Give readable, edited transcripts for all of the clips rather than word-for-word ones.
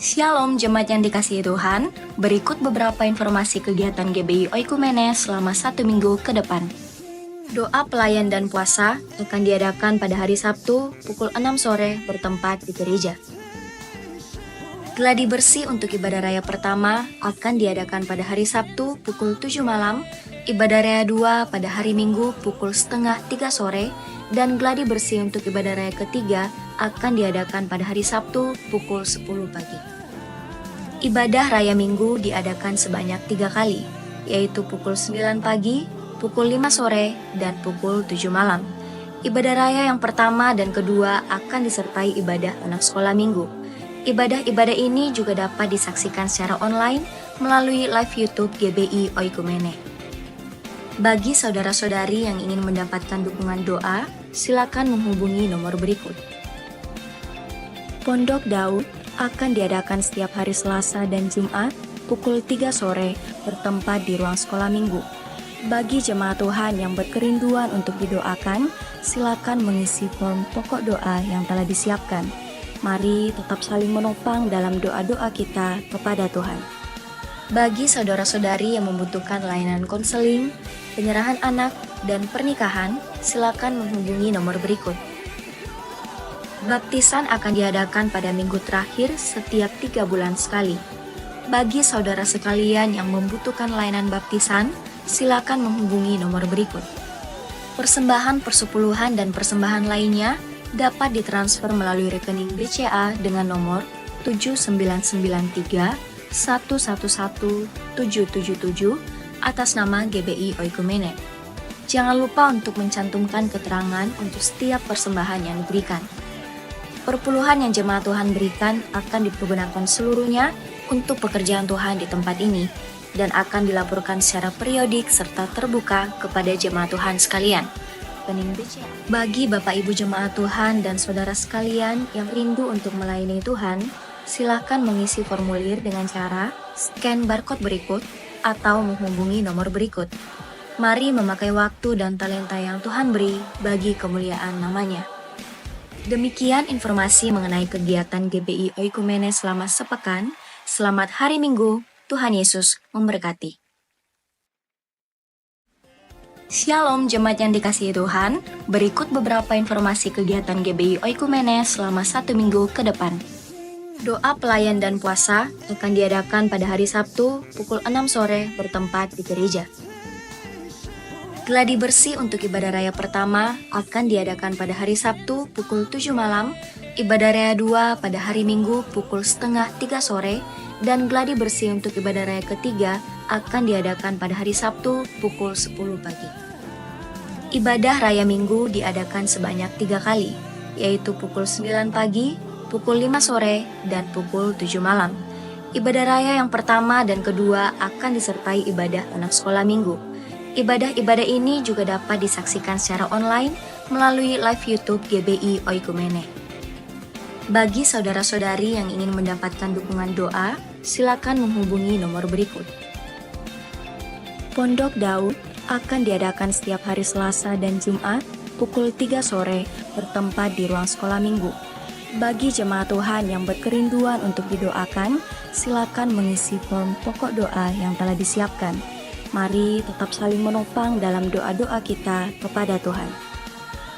Shalom jemaat yang dikasihi Tuhan, berikut beberapa informasi kegiatan GBI Oikumene selama 1 minggu ke depan. Doa pelayan dan puasa akan diadakan pada hari Sabtu pukul 6 sore bertempat di gereja. Gladi bersih untuk ibadah raya pertama akan diadakan pada hari Sabtu pukul 7 malam, ibadah raya 2 pada hari Minggu pukul setengah 3 sore, dan gladi bersih untuk ibadah raya ketiga akan diadakan pada hari Sabtu pukul 10 pagi. Ibadah raya Minggu diadakan sebanyak 3 kali, yaitu pukul 9 pagi, pukul 5 sore, dan pukul 7 malam. Ibadah raya yang pertama dan kedua akan disertai ibadah anak sekolah minggu. Ibadah-ibadah ini juga dapat disaksikan secara online melalui live YouTube GBI Oikumene. Bagi saudara-saudari yang ingin mendapatkan dukungan doa, silakan menghubungi nomor berikut. Pondok Daud akan diadakan setiap hari Selasa dan Jumat pukul 3 sore bertempat di ruang sekolah minggu. Bagi jemaat Tuhan yang berkerinduan untuk didoakan, silakan mengisi form pokok doa yang telah disiapkan. Mari tetap saling menopang dalam doa-doa kita kepada Tuhan. Bagi saudara-saudari yang membutuhkan layanan konseling, penyerahan anak, dan pernikahan, silakan menghubungi nomor berikut. Baptisan akan diadakan pada minggu terakhir setiap 3 bulan sekali. Bagi saudara sekalian yang membutuhkan layanan baptisan, silakan menghubungi nomor berikut. Persembahan persepuluhan dan persembahan lainnya dapat ditransfer melalui rekening BCA dengan nomor 7993 111 777 atas nama GBI Oikumene. Jangan lupa untuk mencantumkan keterangan untuk setiap persembahan yang diberikan. Perpuluhan yang jemaat Tuhan berikan akan dipergunakan seluruhnya untuk pekerjaan Tuhan di tempat ini dan akan dilaporkan secara periodik serta terbuka kepada jemaat Tuhan sekalian. Bagi Bapak Ibu jemaat Tuhan dan saudara sekalian yang rindu untuk melayani Tuhan, silakan mengisi formulir dengan cara scan barcode berikut atau menghubungi nomor berikut. Mari memakai waktu dan talenta yang Tuhan beri bagi kemuliaan namanya. Demikian informasi mengenai kegiatan GBI Oikumene selama sepekan. Selamat hari Minggu, Tuhan Yesus memberkati. Shalom jemaat yang dikasihi Tuhan, berikut beberapa informasi kegiatan GBI Oikumene selama 1 minggu ke depan. Doa pelayan dan puasa akan diadakan pada hari Sabtu pukul 6 sore bertempat di gereja. Gladi bersih untuk ibadah raya pertama akan diadakan pada hari Sabtu pukul 7 malam, ibadah raya 2 pada hari Minggu pukul setengah 3 sore, dan gladi bersih untuk ibadah raya ketiga akan diadakan pada hari Sabtu pukul 10 pagi. Ibadah raya Minggu diadakan sebanyak 3 kali, yaitu pukul 9 pagi, pukul 5 sore, dan pukul 7 malam. Ibadah raya yang pertama dan kedua akan disertai ibadah anak sekolah minggu. Ibadah-ibadah ini juga dapat disaksikan secara online melalui live YouTube GBI Oikumene. Bagi saudara-saudari yang ingin mendapatkan dukungan doa, silakan menghubungi nomor berikut. Pondok Daud akan diadakan setiap hari Selasa dan Jumat pukul 3 sore bertempat di ruang sekolah minggu. Bagi jemaat Tuhan yang berkerinduan untuk didoakan, silakan mengisi form pokok doa yang telah disiapkan. Mari tetap saling menopang dalam doa-doa kita kepada Tuhan.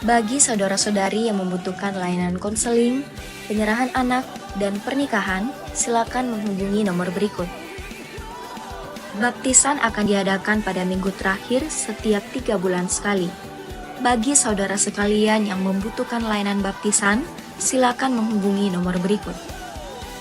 Bagi saudara-saudari yang membutuhkan layanan konseling, penyerahan anak, dan pernikahan, silakan menghubungi nomor berikut. Baptisan akan diadakan pada minggu terakhir setiap 3 bulan sekali. Bagi saudara sekalian yang membutuhkan layanan baptisan, silakan menghubungi nomor berikut.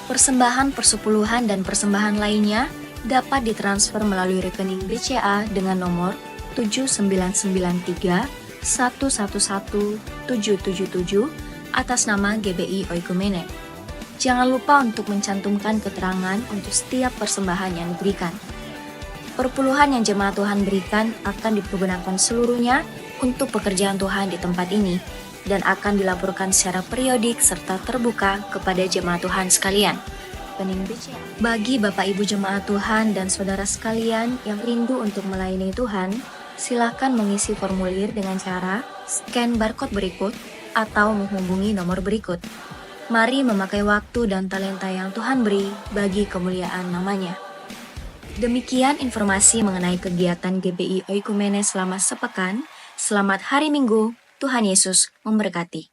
Persembahan persepuluhan dan persembahan lainnya dapat ditransfer melalui rekening BCA dengan nomor 7993 111 777 atas nama GBI Oikumene. Jangan lupa untuk mencantumkan keterangan untuk setiap persembahan yang diberikan. Perpuluhan yang jemaat Tuhan berikan akan dipergunakan seluruhnya untuk pekerjaan Tuhan di tempat ini dan akan dilaporkan secara periodik serta terbuka kepada jemaat Tuhan sekalian. Bagi Bapak Ibu jemaat Tuhan dan saudara sekalian yang rindu untuk melayani Tuhan, silakan mengisi formulir dengan cara scan barcode berikut atau menghubungi nomor berikut. Mari memakai waktu dan talenta yang Tuhan beri bagi kemuliaan namanya. Demikian informasi mengenai kegiatan GBI Oikumene selama sepekan. Selamat hari Minggu, Tuhan Yesus memberkati.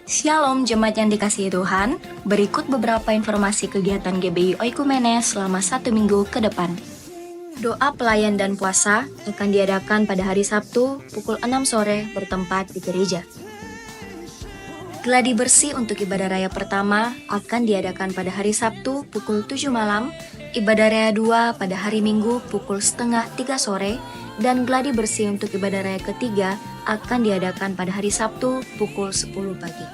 Shalom jemaat yang dikasihi Tuhan, berikut beberapa informasi kegiatan GBI Oikumene selama 1 minggu ke depan. Doa pelayan dan puasa akan diadakan pada hari Sabtu pukul 6 sore bertempat di gereja. Gladi bersih untuk ibadah raya pertama akan diadakan pada hari Sabtu pukul 7 malam, ibadah raya 2 pada hari Minggu pukul setengah 3 sore, dan gladi bersih untuk ibadah raya ketiga akan diadakan pada hari Sabtu pukul 10 pagi.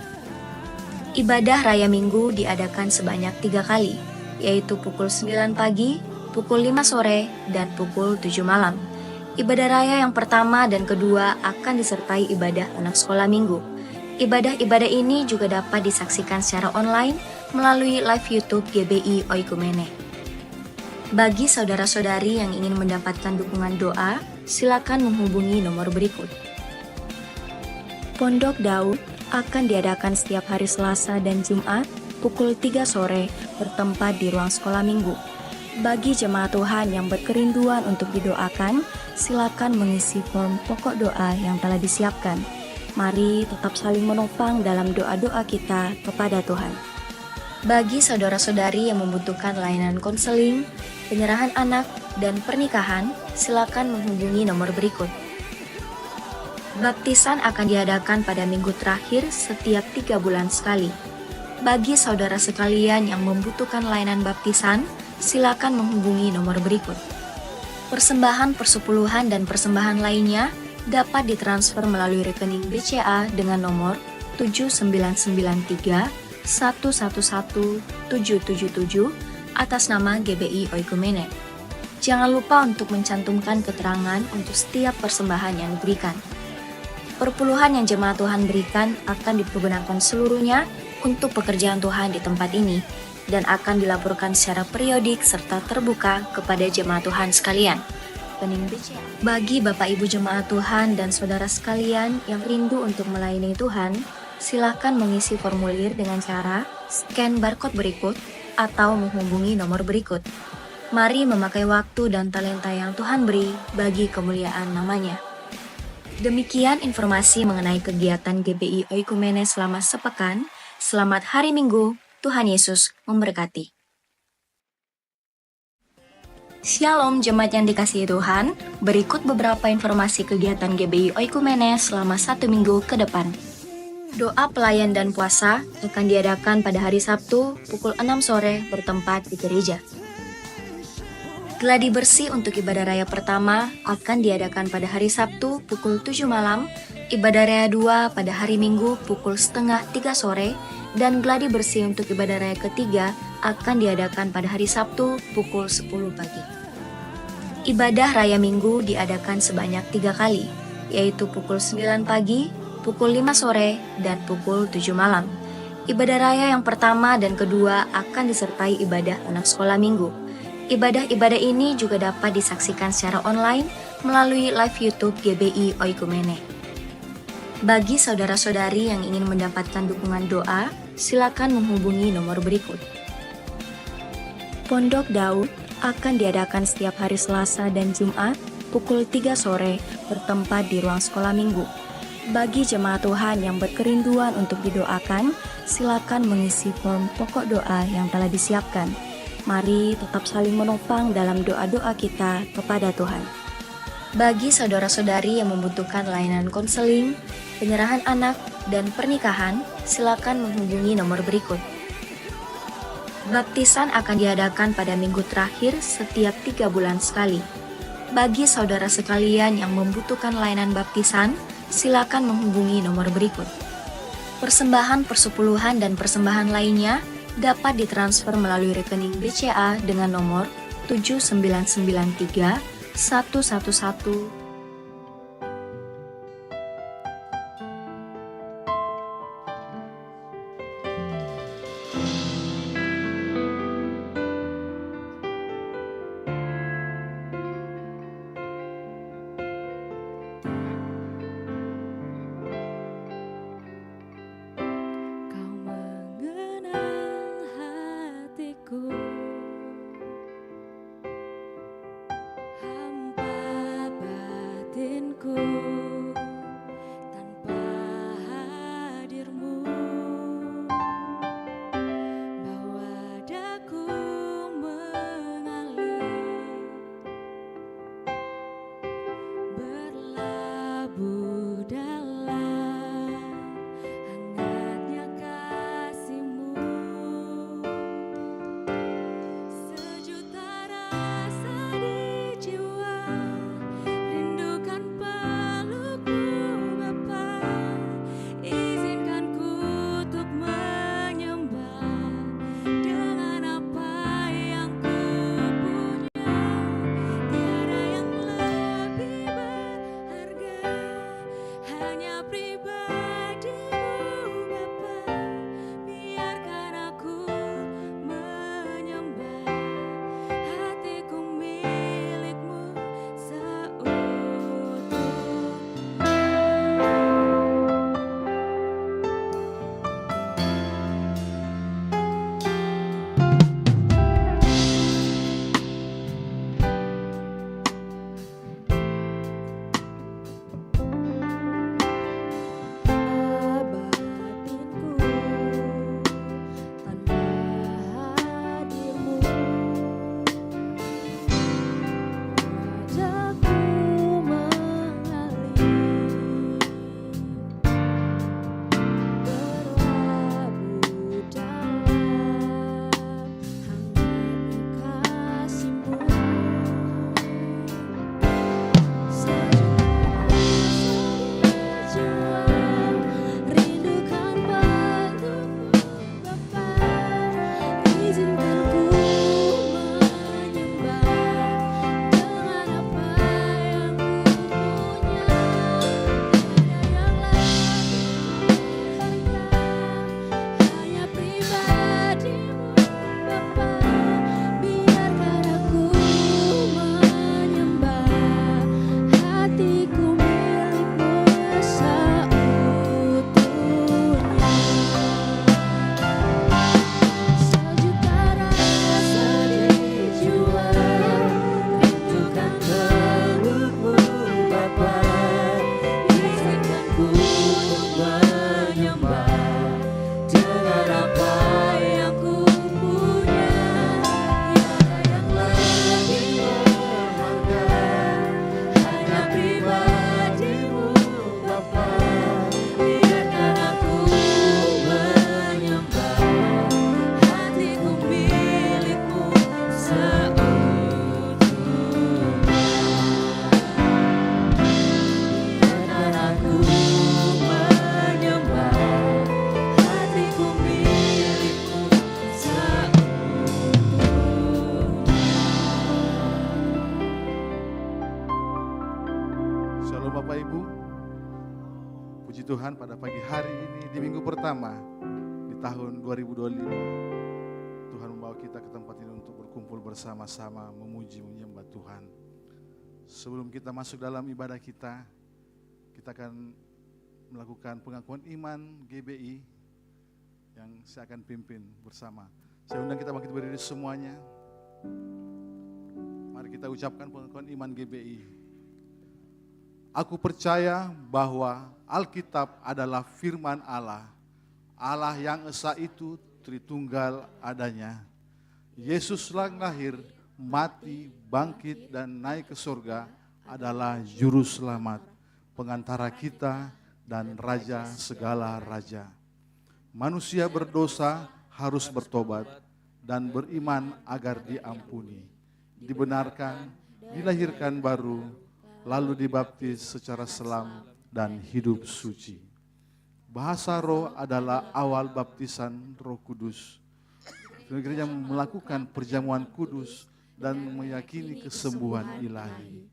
Ibadah raya Minggu diadakan sebanyak 3 kali, yaitu pukul 9 pagi, pukul 5 sore, dan pukul 7 malam. Ibadah raya yang pertama dan kedua akan disertai ibadah anak sekolah minggu. Ibadah-ibadah ini juga dapat disaksikan secara online melalui live YouTube GBI Oikumene. Bagi saudara-saudari yang ingin mendapatkan dukungan doa, silakan menghubungi nomor berikut. Pondok Daud akan diadakan setiap hari Selasa dan Jumat pukul 3 sore bertempat di ruang sekolah minggu. Bagi jemaat Tuhan yang berkerinduan untuk didoakan, silakan mengisi form pokok doa yang telah disiapkan. Mari tetap saling menopang dalam doa-doa kita kepada Tuhan. Bagi saudara-saudari yang membutuhkan layanan konseling, penyerahan anak, dan pernikahan, silakan menghubungi nomor berikut. Baptisan akan diadakan pada minggu terakhir setiap 3 bulan sekali. Bagi saudara sekalian yang membutuhkan layanan baptisan, silakan menghubungi nomor berikut. Persembahan persepuluhan dan persembahan lainnya dapat ditransfer melalui rekening BCA dengan nomor 7993 111 777 atas nama GBI Oikumene. Jangan lupa untuk mencantumkan keterangan untuk setiap persembahan yang diberikan. Perpuluhan yang jemaat Tuhan berikan akan dipergunakan seluruhnya untuk pekerjaan Tuhan di tempat ini dan akan dilaporkan secara periodik serta terbuka kepada jemaat Tuhan sekalian. Bagi Bapak Ibu jemaat Tuhan dan saudara sekalian yang rindu untuk melayani Tuhan, silakan mengisi formulir dengan cara scan barcode berikut atau menghubungi nomor berikut. Mari memakai waktu dan talenta yang Tuhan beri bagi kemuliaan namanya. Demikian informasi mengenai kegiatan GBI Oikumene selama sepekan. Selamat hari Minggu, Tuhan Yesus memberkati. Shalom jemaat yang dikasihi Tuhan, berikut beberapa informasi kegiatan GBI Oikumene selama 1 minggu ke depan. Doa pelayan dan puasa akan diadakan pada hari Sabtu pukul 6 sore bertempat di gereja. Gladi bersih untuk ibadah raya pertama akan diadakan pada hari Sabtu pukul 7 malam, ibadah raya 2 pada hari Minggu pukul setengah 3 sore, dan gladi bersih untuk ibadah raya ketiga akan diadakan pada hari Sabtu pukul 10 pagi. Ibadah raya Minggu diadakan sebanyak 3 kali, yaitu pukul 9 pagi, pukul 5 sore, dan pukul 7 malam. Ibadah raya yang pertama dan kedua akan disertai ibadah anak sekolah minggu. Ibadah-ibadah ini juga dapat disaksikan secara online melalui live YouTube GBI Oikumene. Bagi saudara-saudari yang ingin mendapatkan dukungan doa, silakan menghubungi nomor berikut. Pondok Daud akan diadakan setiap hari Selasa dan Jumat pukul 3 sore bertempat di ruang sekolah minggu. Bagi jemaat Tuhan yang berkerinduan untuk didoakan, silakan mengisi form pokok doa yang telah disiapkan. Mari tetap saling menopang dalam doa-doa kita kepada Tuhan. Bagi saudara-saudari yang membutuhkan layanan konseling, penyerahan anak, dan pernikahan, silakan menghubungi nomor berikut. Baptisan akan diadakan pada minggu terakhir setiap 3 bulan sekali. Bagi saudara sekalian yang membutuhkan layanan baptisan, silakan menghubungi nomor berikut. Persembahan persepuluhan dan persembahan lainnya dapat ditransfer melalui rekening BCA dengan nomor 7993 111 Tuhan, pada pagi hari ini di minggu pertama di tahun 2025, Tuhan membawa kita ke tempat ini untuk berkumpul bersama-sama memuji menyembah Tuhan. Sebelum kita masuk dalam ibadah kita akan melakukan pengakuan iman GBI yang saya akan pimpin bersama. Saya undang kita bangkit berdiri semuanya. Mari kita ucapkan pengakuan iman GBI. Aku percaya bahwa Alkitab adalah firman Allah, Allah yang esa itu Tritunggal adanya. Yesuslah lahir, mati, bangkit, dan naik ke surga adalah juru selamat, pengantara kita dan raja segala raja. Manusia berdosa harus bertobat dan beriman agar diampuni, dibenarkan, dilahirkan baru, lalu dibaptis secara selam dan hidup suci. Bahasa roh adalah awal baptisan Roh Kudus. Gereja melakukan perjamuan kudus dan meyakini kesembuhan ilahi.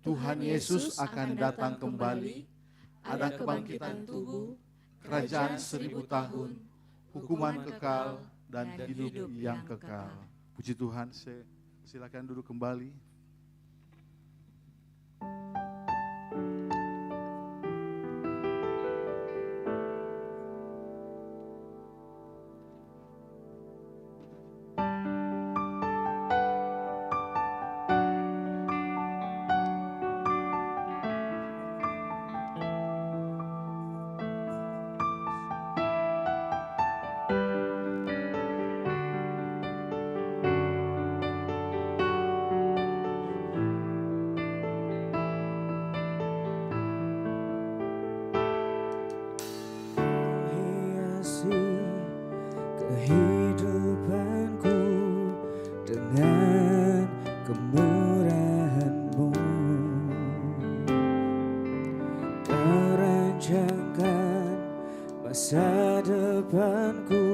Tuhan Yesus akan datang kembali, ada kebangkitan tubuh, kerajaan 1000 tahun, hukuman kekal, dan hidup yang kekal. Puji Tuhan, silakan duduk kembali. Kehidupanku dengan kemurahan-Mu, Kau masa depanku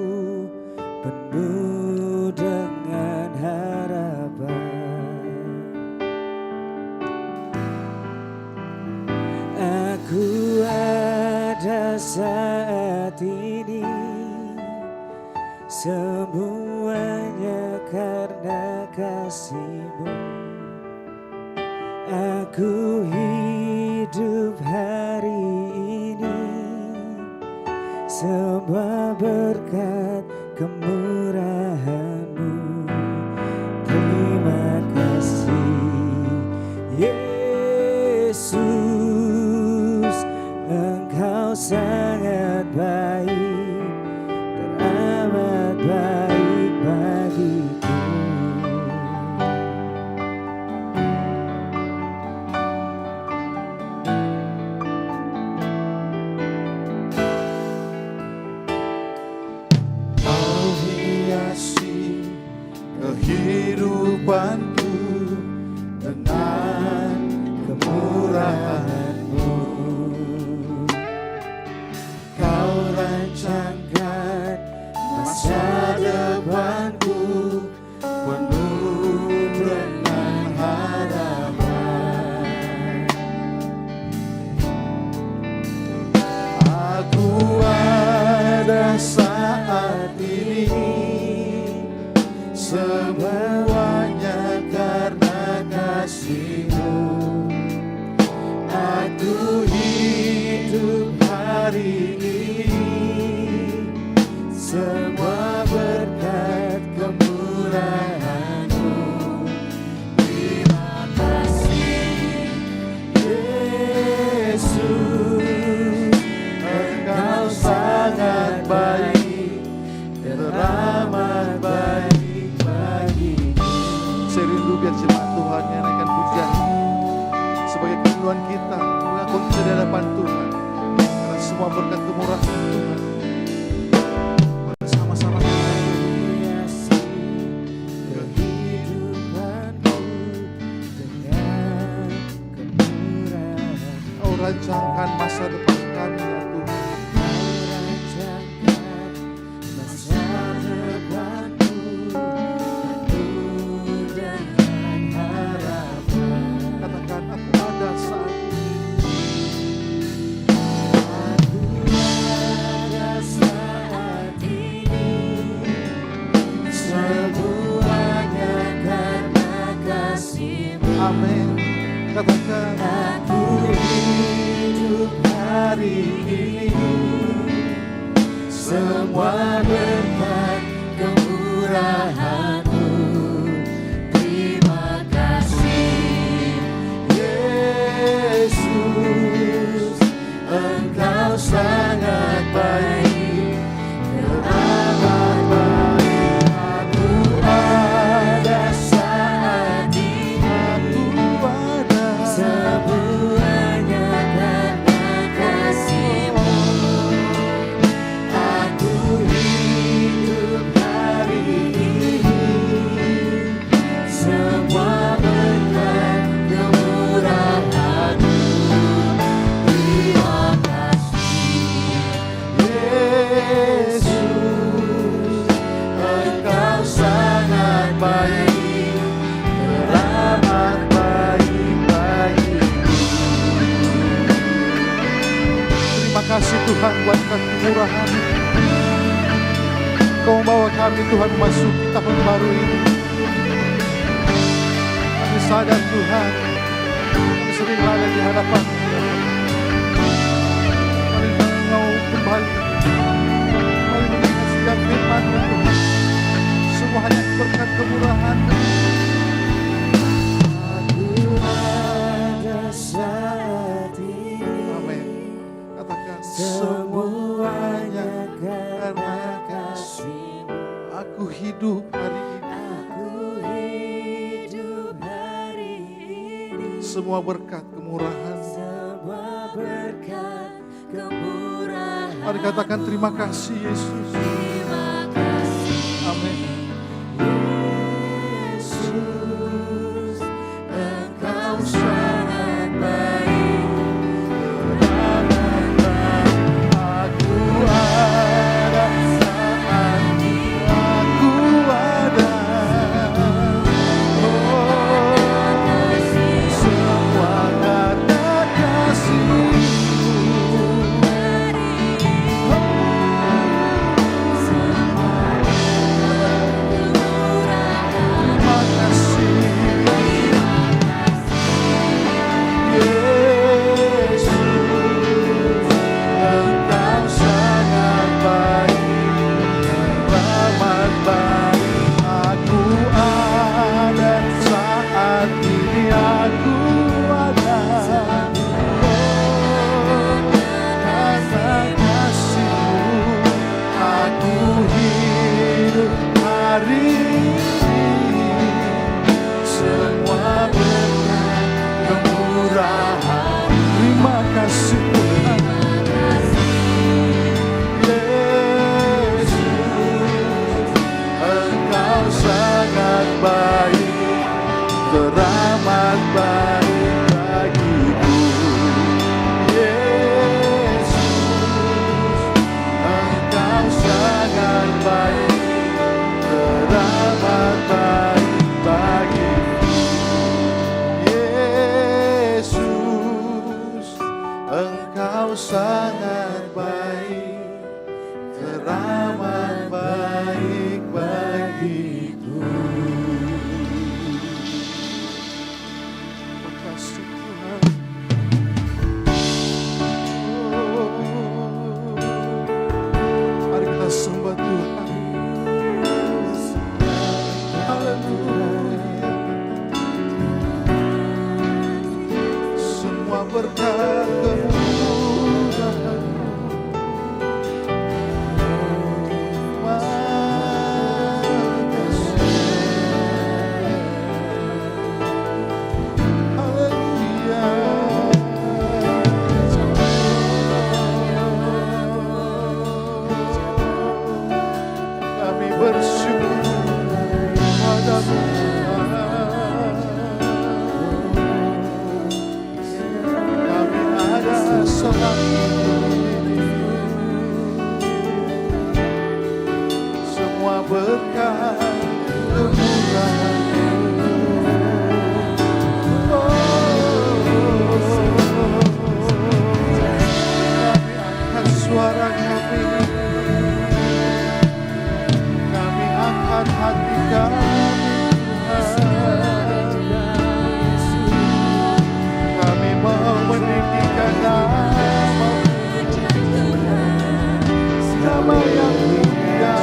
penuh dengan harapan. Aku ada saat ini, semuanya karena kasih-Mu. Aku hidup hari ini, semua berkat kemurahan-Mu. Terima kasih Yesus, Engkau sangat baik, teramat baik bagiku. Kau hiasi kehidupanku dengan kemurahan-Mu. Kau rancangkan masa depanku penuh dengan harapan. Aku ada saat ini, semuanya karena kasih-Mu. Aku hidup hari ini, semua berkat kemurahan-Mu. Terima kasih Yesus, Engkau sangat baik, teramat baik bagiku. semuanya karena kasih-Mu. Amin. Katakan, Aku hidup hari ini, semua berkat kemurahan-Mu. Terima kasih Yesus, Engkau sangat baik, teramat baik. Aku ada saat ini, aku ada semuanya karena kasih-Mu. Aku hidup hari ini, semua berkat kemurahan-Mu. Terima kasih Yesus, Engkau sangat baik, teramat baik bagiku. terima kasih Tuhan buat kemurahan. Kau membawa kami Tuhan memasuki tahun baru ini. Kami sadar Tuhan, kami sering lalai di hadapan. Kami mau kembali mengingat setiap firman-Mu Tuhan. Semua hanya berkat kemurahan-Mu. Aku ada saat ini, Amin. Katakan, semuanya karena kasih-Mu. aku hidup hari ini. Aku hidup hari ini, Semua berkat kemurahan. semua berkat kemurahan. Mari katakan terima kasih Yesus. Terima kasih Amin. Yesus, Engkau sangat baik, teramat baik. Aku ada saat ini, Aku ada. semua karena kasih-Mu. Terima kasih Yesus. Engkau sangat baik, teramat baik. Aku ada saat ini. Aku ada. Karena kasih-Mu aku hidup hari ini. Semua berkat kemurahan. Terima kasih Tuhan Yesus, Engkau sangat baik, teramat baik bagiku. Yesus, Engkau sangat baik, teramat baik bagiku. Yesus, Engkau sangat baik, teramat baik bagiku. Terima kasih Tuhan. Mari kita sembah Tuhan. Haleluya. Semua berkat kemurahan-Mu. Kami bersyukur padamu Tuhan. Kami ada saat ini. Semua berkat kemurahan-Mu. Kami angkat suara kami. Kami angkat Jamahat hati kami Tuhan, kami mau meninggikan nama-Mu, nama yang mulia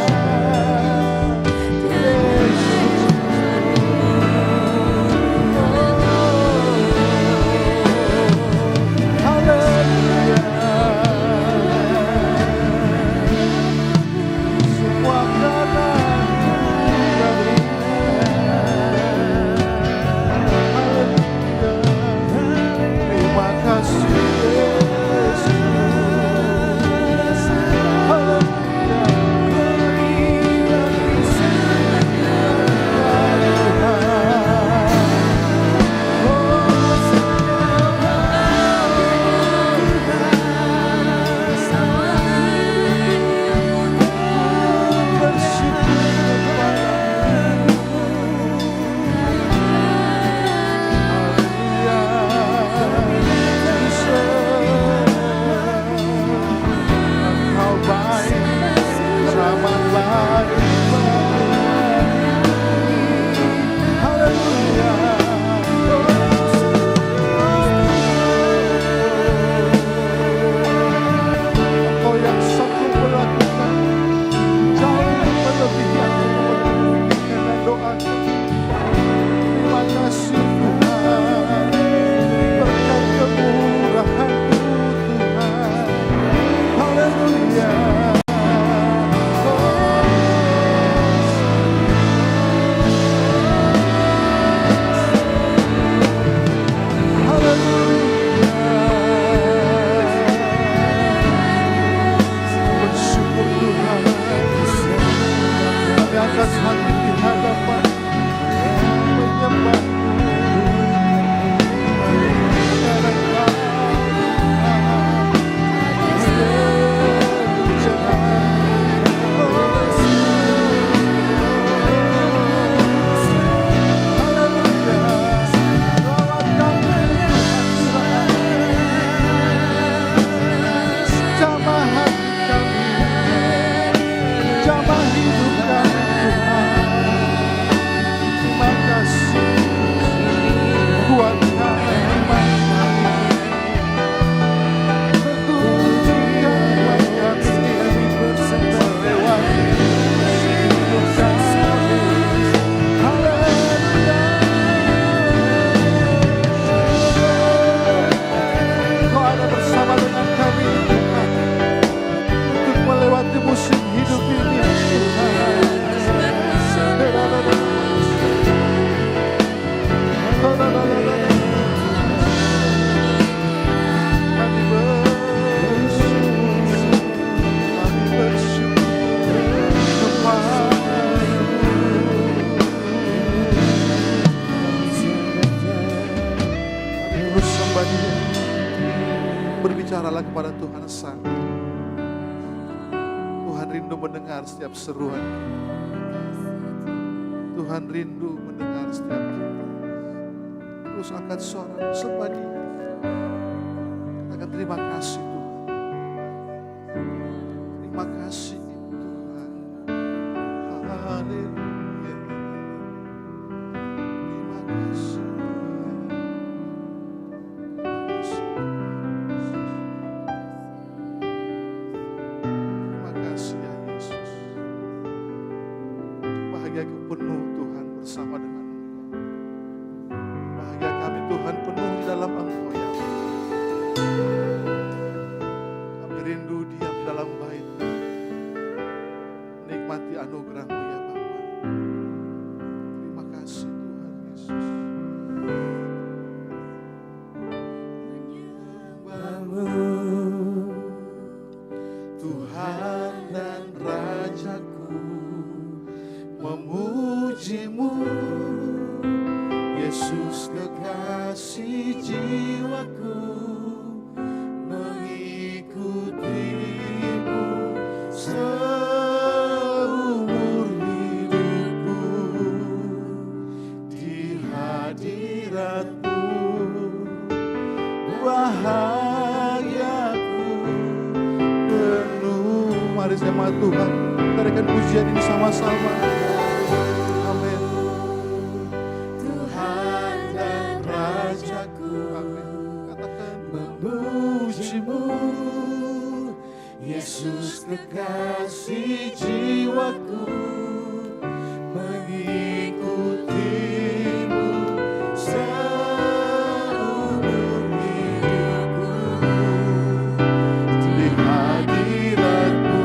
Yesus. Haleluya. Semua karena terima kasih Yesus. Berbicaralah kepada Tuhan Sang. Tuhan rindu mendengar setiap seruan kita. Tuhan rindu mendengar setiap kita. Terus angkat suara sembah Dia. Katakan terima kasih Tuhan. Terima kasih Tuhan. Haleluya. Terima kasih. Bahagia penuh Tuhan bersama dengan Engkau. Bahagia kami Tuhan penuh di dalam Engkau ya Allah. Kami rindu diam dalam bait-Mu, menikmati anugerah-Mu ya Bapa. Terima kasih Tuhan Yesus. Menyembah-Mu Tuhan dan Rajaku, memuji-Mu Yesus kekasih jiwaku, mengikuti-Mu seumur hidupku, di hadirat-Mu bahagiaku penuh. Mari jemaat Tuhan, tarikan pujian ini sama-sama. kekasih jiwaku, mengikutimu seumur hidupku. Di hadiratmu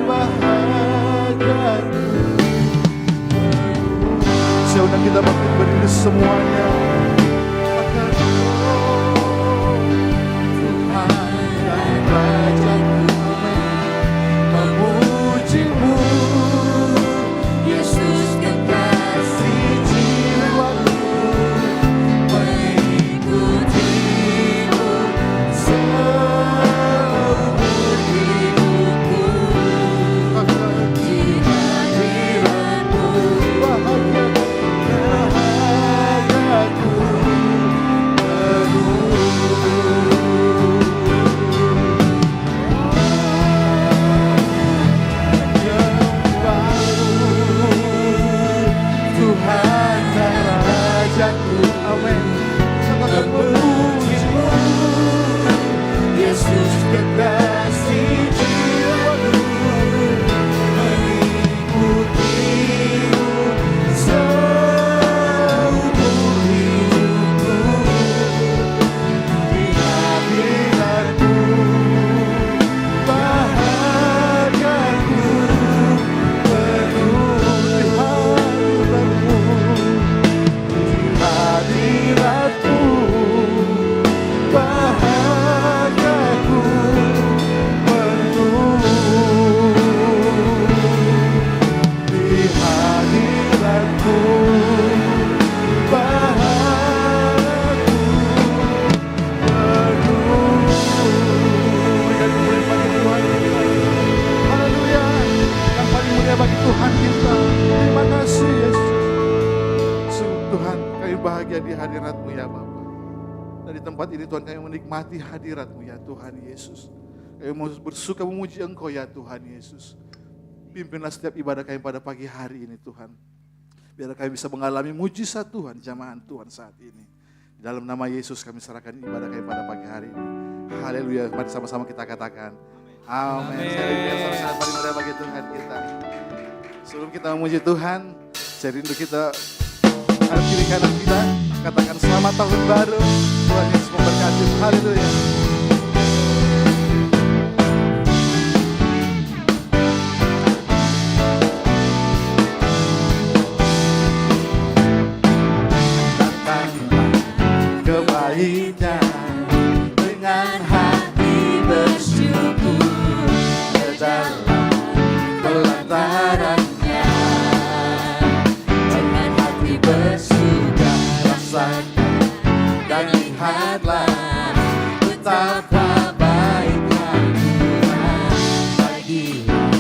bahagiaku. Seundang kita bangkit berdiri semuanya. Tuhan, kami menikmati hadirat-Mu ya Tuhan Yesus. Kami mau bersuka memuji Engkau ya Tuhan Yesus. Pimpinlah setiap ibadah kami pada pagi hari ini Tuhan. Biar kami bisa mengalami mujizat Tuhan, jamahan Tuhan saat ini. Di dalam nama Yesus kami serahkan ibadah kami pada pagi hari ini. Haleluya, mari sama-sama kita katakan. Amin. Saya rindu sangat paling mulia bagi Tuhan kita. Sebelum kita memuji Tuhan, saya rindu kita ada kiri kanan kita. Katakan selamat tahun baru. Tuhan Yesus memberkati. Haleluya. Datanglah kebaikan dengan hati bersyukur ke dalam pelantarannya. Dengan hati bersuka rasakan dan lihatlah betapa baiknya Tuhan. Bagilah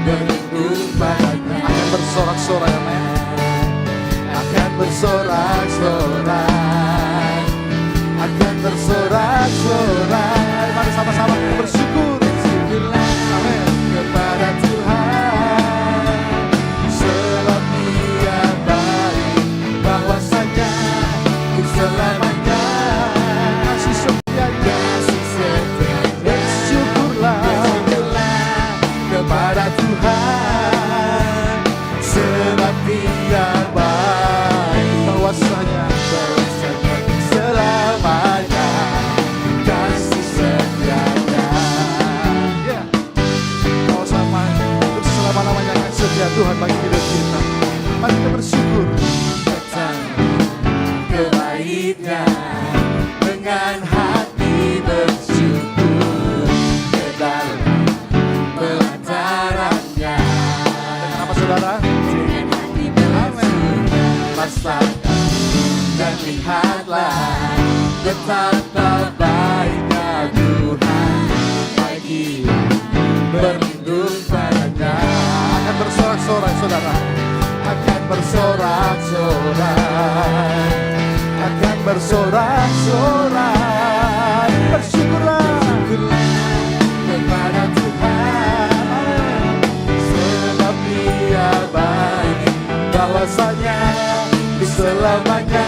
berlindung padanya. Akan bersorak-sorai amin. Akan bersorak-sorai. Akan bersorak-sorai. Mari sama-sama kita bersyukur. Amin. Kepada Tuhan sebab Dia baik, bahwasanya selamanya kasih setianya, bersyukurlah kepada Tuhan sebab Dia baik, bahwasanya selamanya kasih setianya. Yeah. Bahwasanya selama-lamanya akan setia Tuhan bagi hidup kita. Mari kita bersyukur kebaiknya dengan hati bersyukur ke dalam pelantarannya. Dengan apa saudara? Dengan hati bersyukur rasakan dan lihatlah betapa baiknya Tuhan. Bagilah berlindung padanya. Akan bersorak-sorai saudara. Akan bersorak-sorai. Akan bersorak-sorai. Bersyukurlah kepada Tuhan sebab Dia baik, bahwasanya selamanya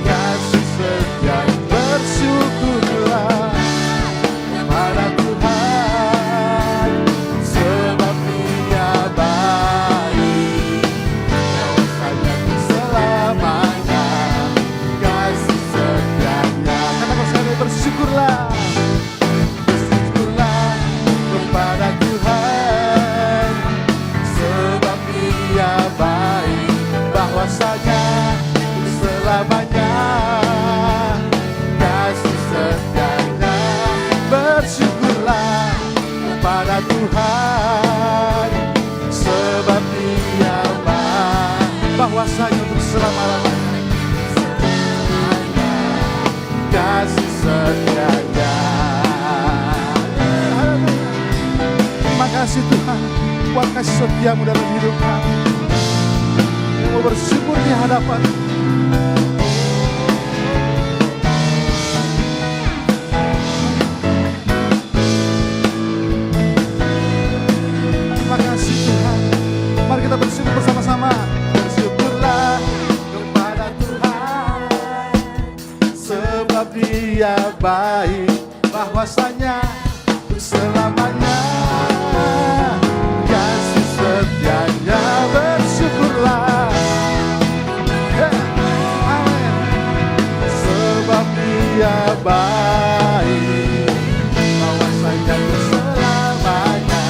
kasih setia. Bersyukurlah kepada Tuhan bahwasanya untuk selama-lamanya kasih setianya. Terima kasih Tuhan buat kasih setiamu dalam hidup kami. Yang mau bersyukur di hadapan. Terima kasih Tuhan. Mari kita bersyukur bersama-sama. Bersyukurlah kepada Tuhan, sebab Dia baik, bahwasanya untuk selamanya kasih setianya. Bersyukurlah, amin. Sebab Dia baik, bahwasanya untuk selamanya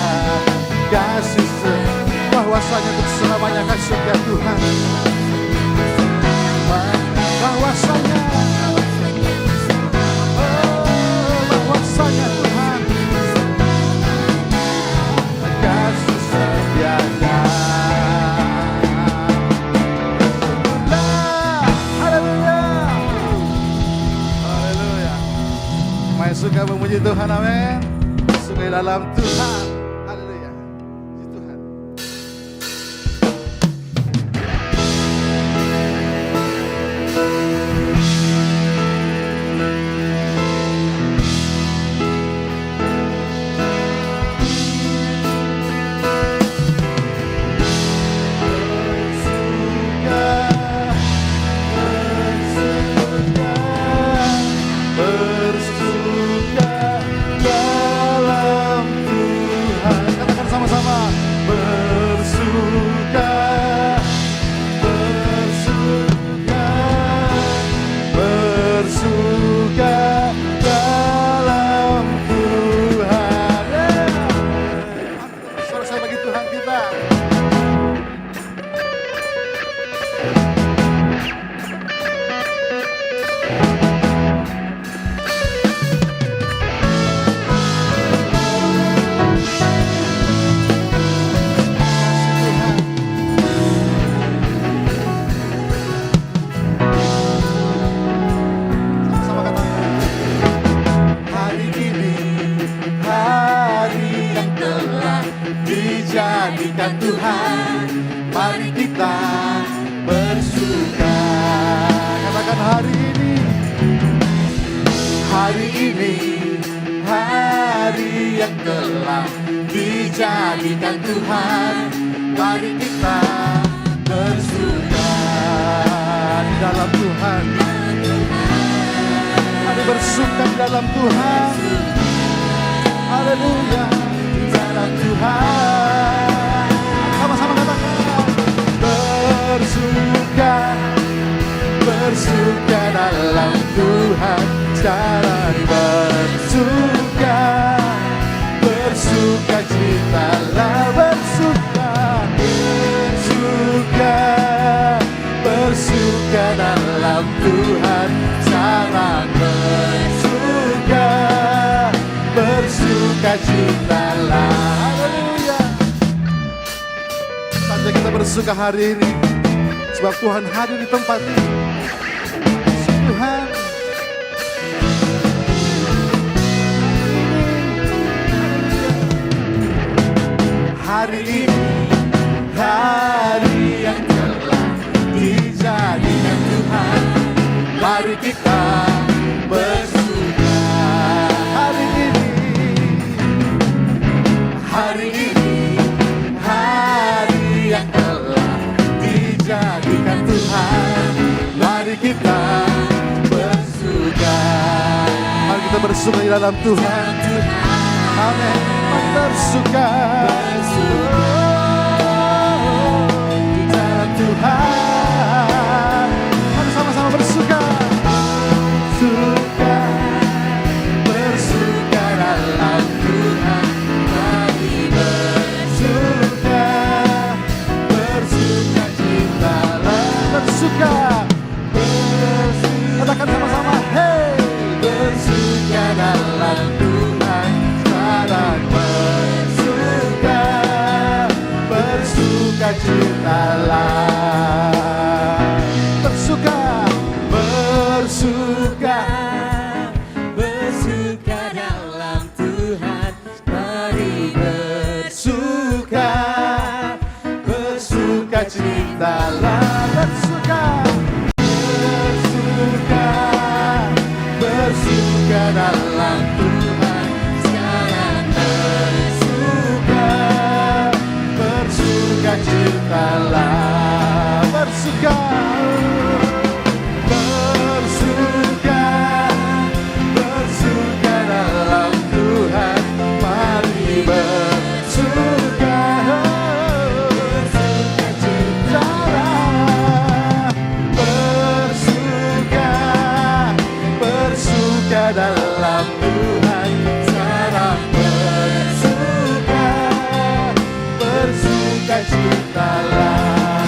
kasih setianya. Bahwasanya untuk selamanya kasih setia Tuhan. Bahwasanya, bahwasanya Tuhan kasih setianya. Haleluya, haleluya. Main suka memuji Tuhan, amin. Suka di dalam Tuhan. Haleluya. Puji Tuhan. Bersuka dalam Tuhan. Katakan sama-sama. Bersuka, bersuka, bersuka dalam Tuhan. Sorak-sorai bagi Tuhan kita. Sama-sama katakan. Hari ini hari yang telah dijadikan Tuhan, mari kita bersuka. Katakan hari ini hari yang telah dijadikan Tuhan, mari kita bersuka di dalam Tuhan. Mari bersuka di dalam Tuhan. Haleluya, di dalam Tuhan. Sama-sama katakan. Bersuka, bersuka dalam Tuhan. Sekarang bersuka, bersuka citalah, bersuka, bersuka, bersuka dalam Tuhan. Sekarang bersuka, bersuka citalah. Haleluya. Saatnya kita bersuka hari ini, sebab Tuhan hadir di tempat ini. Tuhan, hari ini hari yang telah dijadikan Tuhan, mari kita bersuka. Hari ini hari yang telah dijadikan Tuhan, mari kita bersuka. Mari kita bersuka di dalam Tuhan. Amin. Mari bersuka di dalam Tuhan. Mari sama-sama bersuka. Bersuka, bersuka dalam Tuhan. Mari bersuka, bersuka citalah, bersuka. Katakan sama-sama, hey, bersuka dalam Tuhan. Sekarang bersuka, bersuka citalah. bersukacitalah, bersuka dalam Tuhan sekarang, bersukacitalah, bersuka dalam Tuhan, mari bersuka, bersuka dalam Tuhan sekarang, bersukacitalah,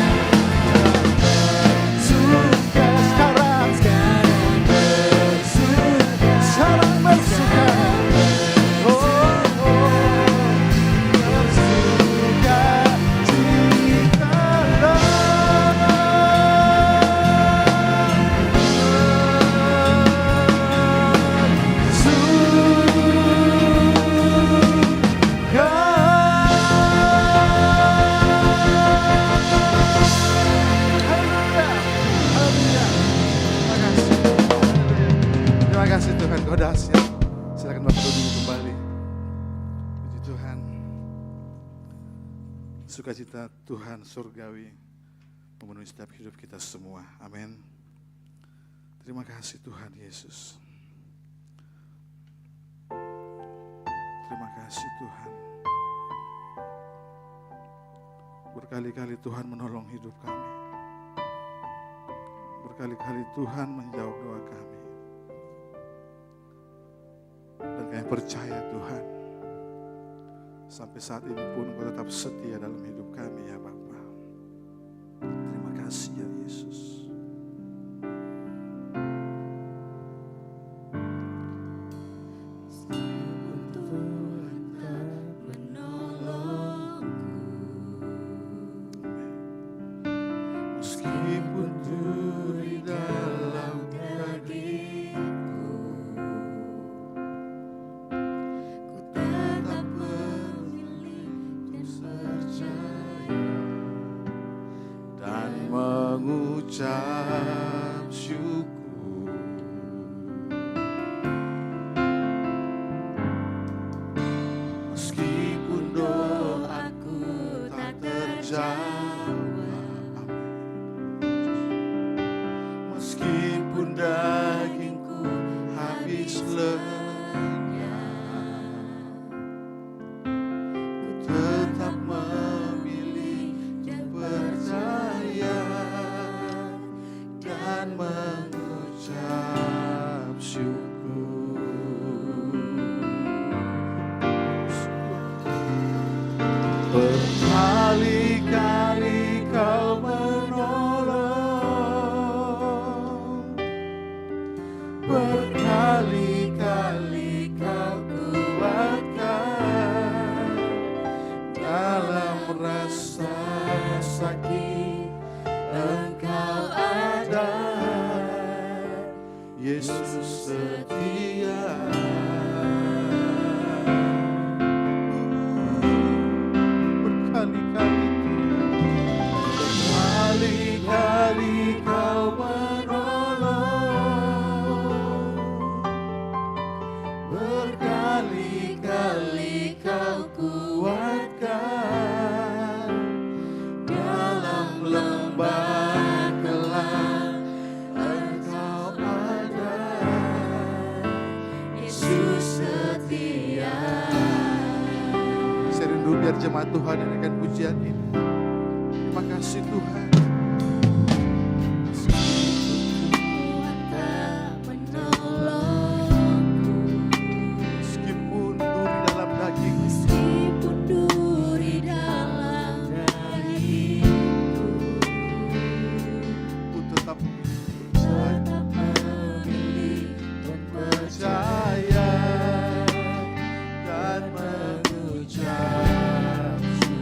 bersuka sekarang, sekarang bersuka, Terima kasih Tuhan, Kau dahsyat. Silakan Bapak duduk kembali. Puji Tuhan. Sukacita Tuhan surgawi memenuhi setiap hidup kita semua. Amin. Terima kasih Tuhan Yesus. Terima kasih Tuhan. Berkali-kali Tuhan menolong hidup kami. Berkali-kali Tuhan menjawab doa kami. Dan kami percaya Tuhan, sampai saat ini pun Engkau tetap setia dalam hidup kami ya Bapa. Terima kasih ya Yesus. Meskipun duri dalam dagingku, ku tetap memilih untuk percaya dan mengucap syukur. Meskipun doaku tak terjawab, meskipun dagingku habis lenyap, ku tetap memilih untuk percaya dan mengucap syukur. Berkali-kali Kau menolong, berkali-kali Kau kuatkan dalam rasa sakit. Engkau ada, Yesus setia. Berkali-kali Kau menolong, berkali-kali Kau kuatkan dalam lembah gelap. Engkau ada, Yesus setia. Saya rindu biar jemaat Tuhan yang akan pujian ini. Terima kasih Tuhan. Meskipun duri dalam daging, ku tetap memilih untuk percaya dan mengucap syukur.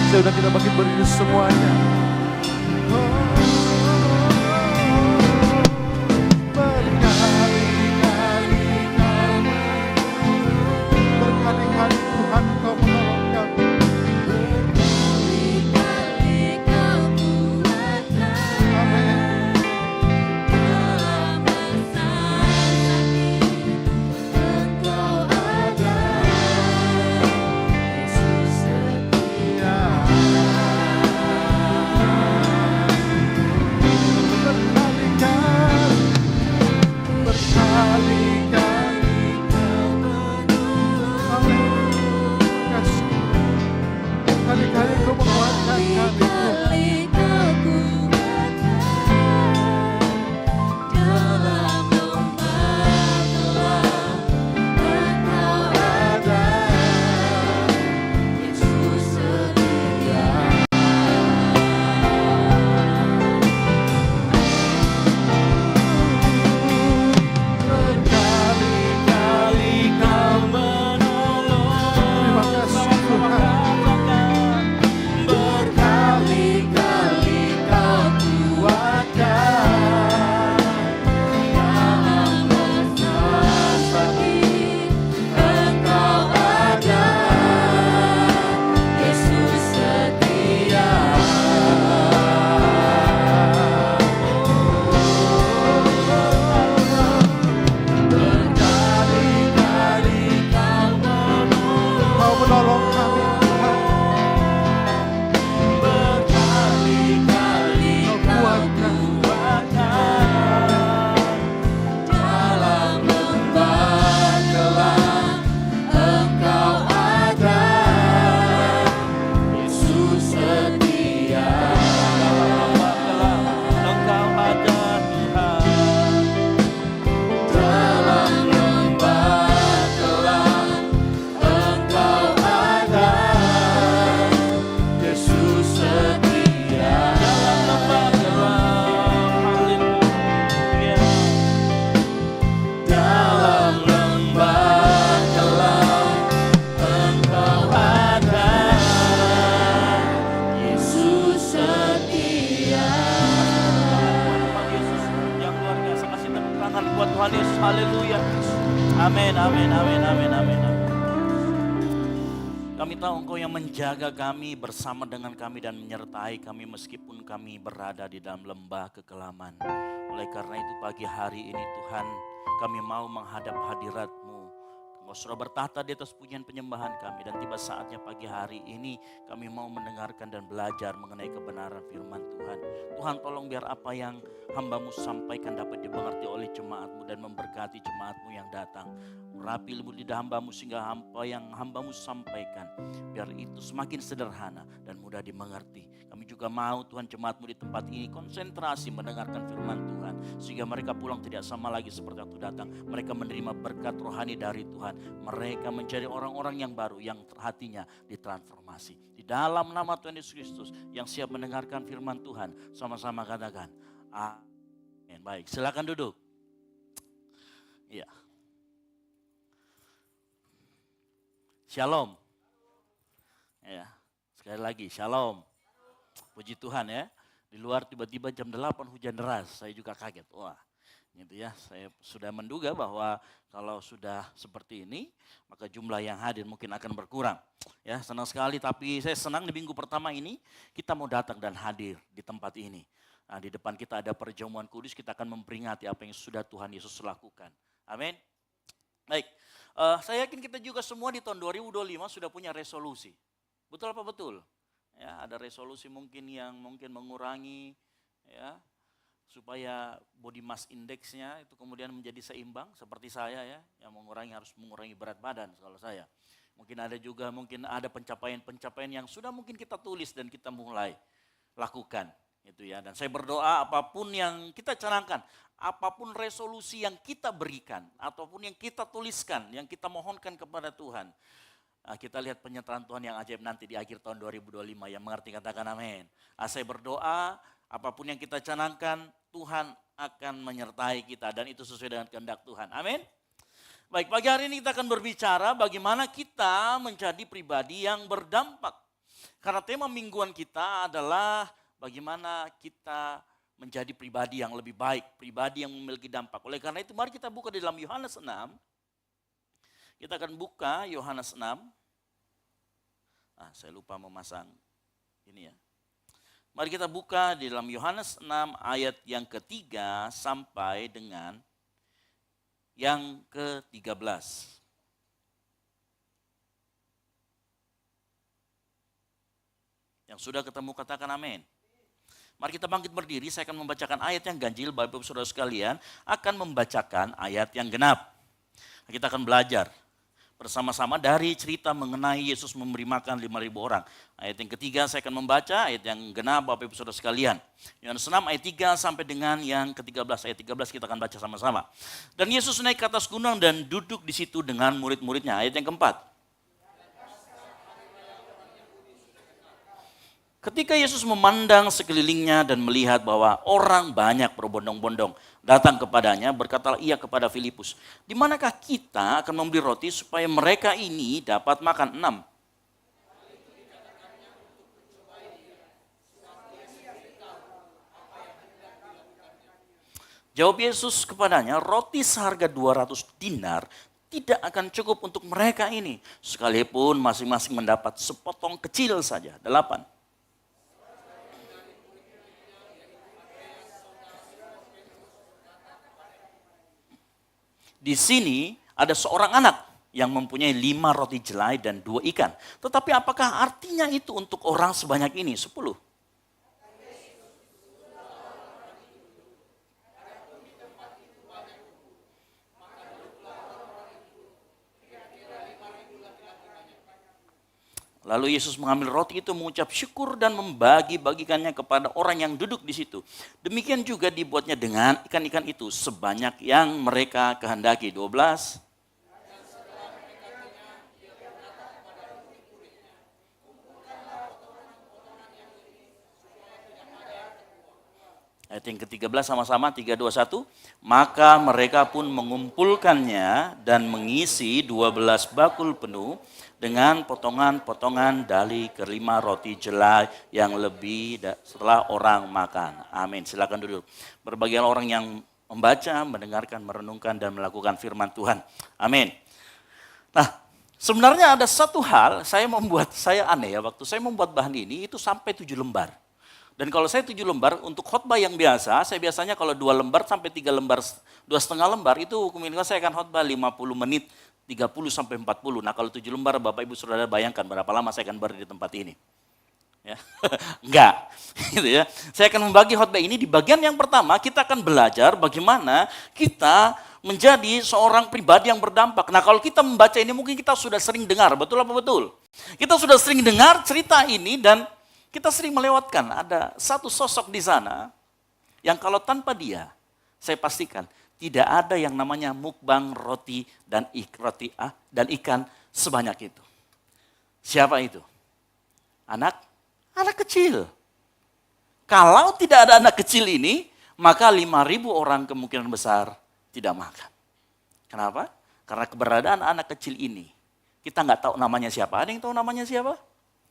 Sudah kita bangkit berdiri semuanya. Berkali-kali Tuhan Kau menolong kami. Amin. Kali-kali Kau menguatkan kami. Terima kasih Tuhan. Kau menolong kami Tuhan. Kau kuatkan. Buat Tuhan Yesus, haleluya. Amin, amin, amin, amin, amin. Kami tahu Engkau yang menjaga kami, bersama dengan kami dan menyertai kami meskipun kami berada di dalam lembah kekelaman. Oleh karena itu pagi hari ini Tuhan, kami mau menghadap hadirat-Mu. Engkau sudah bertahta di atas pujian penyembahan kami dan tiba saatnya pagi hari ini kami mau mendengarkan dan belajar mengenai kebenaran firman Tuhan. Tuhan tolong biar apa yang hamba-Mu sampaikan dapat dimengerti oleh jemaat-Mu dan memberkati jemaat-Mu yang datang. Urapi lembut lidah hamba-Mu sehingga apa yang hamba-Mu sampaikan biar itu semakin sederhana dan mudah dimengerti. Kami juga mau Tuhan jemaat-Mu di tempat ini konsentrasi mendengarkan firman Tuhan. Sehingga mereka pulang tidak sama lagi seperti waktu datang. Mereka menerima berkat rohani dari Tuhan. Mereka menjadi orang-orang yang baru yang hatinya ditransformasi. Di dalam nama Tuhan Yesus Kristus yang siap mendengarkan firman Tuhan. Sama-sama katakan amin. Baik, silakan duduk. Iya. Shalom. Ya, sekali lagi shalom. Puji Tuhan ya. Di luar tiba-tiba jam 8 hujan deras. Saya juga kaget. Wah, gitu ya. Saya sudah menduga bahwa kalau sudah seperti ini, maka jumlah yang hadir mungkin akan berkurang. Ya, senang sekali. Tapi saya senang di minggu pertama ini kita mau datang dan hadir di tempat ini. Nah, di depan kita ada perjamuan kudus. Kita akan memperingati apa yang sudah Tuhan Yesus lakukan. Amin. Baik. Saya yakin kita juga semua di tahun 2025 sudah punya resolusi. Betul apa betul? Ya, ada resolusi mungkin yang mengurangi ya supaya body mass index-nya itu kemudian menjadi seimbang seperti saya ya, yang harus mengurangi berat badan kalau saya. Mungkin ada pencapaian-pencapaian yang sudah mungkin kita tulis dan kita mulai lakukan gitu ya. Dan saya berdoa apapun yang kita canangkan, apapun resolusi yang kita berikan, ataupun yang kita tuliskan, yang kita mohonkan kepada Tuhan, kita lihat penyertaan Tuhan yang ajaib nanti di akhir tahun 2025. Yang mengerti katakan amin. Saya berdoa apapun yang kita canangkan, Tuhan akan menyertai kita dan itu sesuai dengan kehendak Tuhan. Amin. Baik, pagi hari ini kita akan berbicara bagaimana kita menjadi pribadi yang berdampak. Karena tema mingguan kita adalah bagaimana kita menjadi pribadi yang lebih baik, pribadi yang memiliki dampak. Oleh karena itu mari kita buka di dalam Yohanes 6. Kita akan buka Yohanes 6. Saya lupa memasang ini ya. Mari kita buka di dalam Yohanes 6 ayat yang ketiga sampai dengan yang ke-13. Yang sudah ketemu katakan amin. Mari kita bangkit berdiri, saya akan membacakan ayat yang ganjil, Bapak Ibu Saudara sekalian akan membacakan ayat yang genap. Kita akan belajar bersama-sama dari cerita mengenai Yesus memberi makan 5.000 orang. Ayat yang ketiga saya akan membaca, ayat yang genap Bapak Ibu Saudara sekalian. Yohanes 6 ayat 3 sampai dengan yang ke-13. Ayat 13 kita akan baca sama-sama. Dan Yesus naik ke atas gunung dan duduk di situ dengan murid-muridnya. Ayat yang keempat. Ketika Yesus memandang sekelilingnya dan melihat bahwa orang banyak berbondong-bondong datang kepadanya, berkatalah ia kepada Filipus, di manakah kita akan membeli roti supaya mereka ini dapat makan? 6. Jawab Yesus kepadanya, roti seharga 200 dinar tidak akan cukup untuk mereka ini, sekalipun masing-masing mendapat sepotong kecil saja. 8. Di sini ada seorang anak yang mempunyai 5 roti jelai dan 2 ikan. Tetapi apakah artinya itu untuk orang sebanyak ini? 10. Lalu Yesus mengambil roti itu, mengucap syukur dan membagi-bagikannya kepada orang yang duduk di situ. Demikian juga dibuatnya dengan ikan-ikan itu sebanyak yang mereka kehendaki. 12. Ayat yang ke-13 sama-sama, 3, 2, 1. Maka mereka pun mengumpulkannya dan mengisi 12 bakul penuh dengan potongan-potongan dari kelima roti jelai yang lebih setelah orang makan. Amin. Silakan duduk. Berbagai orang yang membaca, mendengarkan, merenungkan, dan melakukan firman Tuhan. Amin. Nah, sebenarnya ada satu hal saya aneh ya, waktu saya membuat bahan ini itu sampai 7 lembar. Dan kalau saya 7 lembar, untuk khotbah yang biasa, saya biasanya kalau 2 lembar sampai 3 lembar, 2,5 lembar, itu kemungkinan saya akan khotbah 50 menit, 30 sampai 40. Nah kalau 7 lembar, Bapak Ibu Saudara bayangkan berapa lama saya akan berdiri di tempat ini. Ya. Enggak, gitu ya. Saya akan membagi khotbah ini di bagian yang pertama, kita akan belajar bagaimana kita menjadi seorang pribadi yang berdampak. Nah kalau kita membaca ini mungkin kita sudah sering dengar, betul apa betul? Kita sudah sering dengar cerita ini dan kita sering melewatkan, ada satu sosok di sana yang kalau tanpa dia, saya pastikan tidak ada yang namanya mukbang roti dan ikan sebanyak itu. Siapa itu? Anak kecil. Kalau tidak ada anak kecil ini, maka 5.000 orang kemungkinan besar tidak makan. Kenapa? Karena keberadaan anak kecil ini, kita nggak tahu namanya siapa. Ada yang tahu namanya siapa?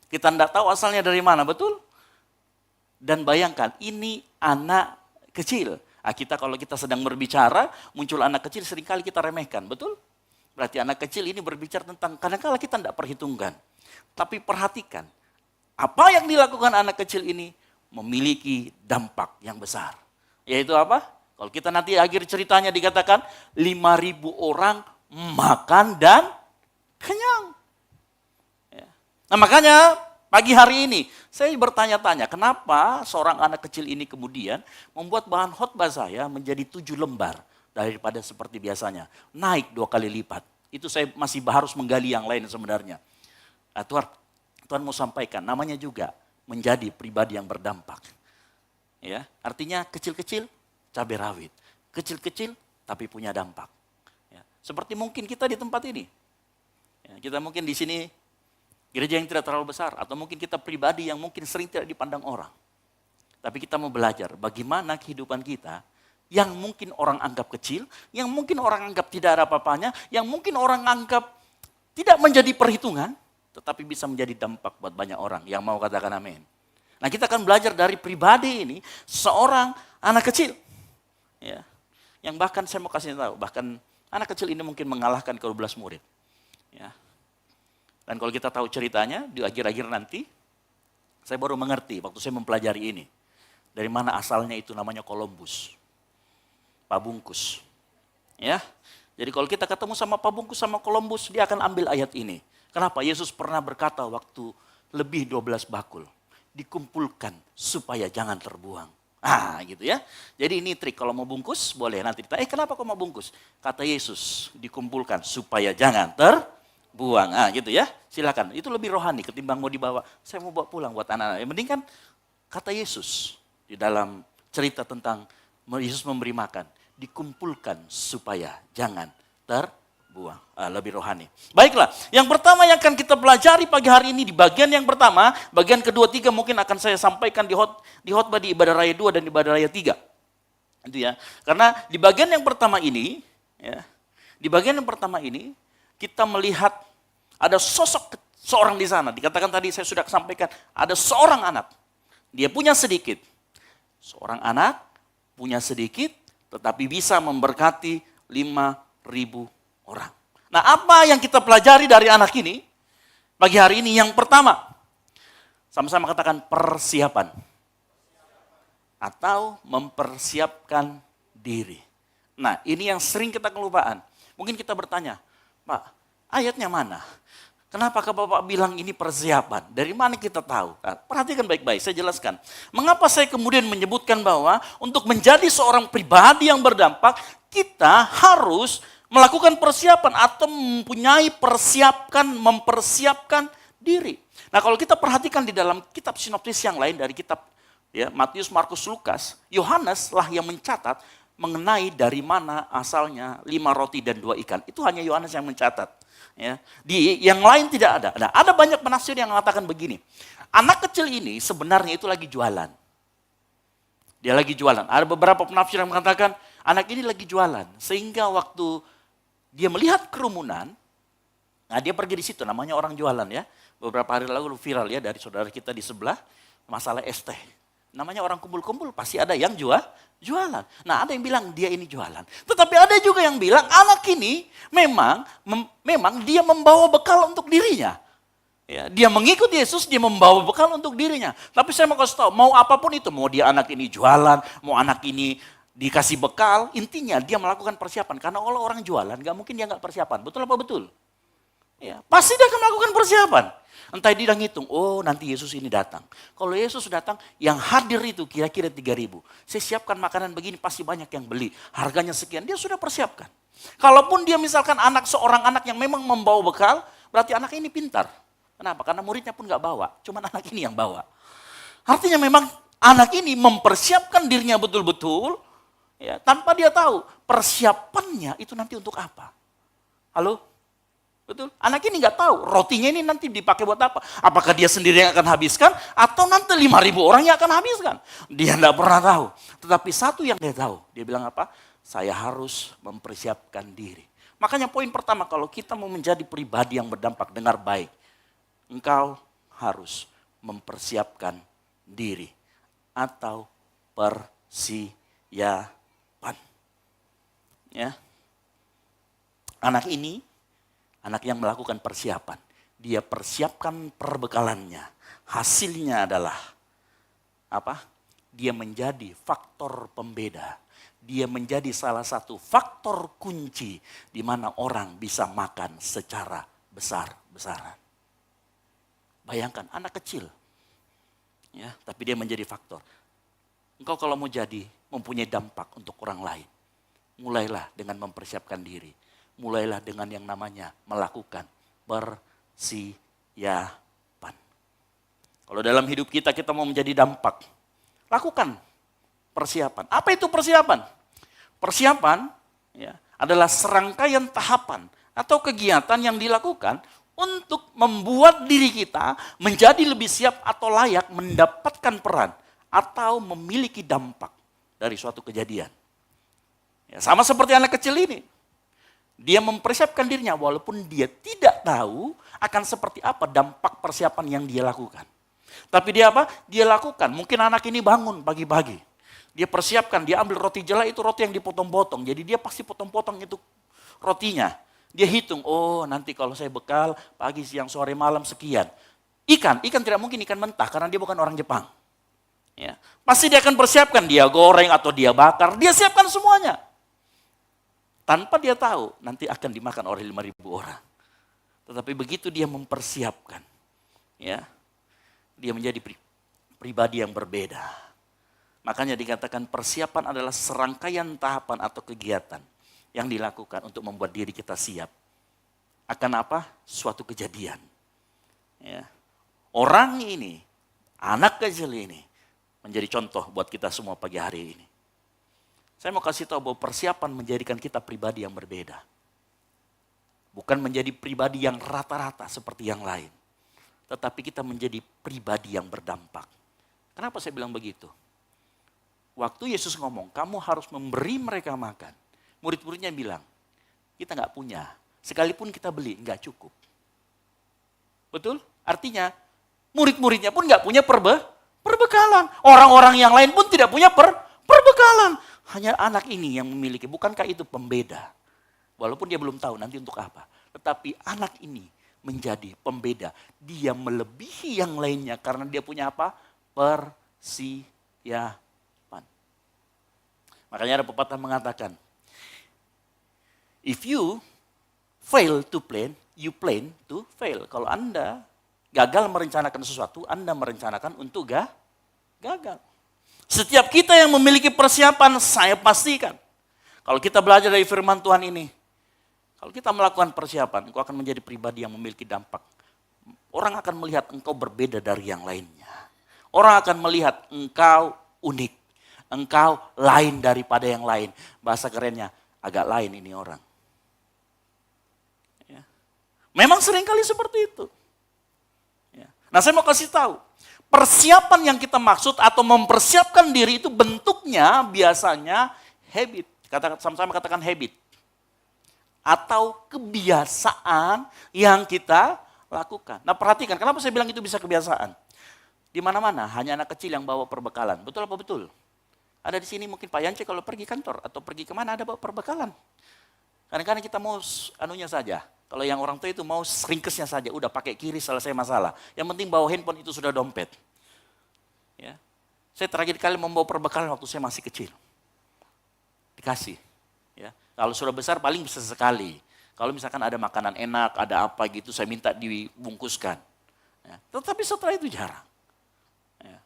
Kita tidak tahu asalnya dari mana, betul? Dan bayangkan, ini anak kecil. Nah, kalau kita sedang berbicara, muncul anak kecil seringkali kita remehkan, betul? Berarti anak kecil ini berbicara tentang, kadang-kala kita tidak perhitungkan. Tapi perhatikan, apa yang dilakukan anak kecil ini memiliki dampak yang besar. Yaitu apa? Kalau kita nanti akhir ceritanya dikatakan, 5.000 orang makan dan kenyang. Nah makanya pagi hari ini saya bertanya-tanya kenapa seorang anak kecil ini kemudian membuat bahan khotbah saya menjadi 7 lembar daripada seperti biasanya. Naik 2 kali lipat. Itu saya masih harus menggali yang lain sebenarnya. Nah, Tuhan mau sampaikan namanya juga menjadi pribadi yang berdampak. Ya, artinya kecil-kecil cabai rawit. Kecil-kecil tapi punya dampak. Ya, seperti mungkin kita di tempat ini. Ya, kita mungkin di sini gereja yang tidak terlalu besar, atau mungkin kita pribadi yang mungkin sering tidak dipandang orang. Tapi kita mau belajar bagaimana kehidupan kita yang mungkin orang anggap kecil, yang mungkin orang anggap tidak ada apa-apanya, yang mungkin orang anggap tidak menjadi perhitungan, tetapi bisa menjadi dampak buat banyak orang yang mau katakan amin. Nah, kita akan belajar dari pribadi ini, seorang anak kecil. Ya, yang bahkan saya mau kasih tahu, bahkan anak kecil ini mungkin mengalahkan ke-12 murid. Ya. Dan kalau kita tahu ceritanya, di akhir-akhir nanti, saya baru mengerti waktu saya mempelajari ini. Dari mana asalnya itu namanya Columbus. Pabungkus. Ya. Jadi kalau kita ketemu sama Pabungkus sama Columbus, dia akan ambil ayat ini. Kenapa? Yesus pernah berkata waktu lebih 12 bakul. Dikumpulkan supaya jangan terbuang. Gitu ya. Jadi ini trik, kalau mau bungkus boleh nanti ditanya, kenapa kok mau bungkus? Kata Yesus, dikumpulkan supaya jangan terbuang. Gitu ya. Silakan. Itu lebih rohani ketimbang mau dibawa. Saya mau bawa pulang buat anak-anak. Yang penting kan kata Yesus di dalam cerita tentang Yesus memberi makan. Dikumpulkan supaya jangan terbuang. Lebih rohani. Baiklah, yang pertama yang akan kita pelajari pagi hari ini di bagian yang pertama, bagian kedua, tiga mungkin akan saya sampaikan di khotbah di ibadah raya 2 dan ibadah raya 3. Itu ya. Karena di bagian yang pertama ini, ya, di bagian yang pertama ini kita melihat ada sosok seorang di sana. Dikatakan tadi saya sudah sampaikan, ada seorang anak. Dia punya sedikit. Seorang anak punya sedikit, tetapi bisa memberkati 5.000 orang. Nah, apa yang kita pelajari dari anak ini pagi hari ini? Yang pertama, sama-sama katakan persiapan. Atau mempersiapkan diri. Nah, ini yang sering kita kelupaan. Mungkin kita bertanya, Pak, ayatnya mana? Kenapa Bapak bilang ini persiapan? Dari mana kita tahu? Nah, perhatikan baik-baik, saya jelaskan. Mengapa saya kemudian menyebutkan bahwa untuk menjadi seorang pribadi yang berdampak, kita harus melakukan persiapan atau mempersiapkan diri. Nah, kalau kita perhatikan di dalam kitab sinoptis yang lain dari kitab ya, Matius, Markus, Lukas, Yohanes lah yang mencatat mengenai dari mana asalnya 5 roti dan 2 ikan. Itu hanya Yohanes yang mencatat. Ya. Di yang lain tidak ada. Nah, ada banyak penafsir yang mengatakan begini. Anak kecil ini sebenarnya itu lagi jualan. Dia lagi jualan. Ada beberapa penafsir yang mengatakan anak ini lagi jualan. Sehingga waktu dia melihat kerumunan, nah dia pergi di situ, namanya orang jualan ya. Beberapa hari lalu viral ya dari saudara kita di sebelah, masalah es teh. Namanya orang kumpul-kumpul, pasti ada yang jualan. Nah, ada yang bilang dia ini jualan. Tetapi ada juga yang bilang anak ini memang dia membawa bekal untuk dirinya. Ya, dia mengikut Yesus, dia membawa bekal untuk dirinya. Tapi saya mau kasih tahu, mau apapun itu, mau dia anak ini jualan, mau anak ini dikasih bekal, intinya dia melakukan persiapan. Karena kalau orang jualan, gak mungkin dia gak persiapan. Betul apa betul? Ya, pasti dia akan melakukan persiapan. Entah dia ngitung, oh nanti Yesus ini datang. Kalau Yesus datang, yang hadir itu kira-kira 3.000. Saya siapkan makanan begini, pasti banyak yang beli. Harganya sekian, dia sudah persiapkan. Kalaupun dia misalkan seorang anak yang memang membawa bekal, berarti anak ini pintar. Kenapa? Karena muridnya pun gak bawa, cuma anak ini yang bawa. Artinya memang anak ini mempersiapkan dirinya betul-betul, ya, tanpa dia tahu persiapannya itu nanti untuk apa. Halo? Betul? Anak ini nggak tahu rotinya ini nanti dipakai buat apa. Apakah dia sendiri yang akan habiskan atau nanti 5.000 orang yang akan habiskan. Dia nggak pernah tahu. Tetapi satu yang dia tahu, dia bilang apa? Saya harus mempersiapkan diri. Makanya poin pertama kalau kita mau menjadi pribadi yang berdampak, dengar baik. Engkau harus mempersiapkan diri atau persiapan. Ya. Anak ini anak yang melakukan persiapan. Dia persiapkan perbekalannya. Hasilnya adalah apa? Dia menjadi faktor pembeda. Dia menjadi salah satu faktor kunci di mana orang bisa makan secara besar-besaran. Bayangkan anak kecil. Ya, tapi dia menjadi faktor. Engkau kalau mau jadi mempunyai dampak untuk orang lain. Mulailah dengan mempersiapkan diri. Mulailah dengan yang namanya melakukan persiapan. Kalau dalam hidup kita mau menjadi dampak, lakukan persiapan. Apa itu persiapan? Persiapan ya, adalah serangkaian tahapan atau kegiatan yang dilakukan untuk membuat diri kita menjadi lebih siap atau layak mendapatkan peran atau memiliki dampak dari suatu kejadian. Ya, sama seperti anak kecil ini. Dia mempersiapkan dirinya walaupun dia tidak tahu akan seperti apa dampak persiapan yang dia lakukan. Tapi dia apa? Dia lakukan. Mungkin anak ini bangun pagi-pagi. Dia persiapkan, dia ambil roti jelai, itu roti yang dipotong-potong. Jadi dia pasti potong-potong itu rotinya. Dia hitung, oh nanti kalau saya bekal pagi, siang, sore, malam sekian. Ikan tidak mungkin ikan mentah karena dia bukan orang Jepang. Ya. Pasti dia akan persiapkan, dia goreng atau dia bakar, dia siapkan semuanya. Tanpa dia tahu nanti akan dimakan oleh 5.000 orang. Tetapi begitu dia mempersiapkan, ya, dia menjadi pribadi yang berbeda. Makanya dikatakan persiapan adalah serangkaian tahapan atau kegiatan yang dilakukan untuk membuat diri kita siap. Akan apa? Suatu kejadian. Ya. Orang ini, anak kecil ini, menjadi contoh buat kita semua pagi hari ini. Saya mau kasih tahu bahwa persiapan menjadikan kita pribadi yang berbeda. Bukan menjadi pribadi yang rata-rata seperti yang lain. Tetapi kita menjadi pribadi yang berdampak. Kenapa saya bilang begitu? Waktu Yesus ngomong, kamu harus memberi mereka makan. Murid-muridnya bilang, kita nggak punya. Sekalipun kita beli, nggak cukup. Betul? Artinya, murid-muridnya pun nggak punya perbekalan. Orang-orang yang lain pun tidak punya perbekalan. Hanya anak ini yang memiliki, bukankah itu pembeda? Walaupun dia belum tahu nanti untuk apa. Tetapi anak ini menjadi pembeda. Dia melebihi yang lainnya karena dia punya apa? Persiapan. Makanya ada pepatah mengatakan, if you fail to plan, you plan to fail. Kalau Anda gagal merencanakan sesuatu, Anda merencanakan untuk gagal. Setiap kita yang memiliki persiapan, saya pastikan. Kalau kita belajar dari firman Tuhan ini, kalau kita melakukan persiapan, engkau akan menjadi pribadi yang memiliki dampak. Orang akan melihat engkau berbeda dari yang lainnya. Orang akan melihat engkau unik. Engkau lain daripada yang lain. Bahasa kerennya, agak lain ini orang. Ya. Memang seringkali seperti itu. Ya. Nah saya mau kasih tahu. Persiapan yang kita maksud atau mempersiapkan diri itu bentuknya biasanya habit. Sama-sama katakan habit. Atau kebiasaan yang kita lakukan. Nah perhatikan, kenapa saya bilang itu bisa kebiasaan? Di mana-mana hanya anak kecil yang bawa perbekalan. Betul apa betul? Ada di sini mungkin Pak Yance kalau pergi kantor atau pergi kemana ada bawa perbekalan. Kadang-kadang kita mau anunya saja. Kalau yang orang tua itu mau ringkesnya saja, udah pakai kiri selesai masalah. Yang penting bawa handphone itu sudah dompet. Ya. Saya terakhir kali membawa perbekalan waktu saya masih kecil. Dikasih. Ya. Kalau sudah besar paling bisa sekali. Kalau misalkan ada makanan enak, ada apa gitu, saya minta dibungkuskan. Ya. Tetapi setelah itu jarang. Ya.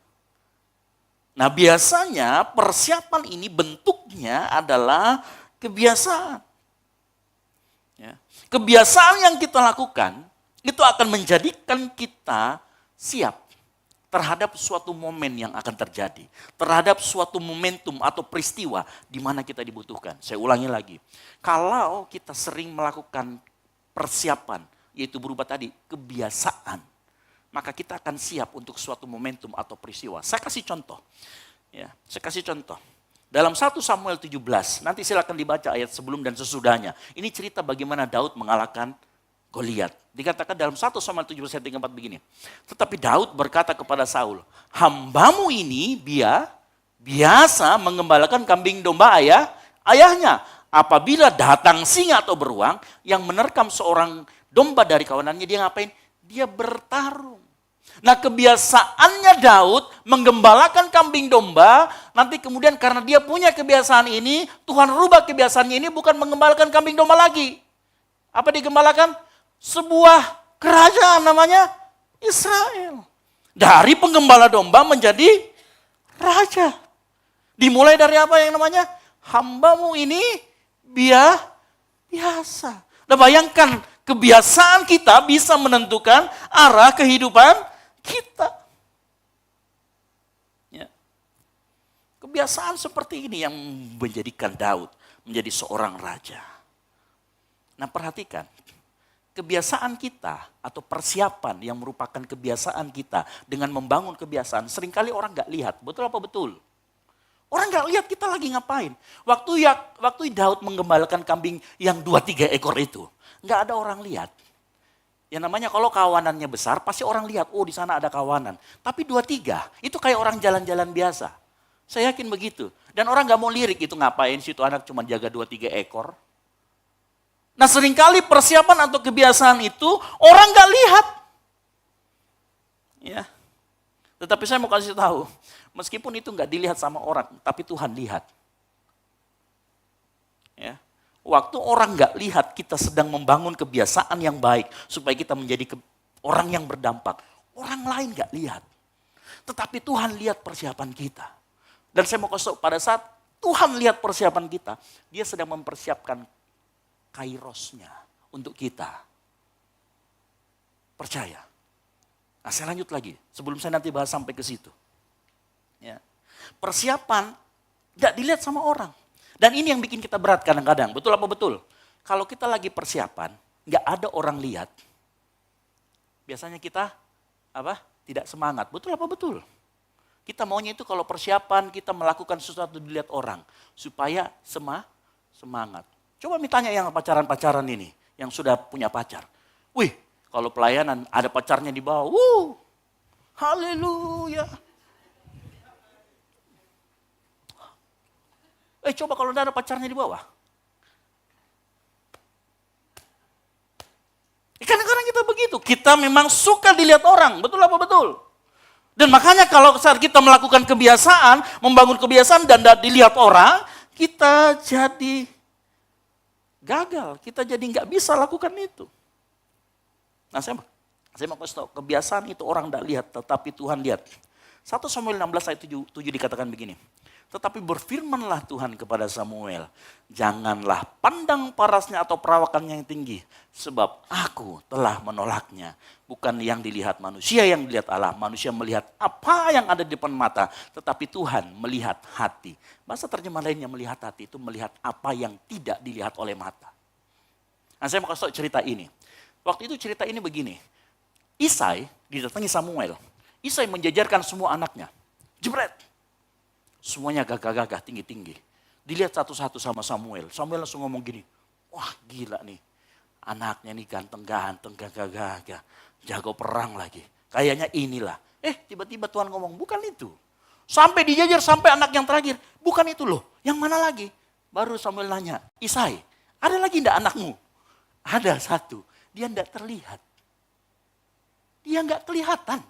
Nah biasanya persiapan ini bentuknya adalah kebiasaan. Ya. Kebiasaan yang kita lakukan itu akan menjadikan kita siap terhadap suatu momen yang akan terjadi. Terhadap suatu momentum atau peristiwa di mana kita dibutuhkan. Saya ulangi lagi. Kalau kita sering melakukan persiapan, yaitu berupa tadi kebiasaan, maka kita akan siap untuk suatu momentum atau peristiwa. Saya kasih contoh. Ya, saya kasih contoh. Dalam 1 Samuel 17, nanti silakan dibaca ayat sebelum dan sesudahnya. Ini cerita bagaimana Daud mengalahkan Goliat. Dikatakan dalam 1 Samuel 17 ayat 3-4 begini. Tetapi Daud berkata kepada Saul, hambamu ini biasa mengembalakan kambing domba ayahnya. Apabila datang singa atau beruang yang menerkam seorang domba dari kawanannya, dia ngapain? Dia bertarung. Nah kebiasaannya Daud menggembalakan kambing domba, nanti kemudian karena dia punya kebiasaan ini, Tuhan rubah kebiasaannya ini bukan mengembalakan kambing domba lagi. Apa digembalakan? Sebuah kerajaan namanya Israel. Dari penggembala domba menjadi raja. Dimulai dari apa yang namanya? Hambamu ini biasa. Nah bayangkan kebiasaan kita bisa menentukan arah kehidupan kita. Ya. Kebiasaan seperti ini yang menjadikan Daud menjadi seorang raja. Nah perhatikan, kebiasaan kita atau persiapan yang merupakan kebiasaan kita dengan membangun kebiasaan, seringkali orang gak lihat, betul apa betul? Orang nggak lihat kita lagi ngapain. Waktu Daud menggembalakan kambing yang 2-3 ekor itu, nggak ada orang lihat. Yang namanya kalau kawanannya besar, pasti orang lihat, oh di sana ada kawanan. Tapi 2-3, itu kayak orang jalan-jalan biasa. Saya yakin begitu. Dan orang nggak mau lirik itu ngapain sih itu anak cuma jaga 2-3 ekor. Nah seringkali persiapan atau kebiasaan itu orang nggak lihat. Ya. Tetapi saya mau kasih tahu, meskipun itu nggak dilihat sama orang, tapi Tuhan lihat. Ya. Waktu orang nggak lihat, kita sedang membangun kebiasaan yang baik supaya kita menjadi orang yang berdampak. Orang lain nggak lihat, tetapi Tuhan lihat persiapan kita. Dan saya mau kasih tahu, pada saat Tuhan lihat persiapan kita, Dia sedang mempersiapkan kairosnya untuk kita. Percaya. Nah saya lanjut lagi, sebelum saya nanti bahas sampai ke situ. Ya. Persiapan gak dilihat sama orang. Dan ini yang bikin kita berat kadang-kadang, betul apa betul? Kalau kita lagi persiapan, gak ada orang lihat, biasanya kita tidak semangat, betul apa betul? Kita maunya itu kalau persiapan, kita melakukan sesuatu dilihat orang, supaya semangat. Coba tanya yang pacaran-pacaran ini, yang sudah punya pacar. Wih, kalau pelayanan ada pacarnya di bawah, haleluya. Coba kalau tidak ada pacarnya di bawah. Kadang-kadang kita begitu, kita memang suka dilihat orang, betul apa betul? Dan makanya kalau saat kita melakukan kebiasaan, membangun kebiasaan dan tidak dilihat orang, kita jadi gagal, kita jadi nggak bisa lakukan itu. Nah saya mau kasih tahu, kebiasaan itu orang tidak lihat, tetapi Tuhan lihat. 1 Samuel 16 ayat 7 dikatakan begini. Tetapi berfirmanlah Tuhan kepada Samuel, janganlah pandang parasnya atau perawakannya yang tinggi, sebab aku telah menolaknya. Bukan yang dilihat manusia yang dilihat Allah, manusia melihat apa yang ada di depan mata, tetapi Tuhan melihat hati. Bahasa terjemah lainnya melihat hati itu melihat apa yang tidak dilihat oleh mata. Nah saya mau kasih tahu cerita ini. Waktu itu cerita ini begini, Isai didatangi Samuel. Isai menjajarkan semua anaknya. Jebret. Semuanya gagah-gagah, tinggi-tinggi. Dilihat satu-satu sama Samuel. Samuel langsung ngomong gini, wah gila nih. Anaknya nih ganteng-ganteng, gagah-gagah. Jago perang lagi. Kayaknya inilah. Tiba-tiba Tuhan ngomong, bukan itu. Sampai dijajar sampai anak yang terakhir. Bukan itu loh, yang mana lagi? Baru Samuel nanya, Isai, ada lagi enggak anakmu? Ada satu. Dia enggak terlihat. Dia enggak kelihatan.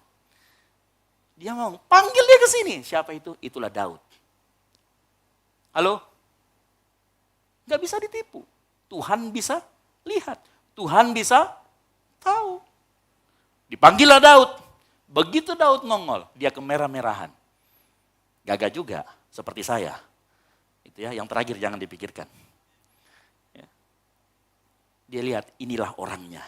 Dia ngomong, panggil dia ke sini. Siapa itu? Itulah Daud. Halo? Enggak bisa ditipu. Tuhan bisa lihat. Tuhan bisa tahu. Dipanggillah Daud. Begitu Daud nongol, dia kemerah-merahan. Gagah juga, seperti saya. Itu ya, yang terakhir jangan dipikirkan. Dia lihat, inilah orangnya.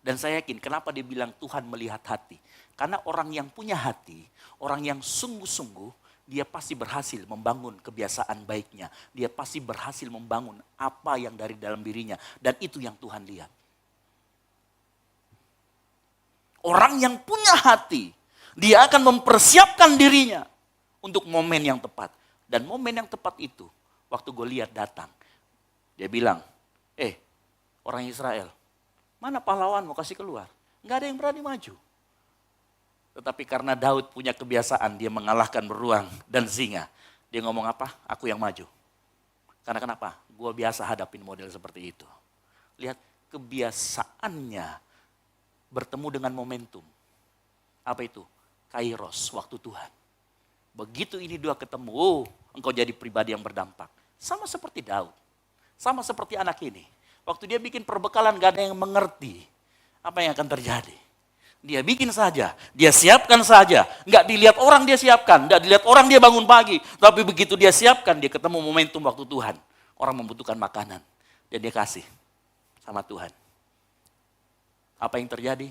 Dan saya yakin kenapa dia bilang Tuhan melihat hati. Karena orang yang punya hati, orang yang sungguh-sungguh, dia pasti berhasil membangun kebiasaan baiknya. Dia pasti berhasil membangun apa yang dari dalam dirinya. Dan itu yang Tuhan lihat. Orang yang punya hati, dia akan mempersiapkan dirinya untuk momen yang tepat. Dan momen yang tepat itu, waktu Goliat datang, dia bilang, orang Israel, mana pahlawan mau kasih keluar? Enggak ada yang berani maju. Tetapi karena Daud punya kebiasaan, dia mengalahkan beruang dan singa. Dia ngomong apa? Aku yang maju. Karena kenapa? Gue biasa hadapin model seperti itu. Lihat kebiasaannya bertemu dengan momentum. Apa itu? Kairos, waktu Tuhan. Begitu ini dua ketemu, engkau jadi pribadi yang berdampak. Sama seperti Daud. Sama seperti anak ini. Waktu dia bikin perbekalan gak ada yang mengerti apa yang akan terjadi. Dia bikin saja, dia siapkan saja. Gak dilihat orang dia siapkan, gak dilihat orang dia bangun pagi. Tapi begitu dia siapkan, dia ketemu momentum waktu Tuhan. Orang membutuhkan makanan, dan dia kasih sama Tuhan. Apa yang terjadi?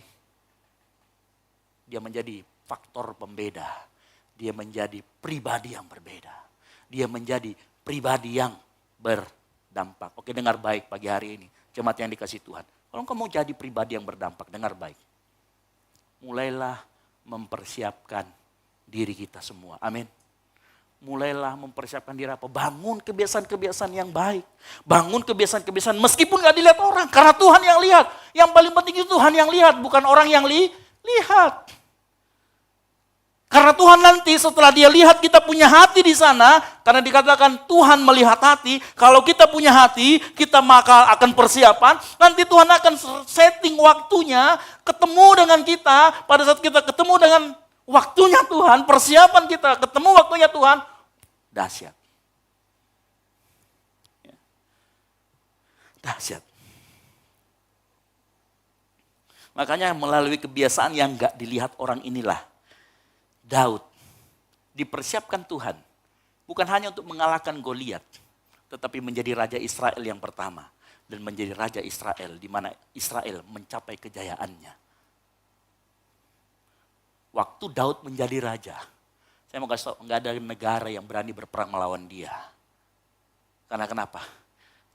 Dia menjadi faktor pembeda. Dia menjadi pribadi yang berbeda. Dia menjadi pribadi yang berdampak. Oke, dengar baik pagi hari ini. Jemaat yang dikasih Tuhan. Kalau engkau mau jadi pribadi yang berdampak, dengar baik. Mulailah mempersiapkan diri kita semua. Amin. mulailah mempersiapkan diri apa? Bangun kebiasaan-kebiasaan yang baik. Bangun kebiasaan-kebiasaan meskipun gak dilihat orang. Karena Tuhan yang lihat. Yang paling penting itu Tuhan yang lihat, bukan orang yang lihat. Karena Tuhan nanti setelah dia lihat kita punya hati di sana, karena dikatakan Tuhan melihat hati, kalau kita punya hati, kita maka akan persiapan, nanti Tuhan akan setting waktunya, ketemu dengan kita, pada saat kita ketemu dengan waktunya Tuhan, persiapan kita, ketemu waktunya Tuhan, dahsyat. Dahsyat. Makanya melalui kebiasaan yang gak dilihat orang inilah, Daud dipersiapkan Tuhan bukan hanya untuk mengalahkan Goliat, tetapi menjadi raja Israel yang pertama dan menjadi raja Israel di mana Israel mencapai kejayaannya. Waktu Daud menjadi raja, saya mau kasih tahu, enggak ada negara yang berani berperang melawan dia. Karena kenapa?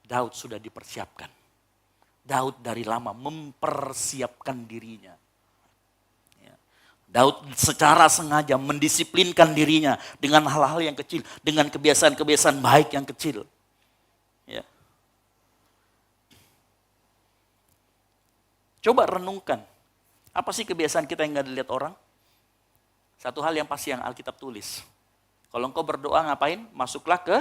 Daud sudah dipersiapkan. Daud dari lama mempersiapkan dirinya. Daud secara sengaja mendisiplinkan dirinya dengan hal-hal yang kecil, dengan kebiasaan-kebiasaan baik yang kecil. Ya. Coba renungkan, apa sih kebiasaan kita yang gak dilihat orang? Satu hal yang pasti yang Alkitab tulis. Kalau engkau berdoa ngapain? Masuklah ke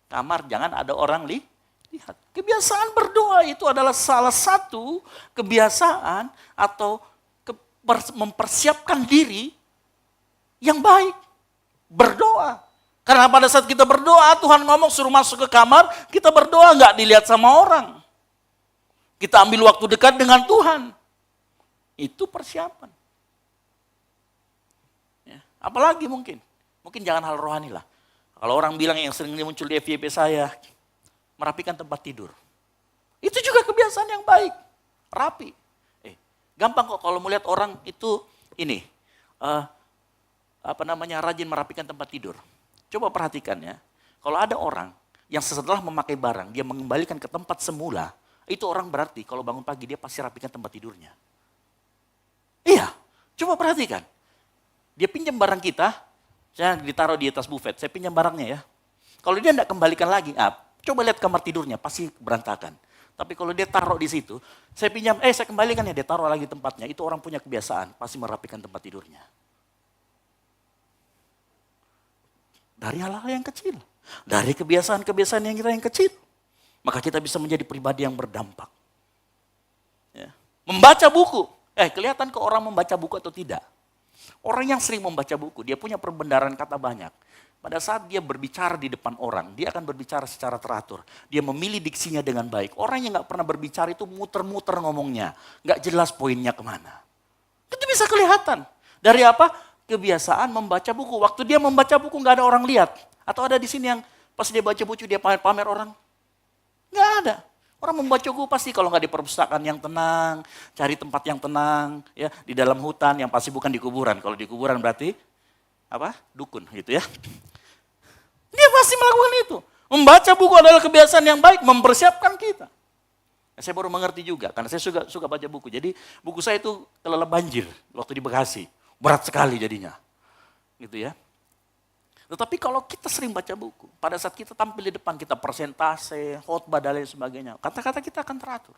kamar, jangan ada orang lihat. Kebiasaan berdoa itu adalah salah satu kebiasaan atau mempersiapkan diri yang baik. Berdoa. Karena pada saat kita berdoa, Tuhan ngomong suruh masuk ke kamar, kita berdoa nggak dilihat sama orang. Kita ambil waktu dekat dengan Tuhan. Itu persiapan. Ya. Apalagi mungkin jangan hal rohani lah. Kalau orang bilang yang sering muncul di FYP saya, merapikan tempat tidur. Itu juga kebiasaan yang baik. Rapi. Gampang kok kalau melihat orang itu ini, rajin merapikan tempat tidur. Coba perhatikan ya, kalau ada orang yang setelah memakai barang, dia mengembalikan ke tempat semula, itu orang berarti kalau bangun pagi dia pasti rapikan tempat tidurnya. Iya, coba perhatikan. Dia pinjam barang kita, saya ditaruh di atas buffet, saya pinjam barangnya ya. Kalau dia tidak kembalikan lagi, coba lihat kamar tidurnya, pasti berantakan. Tapi kalau dia taruh di situ, saya pinjam, saya kembalikan ya, dia taruh lagi tempatnya. Itu orang punya kebiasaan, pasti merapikan tempat tidurnya. Dari hal-hal yang kecil. Dari kebiasaan-kebiasaan yang kecil. Maka kita bisa menjadi pribadi yang berdampak. Ya. Membaca buku. Kelihatan ke orang membaca buku atau tidak? Orang yang sering membaca buku, dia punya perbendaharaan kata banyak. Pada saat dia berbicara di depan orang, dia akan berbicara secara teratur. Dia memilih diksinya dengan baik. Orang yang gak pernah berbicara itu muter-muter ngomongnya. Gak jelas poinnya kemana. Itu bisa kelihatan. Dari apa? Kebiasaan membaca buku. Waktu dia membaca buku gak ada orang lihat. Atau ada di sini yang pas dia baca buku dia pamer-pamer orang. Gak ada. Orang membaca buku pasti kalau gak di perpustakaan yang tenang, cari tempat yang tenang, ya di dalam hutan yang pasti bukan di kuburan. Kalau di kuburan berarti dukun gitu ya. Dia pasti melakukan itu. Membaca buku adalah kebiasaan yang baik, mempersiapkan kita. Saya baru mengerti juga, karena saya suka baca buku. Jadi buku saya itu kelelep banjir waktu di Bekasi. Berat sekali jadinya. Gitu ya. Tetapi kalau kita sering baca buku, pada saat kita tampil di depan, kita presentase, khotbah dan lain sebagainya, kata-kata kita akan teratur.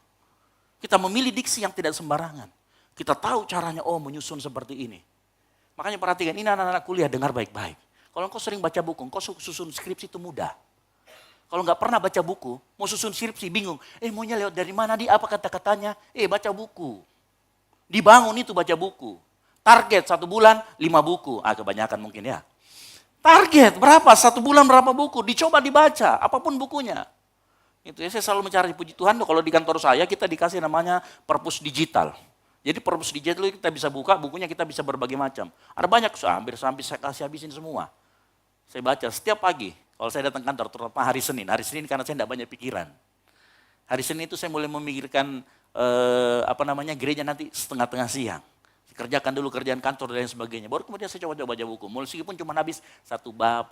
Kita memilih diksi yang tidak sembarangan. Kita tahu caranya, menyusun seperti ini. Makanya perhatikan, ini anak-anak kuliah dengar baik-baik. Kalau engkau sering baca buku, engkau susun skripsi itu mudah. Kalau nggak pernah baca buku, mau susun skripsi bingung. Maunya lewat dari mana, di apa kata-katanya? Baca buku. Dibangun itu baca buku. Target 1 bulan 5 buku. Kebanyakan mungkin ya. Target berapa? 1 bulan berapa buku? Dicoba dibaca, apapun bukunya. Itu ya, saya selalu mencari puji Tuhan, kalau di kantor saya kita dikasih namanya perpus digital. Jadi perpus digital itu kita bisa buka, bukunya kita bisa berbagai macam. Ada banyak, hampir saya kasih habisin semua. Saya baca setiap pagi, kalau saya datang kantor, terutama hari Senin. Hari Senin karena saya tidak banyak pikiran. Hari Senin itu saya mulai memikirkan gereja nanti setengah-tengah siang. Saya kerjakan dulu kerjaan kantor dan lain sebagainya. Baru kemudian saya coba baca buku. Meskipun cuma habis satu bab,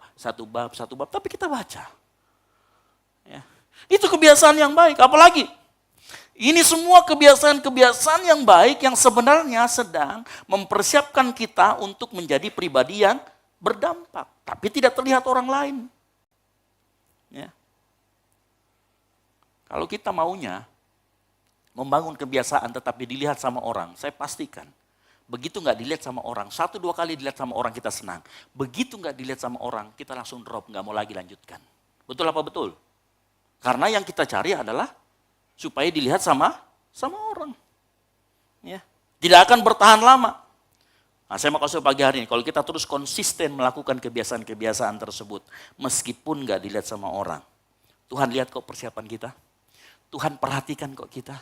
tapi kita baca. Ya. Itu kebiasaan yang baik, apalagi ini semua kebiasaan-kebiasaan yang baik yang sebenarnya sedang mempersiapkan kita untuk menjadi pribadi yang berdampak, tapi tidak terlihat orang lain. Ya. Kalau kita maunya membangun kebiasaan tetapi dilihat sama orang, saya pastikan begitu nggak dilihat sama orang, 1-2 kali dilihat sama orang kita senang. Begitu nggak dilihat sama orang, kita langsung drop, nggak mau lagi lanjutkan. Betul apa betul? Karena yang kita cari adalah supaya dilihat sama orang. Ya. Tidak akan bertahan lama. Nah, saya mau kasih pagi hari ini, kalau kita terus konsisten melakukan kebiasaan-kebiasaan tersebut, meskipun nggak dilihat sama orang, Tuhan lihat kok persiapan kita, Tuhan perhatikan kok kita,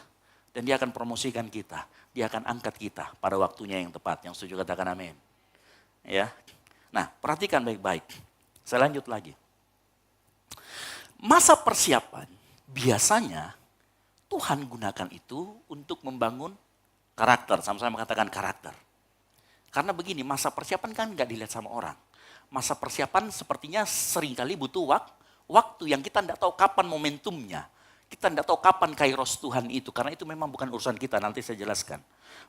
dan dia akan promosikan kita, dia akan angkat kita pada waktunya yang tepat. Yang setuju katakan amin. Ya. Nah, perhatikan baik-baik. Saya lanjut lagi. Masa persiapan biasanya Tuhan gunakan itu untuk membangun karakter. Sama-sama katakan karakter. Karena begini, masa persiapan kan nggak dilihat sama orang. Masa persiapan sepertinya seringkali butuh waktu yang kita tidak tahu kapan momentumnya. Kita tidak tahu kapan kairos Tuhan itu, karena itu memang bukan urusan kita, nanti saya jelaskan.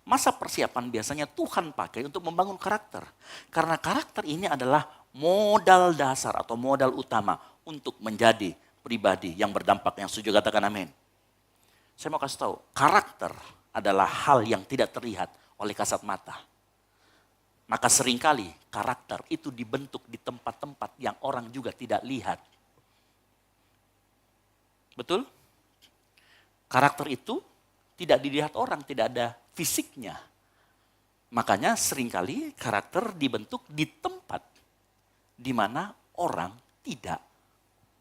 Masa persiapan biasanya Tuhan pakai untuk membangun karakter. Karena karakter ini adalah modal dasar atau modal utama untuk menjadi pribadi yang berdampak, yang setuju katakan amin. Saya mau kasih tahu, karakter adalah hal yang tidak terlihat oleh kasat mata. Maka seringkali karakter itu dibentuk di tempat-tempat yang orang juga tidak lihat. Betul? Karakter itu tidak dilihat orang, tidak ada fisiknya. Makanya seringkali karakter dibentuk di tempat di mana orang tidak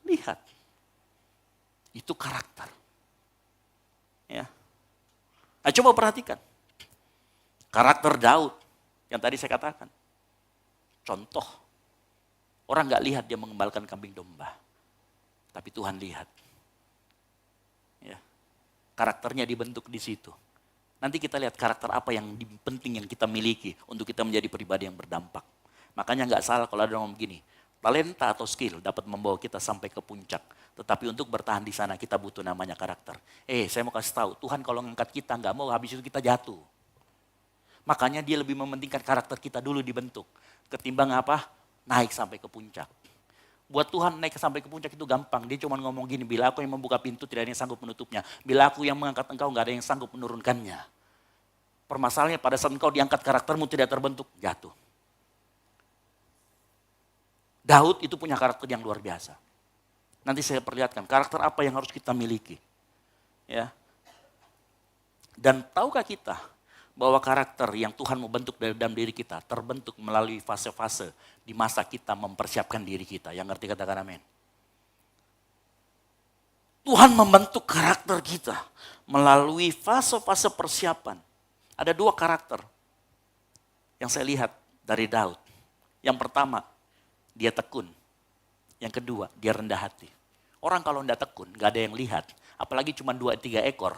lihat. Itu karakter. Ya. Nah, coba perhatikan. Karakter Daud yang tadi saya katakan. Contoh, orang nggak lihat dia mengembalakan kambing domba. Tapi Tuhan lihat. Ya. Karakternya dibentuk di situ. Nanti kita lihat karakter apa yang penting yang kita miliki untuk kita menjadi pribadi yang berdampak. Makanya nggak salah kalau ada orang begini, talenta atau skill dapat membawa kita sampai ke puncak. Tetapi untuk bertahan di sana kita butuh namanya karakter. Saya mau kasih tahu, Tuhan kalau ngangkat kita nggak mau, habis itu kita jatuh. Makanya dia lebih mementingkan karakter kita dulu dibentuk. Ketimbang apa? Naik sampai ke puncak. Buat Tuhan naik sampai ke puncak itu gampang. Dia cuma ngomong gini, bila aku yang membuka pintu tidak ada yang sanggup menutupnya. Bila aku yang mengangkat engkau nggak ada yang sanggup menurunkannya. Permasalahannya pada saat engkau diangkat karaktermu tidak terbentuk, jatuh. Daud itu punya karakter yang luar biasa. Nanti saya perlihatkan karakter apa yang harus kita miliki. Ya. Dan tahukah kita bahwa karakter yang Tuhan mau bentuk dalam diri kita terbentuk melalui fase-fase di masa kita mempersiapkan diri kita. Yang ngerti katakan amin. Tuhan membentuk karakter kita melalui fase-fase persiapan. Ada 2 karakter yang saya lihat dari Daud. Yang pertama, dia tekun. Yang kedua, dia rendah hati. Orang kalau tidak tekun, nggak ada yang lihat. Apalagi cuma 2-3 ekor.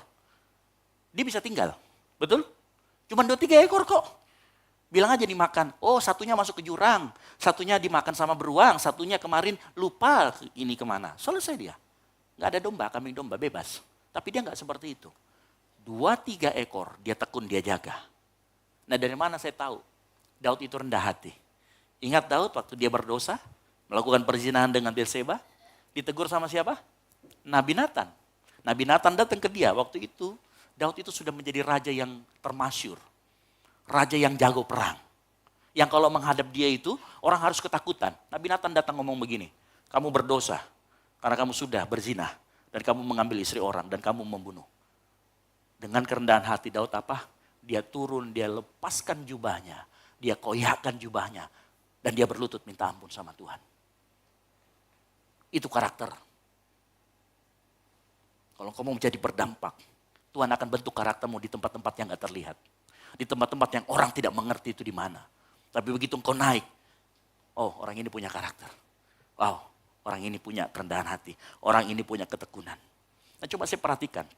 Dia bisa tinggal. Betul? Cuma 2-3 ekor kok. Bilang aja dimakan. Oh, satunya masuk ke jurang. Satunya dimakan sama beruang. Satunya kemarin lupa ini kemana. Selesai dia. Nggak ada domba, kambing domba, bebas. Tapi dia nggak seperti itu. 2-3 ekor, dia tekun, dia jaga. Nah, dari mana saya tahu? Daud itu rendah hati. Ingat Daud waktu dia berdosa, melakukan perzinahan dengan Batseba, ditegur sama siapa? Nabi Nathan. Nabi Nathan datang ke dia waktu itu. Daud itu sudah menjadi raja yang termasyur. Raja yang jago perang. Yang kalau menghadap dia itu, orang harus ketakutan. Nabi Nathan datang ngomong begini, kamu berdosa karena kamu sudah berzina. Dan kamu mengambil istri orang dan kamu membunuh. Dengan kerendahan hati Daud apa? Dia turun, dia lepaskan jubahnya. Dia koyakkan jubahnya. Dan dia berlutut minta ampun sama Tuhan. Itu karakter. Kalau kamu menjadi berdampak, Tuhan akan bentuk karaktermu di tempat-tempat yang gak terlihat. Di tempat-tempat yang orang tidak mengerti itu di mana. Tapi begitu engkau naik, oh orang ini punya karakter. Wow, orang ini punya kerendahan hati. Orang ini punya ketekunan. Nah coba saya perhatikan.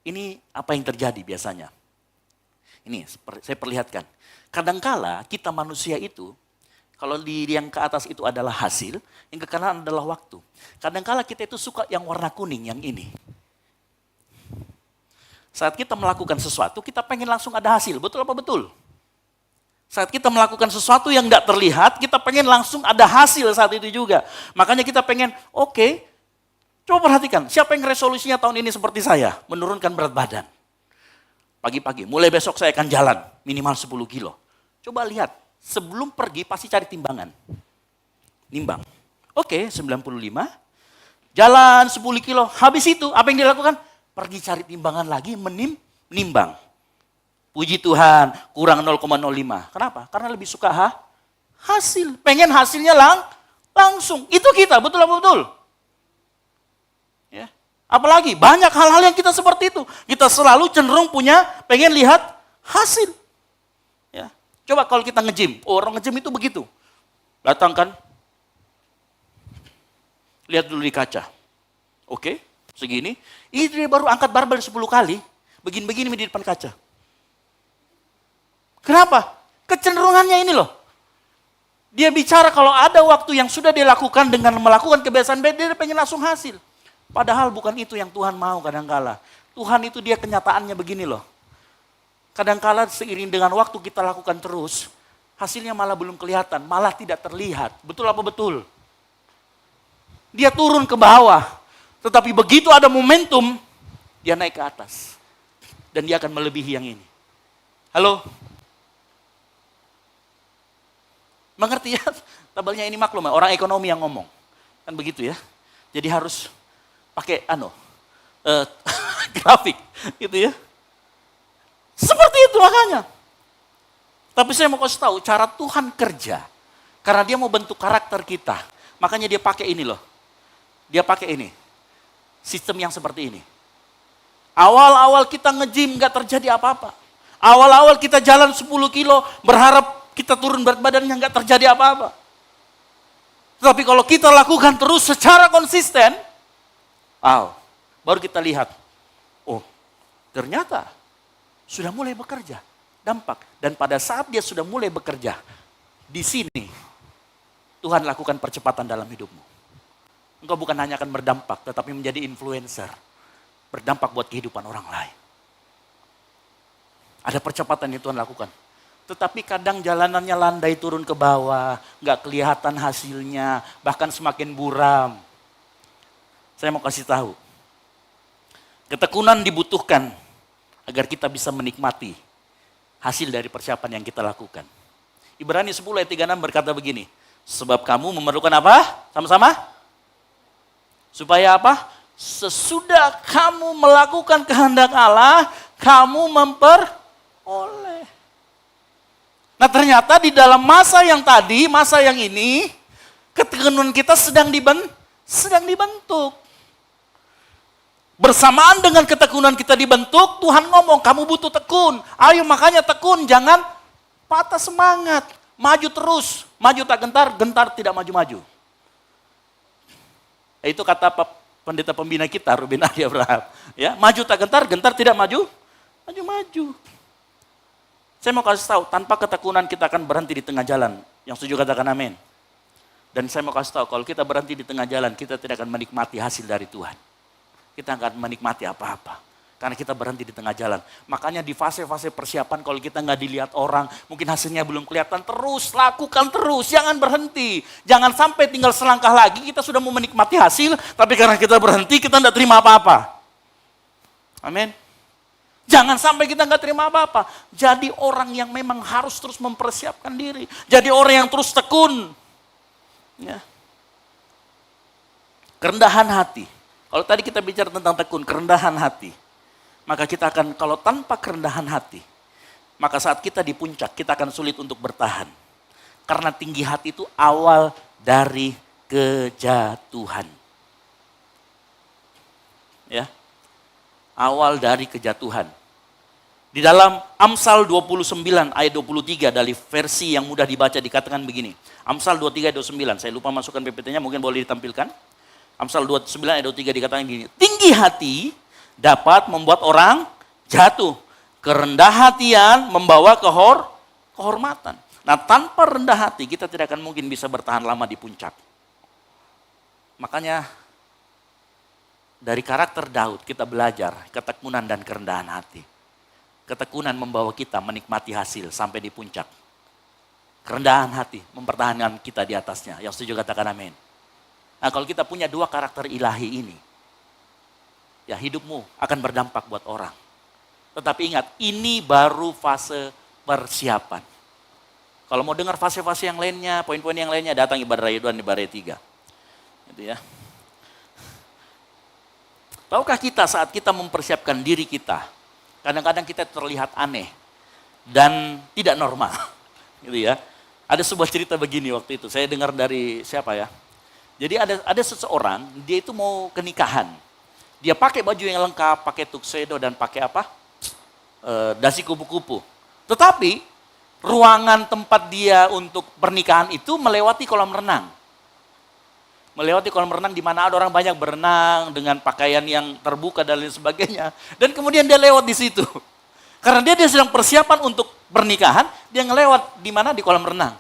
Ini apa yang terjadi biasanya. Ini saya perlihatkan. Kadangkala kita manusia itu, kalau di yang ke atas itu adalah hasil, yang ke kanan adalah waktu. Kadangkala kita itu suka yang warna kuning, yang ini. Saat kita melakukan sesuatu, kita pengen langsung ada hasil. Betul apa betul? Saat kita melakukan sesuatu yang tidak terlihat, kita pengen langsung ada hasil saat itu juga. Makanya kita pengen, oke, coba perhatikan, siapa yang resolusinya tahun ini seperti saya? Menurunkan berat badan. Pagi-pagi, mulai besok saya akan jalan, minimal 10 kilo. Coba lihat, sebelum pergi pasti cari timbangan. Nimbang. Oke, 95, jalan 10 kilo. Habis itu, apa yang dilakukan? Pergi cari timbangan lagi, menimbang. Puji Tuhan, kurang 0,05. Kenapa? Karena lebih suka hasil. Pengen hasilnya langsung. Itu kita, betul apa betul? Ya. Apalagi banyak hal-hal yang kita seperti itu. Kita selalu cenderung pengen lihat hasil. Ya. Coba kalau kita nge-gym, orang nge-gym itu begitu. Datang kan, lihat dulu di kaca. Oke, segini. Ini dia baru angkat barbel 10 kali, begini-begini di depan kaca. Kenapa? Kecenderungannya ini loh. Dia bicara kalau ada waktu yang sudah dia lakukan dengan melakukan kebiasaan baik, dia pengen langsung hasil. Padahal bukan itu yang Tuhan mau kadangkala. Tuhan itu dia kenyataannya begini loh. Kadangkala seiring dengan waktu kita lakukan terus, hasilnya malah belum kelihatan, malah tidak terlihat. Betul apa betul? Dia turun ke bawah, tetapi begitu ada momentum, dia naik ke atas. Dan dia akan melebihi yang ini. Halo? Mengerti ya? Tabelnya ini maklum ya, orang ekonomi yang ngomong. Kan begitu ya. Jadi harus pakai grafik gitu ya. Seperti itu makanya. Tapi saya mau kasih tahu cara Tuhan kerja. Karena dia mau bentuk karakter kita. Makanya dia pakai ini loh. Dia pakai ini. Sistem yang seperti ini. Awal-awal kita nge-gym gak terjadi apa-apa. Awal-awal kita jalan 10 kilo berharap kita turun berat badannya nggak terjadi apa-apa. Tapi kalau kita lakukan terus secara konsisten, baru kita lihat, oh ternyata sudah mulai bekerja, dampak. Dan pada saat dia sudah mulai bekerja, di sini Tuhan lakukan percepatan dalam hidupmu. Engkau bukan hanya akan berdampak, tetapi menjadi influencer, berdampak buat kehidupan orang lain. Ada percepatan yang Tuhan lakukan. Tetapi kadang jalanannya landai turun ke bawah, nggak kelihatan hasilnya, bahkan semakin buram. Saya mau kasih tahu, ketekunan dibutuhkan agar kita bisa menikmati hasil dari persiapan yang kita lakukan. Ibrani 10 ayat 36 berkata begini, sebab kamu memerlukan apa? Sama-sama? Supaya apa? Sesudah kamu melakukan kehendak Allah, kamu memperoleh. Nah ternyata di dalam masa yang tadi, masa yang ini, ketekunan kita sedang dibentuk. Bersamaan dengan ketekunan kita dibentuk, Tuhan ngomong, kamu butuh tekun. Ayo makanya tekun, jangan patah semangat. Maju terus, maju tak gentar, gentar tidak maju-maju. Itu kata pendeta pembina kita, Ruben Adi Abraham. Ya, maju tak gentar, gentar tidak maju-maju. Saya mau kasih tahu, tanpa ketekunan kita akan berhenti di tengah jalan. Yang setuju katakan amin. Dan saya mau kasih tahu, kalau kita berhenti di tengah jalan, kita tidak akan menikmati hasil dari Tuhan. Kita akan menikmati apa-apa. Karena kita berhenti di tengah jalan. Makanya di fase-fase persiapan, kalau kita nggak dilihat orang, mungkin hasilnya belum kelihatan, terus lakukan terus, jangan berhenti. Jangan sampai tinggal selangkah lagi, kita sudah mau menikmati hasil, tapi karena kita berhenti, kita nggak terima apa-apa. Amin. Jangan sampai kita nggak terima apa-apa. Jadi orang yang memang harus terus mempersiapkan diri. Jadi orang yang terus tekun. Ya. Kerendahan hati. Kalau tadi kita bicara tentang tekun, kerendahan hati. Maka kita akan, kalau tanpa kerendahan hati, maka saat kita di puncak, kita akan sulit untuk bertahan. Karena tinggi hati itu awal dari kejatuhan. Ya. Awal dari kejatuhan. Di dalam Amsal 29 ayat 23 dari versi yang mudah dibaca dikatakan begini. Amsal 23 ayat 29, saya lupa masukkan PPT-nya, mungkin boleh ditampilkan. Amsal 29 ayat 23 dikatakan begini. Tinggi hati dapat membuat orang jatuh. Kerendah hatian membawa kehormatan. Nah tanpa rendah hati kita tidak akan mungkin bisa bertahan lama di puncak. Makanya dari karakter Daud kita belajar ketekunan dan kerendahan hati. Ketekunan membawa kita menikmati hasil sampai di puncak. Kerendahan hati, mempertahankan kita di atasnya. Yang setuju katakan amin. Nah kalau kita punya dua karakter ilahi ini, ya hidupmu akan berdampak buat orang. Tetapi ingat, ini baru fase persiapan. Kalau mau dengar fase-fase yang lainnya, poin-poin yang lainnya, datang ibadah Rayuan di Barai 3. Gitu ya. Tahukah kita saat kita mempersiapkan diri kita, kadang-kadang kita terlihat aneh dan tidak normal. Gitu ya. Ada sebuah cerita begini waktu itu, saya dengar dari siapa ya. Jadi ada seseorang, dia itu mau ke nikahan. Dia pakai baju yang lengkap, pakai tuxedo dan pakai apa? Dasi kupu-kupu. Tetapi ruangan tempat dia untuk pernikahan itu melewati kolam renang. Melewati kolam renang di mana ada orang banyak berenang dengan pakaian yang terbuka dan lain sebagainya. Dan kemudian dia lewat di situ. Karena dia sedang persiapan untuk pernikahan, dia ngelewat di mana? Di kolam renang.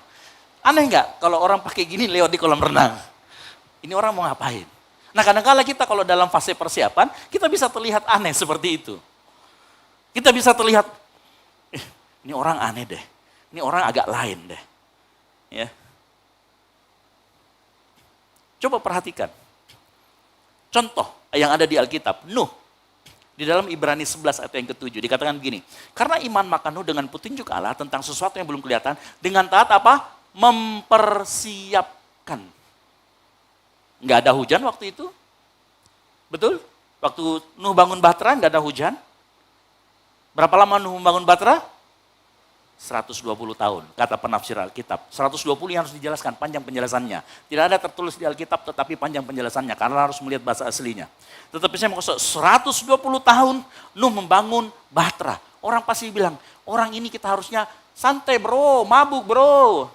Aneh nggak kalau orang pakai gini lewat di kolam renang? Ini orang mau ngapain? Nah kadang-kala kita kalau dalam fase persiapan, kita bisa terlihat aneh seperti itu. Kita bisa terlihat, ini orang aneh deh. Ini orang agak lain deh. Ya. Coba perhatikan. Contoh yang ada di Alkitab, Nuh. Di dalam Ibrani 11 ayat yang ke-7 dikatakan begini. Karena iman maka Nuh dengan petunjuk Allah tentang sesuatu yang belum kelihatan, dengan taat apa? Mempersiapkan. Nggak ada hujan waktu itu. Betul? Waktu Nuh bangun Bahtera nggak ada hujan. Berapa lama Nuh membangun Bahtera? 120 tahun, kata penafsir Alkitab. 120 yang harus dijelaskan, panjang penjelasannya. Tidak ada tertulis di Alkitab, tetapi panjang penjelasannya, karena harus melihat bahasa aslinya. Tetapi saya mau 120 tahun Nuh membangun Bahtera. Orang pasti bilang, orang ini kita harusnya santai bro, mabuk bro.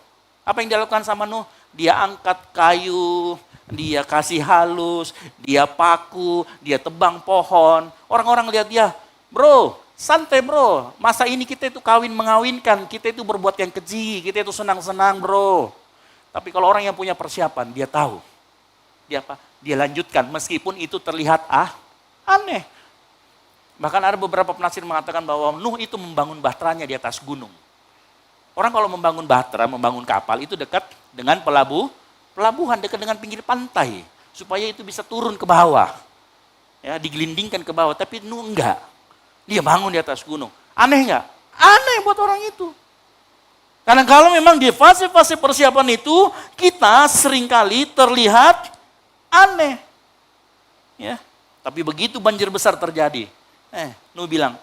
Apa yang dilakukan sama Nuh? Dia angkat kayu, dia kasih halus, dia paku, dia tebang pohon. Orang-orang lihat dia, bro, santai bro, masa ini kita itu kawin mengawinkan, kita itu berbuat yang keji, kita itu senang-senang bro. Tapi kalau orang yang punya persiapan, dia tahu. Dia apa? Dia lanjutkan, meskipun itu terlihat aneh. Bahkan ada beberapa penafsir mengatakan bahwa Nuh itu membangun bahteranya di atas gunung. Orang kalau membangun bahtera, membangun kapal itu dekat dengan pelabuhan, dekat dengan pinggir pantai. Supaya itu bisa turun ke bawah. Ya, digelindingkan ke bawah, tapi Nuh enggak. Dia bangun di atas gunung. Aneh nggak? Aneh buat orang itu. Karena kalau memang di fase-fase persiapan itu, kita seringkali terlihat aneh. Ya, tapi begitu banjir besar terjadi, Nuh bilang,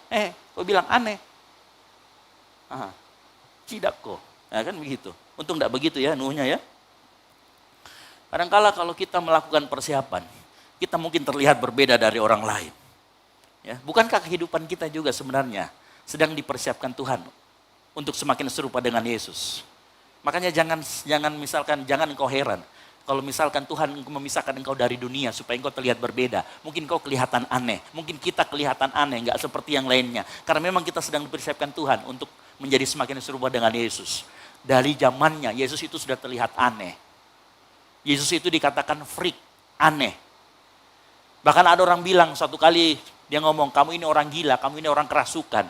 kau bilang aneh. Tidak kok. Ya kan begitu. Untung enggak begitu ya Nuhnya ya. Kadang-kala kalau kita melakukan persiapan, kita mungkin terlihat berbeda dari orang lain. Ya, bukankah kehidupan kita juga sebenarnya sedang dipersiapkan Tuhan untuk semakin serupa dengan Yesus? Makanya jangan engkau heran kalau misalkan Tuhan memisahkan engkau dari dunia supaya engkau terlihat berbeda. Mungkin engkau kelihatan aneh, mungkin kita kelihatan aneh, enggak seperti yang lainnya. Karena memang kita sedang dipersiapkan Tuhan untuk menjadi semakin serupa dengan Yesus. Dari zamannya Yesus itu sudah terlihat aneh. Yesus itu dikatakan freak, aneh. Bahkan ada orang bilang satu kali dia ngomong, kamu ini orang gila, kamu ini orang kerasukan.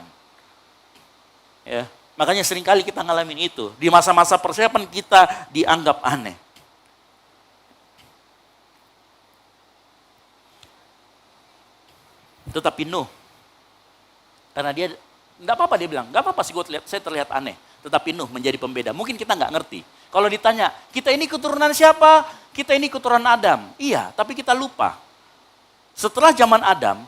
Ya, makanya seringkali kita ngalamin itu. Di masa-masa persiapan kita dianggap aneh. Tetapi Nuh, karena dia enggak apa-apa dia bilang, enggak apa-apa sih saya terlihat aneh. Tetapi Nuh menjadi pembeda. Mungkin kita enggak ngerti. Kalau ditanya, kita ini keturunan siapa? Kita ini keturunan Adam. Iya, tapi kita lupa. Setelah zaman Adam,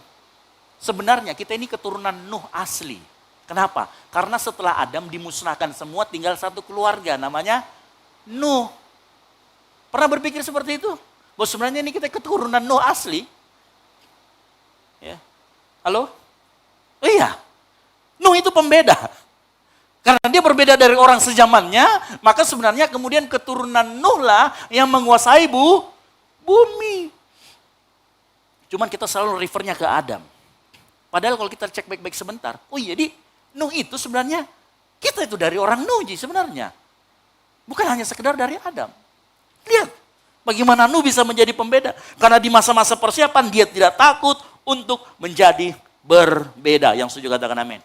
sebenarnya kita ini keturunan Nuh asli. Kenapa? Karena setelah Adam dimusnahkan semua, tinggal satu keluarga namanya Nuh. Pernah berpikir seperti itu? Bahwa sebenarnya ini kita keturunan Nuh asli. Ya. Halo? Iya. Nuh itu pembeda. Karena dia berbeda dari orang sezamannya, maka sebenarnya kemudian keturunan Nuh lah yang menguasai bumi. Cuman kita selalu refernya ke Adam. Padahal kalau kita cek baik-baik sebentar, oh iya di Nuh itu sebenarnya kita itu dari orang Nuh sebenarnya. Bukan hanya sekedar dari Adam. Lihat bagaimana Nuh bisa menjadi pembeda. Karena di masa-masa persiapan dia tidak takut untuk menjadi berbeda. Yang setuju katakan amin.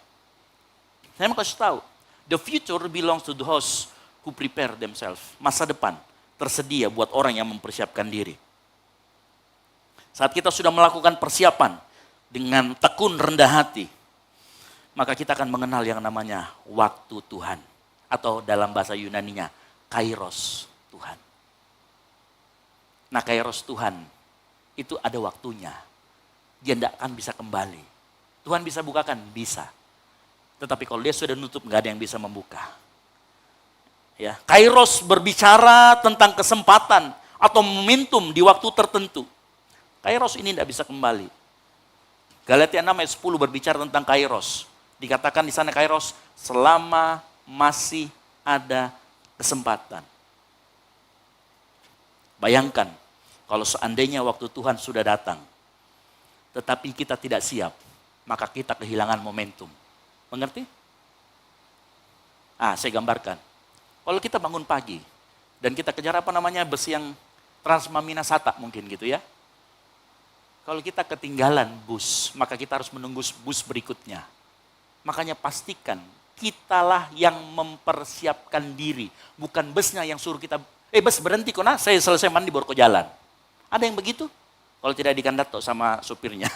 Saya mau kasih tahu, the future belongs to those who prepare themselves. Masa depan tersedia buat orang yang mempersiapkan diri. Saat kita sudah melakukan persiapan dengan tekun rendah hati, maka kita akan mengenal yang namanya waktu Tuhan. Atau dalam bahasa Yunaninya, kairos Tuhan. Nah, kairos Tuhan itu ada waktunya. Dia tidak akan bisa kembali. Tuhan bisa bukakan? Bisa. Tetapi kalau dia sudah nutup, nggak ada yang bisa membuka. Ya, kairos berbicara tentang kesempatan atau momentum di waktu tertentu. Kairos ini tidak bisa kembali. Galatia 6 ayat 10 berbicara tentang kairos. Dikatakan di sana kairos selama masih ada kesempatan. Bayangkan kalau seandainya waktu Tuhan sudah datang, tetapi kita tidak siap, maka kita kehilangan momentum. Mengerti? Saya gambarkan. Kalau kita bangun pagi dan kita kejar bus yang Transmamina Sata mungkin gitu ya. Kalau kita ketinggalan bus, maka kita harus menunggu bus berikutnya. Makanya pastikan kitalah yang mempersiapkan diri. Bukan busnya yang suruh kita, bus berhenti kok nah, saya selesai mandi baru ke jalan. Ada yang begitu? Kalau tidak dikandato sama supirnya.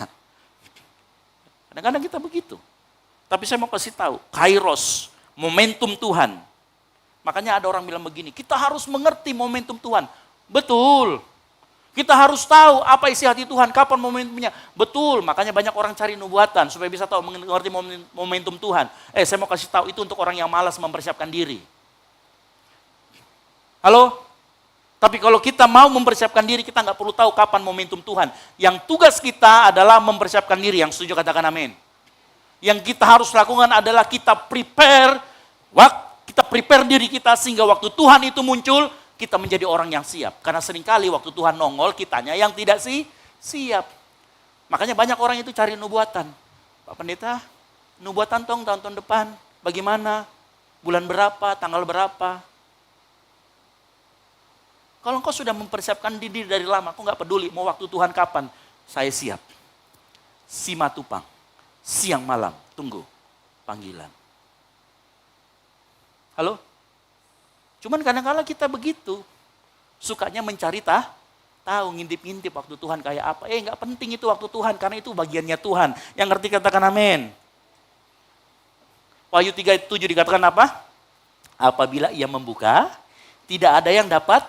Kadang-kadang kita begitu. Tapi saya mau kasih tahu, kairos, momentum Tuhan. Makanya ada orang bilang begini, kita harus mengerti momentum Tuhan. Betul. Kita harus tahu apa isi hati Tuhan, kapan momentumnya. Betul, makanya banyak orang cari nubuatan supaya bisa tahu mengerti momentum Tuhan. Saya mau kasih tahu itu untuk orang yang malas mempersiapkan diri. Halo? Tapi kalau kita mau mempersiapkan diri, kita nggak perlu tahu kapan momentum Tuhan. Yang tugas kita adalah mempersiapkan diri. Yang setuju katakan amin. Yang kita harus lakukan adalah kita prepare diri kita sehingga waktu Tuhan itu muncul, kita menjadi orang yang siap. Karena seringkali waktu Tuhan nongol, kitanya yang tidak siap. Makanya banyak orang itu cari nubuatan. Pak Pendeta, nubuatan tahun depan, bagaimana? Bulan berapa, tanggal berapa? Kalau engkau sudah mempersiapkan diri dari lama, aku nggak peduli mau waktu Tuhan kapan, saya siap. Simatupang, siang malam, tunggu panggilan. Halo? Cuman kadang-kadang kita begitu, sukanya mencari tahu, ngintip-ngintip waktu Tuhan kayak apa. Nggak penting itu waktu Tuhan, karena itu bagiannya Tuhan. Yang ngerti katakan amin. Wahyu 3:7 dikatakan apa? Apabila ia membuka, tidak ada yang dapat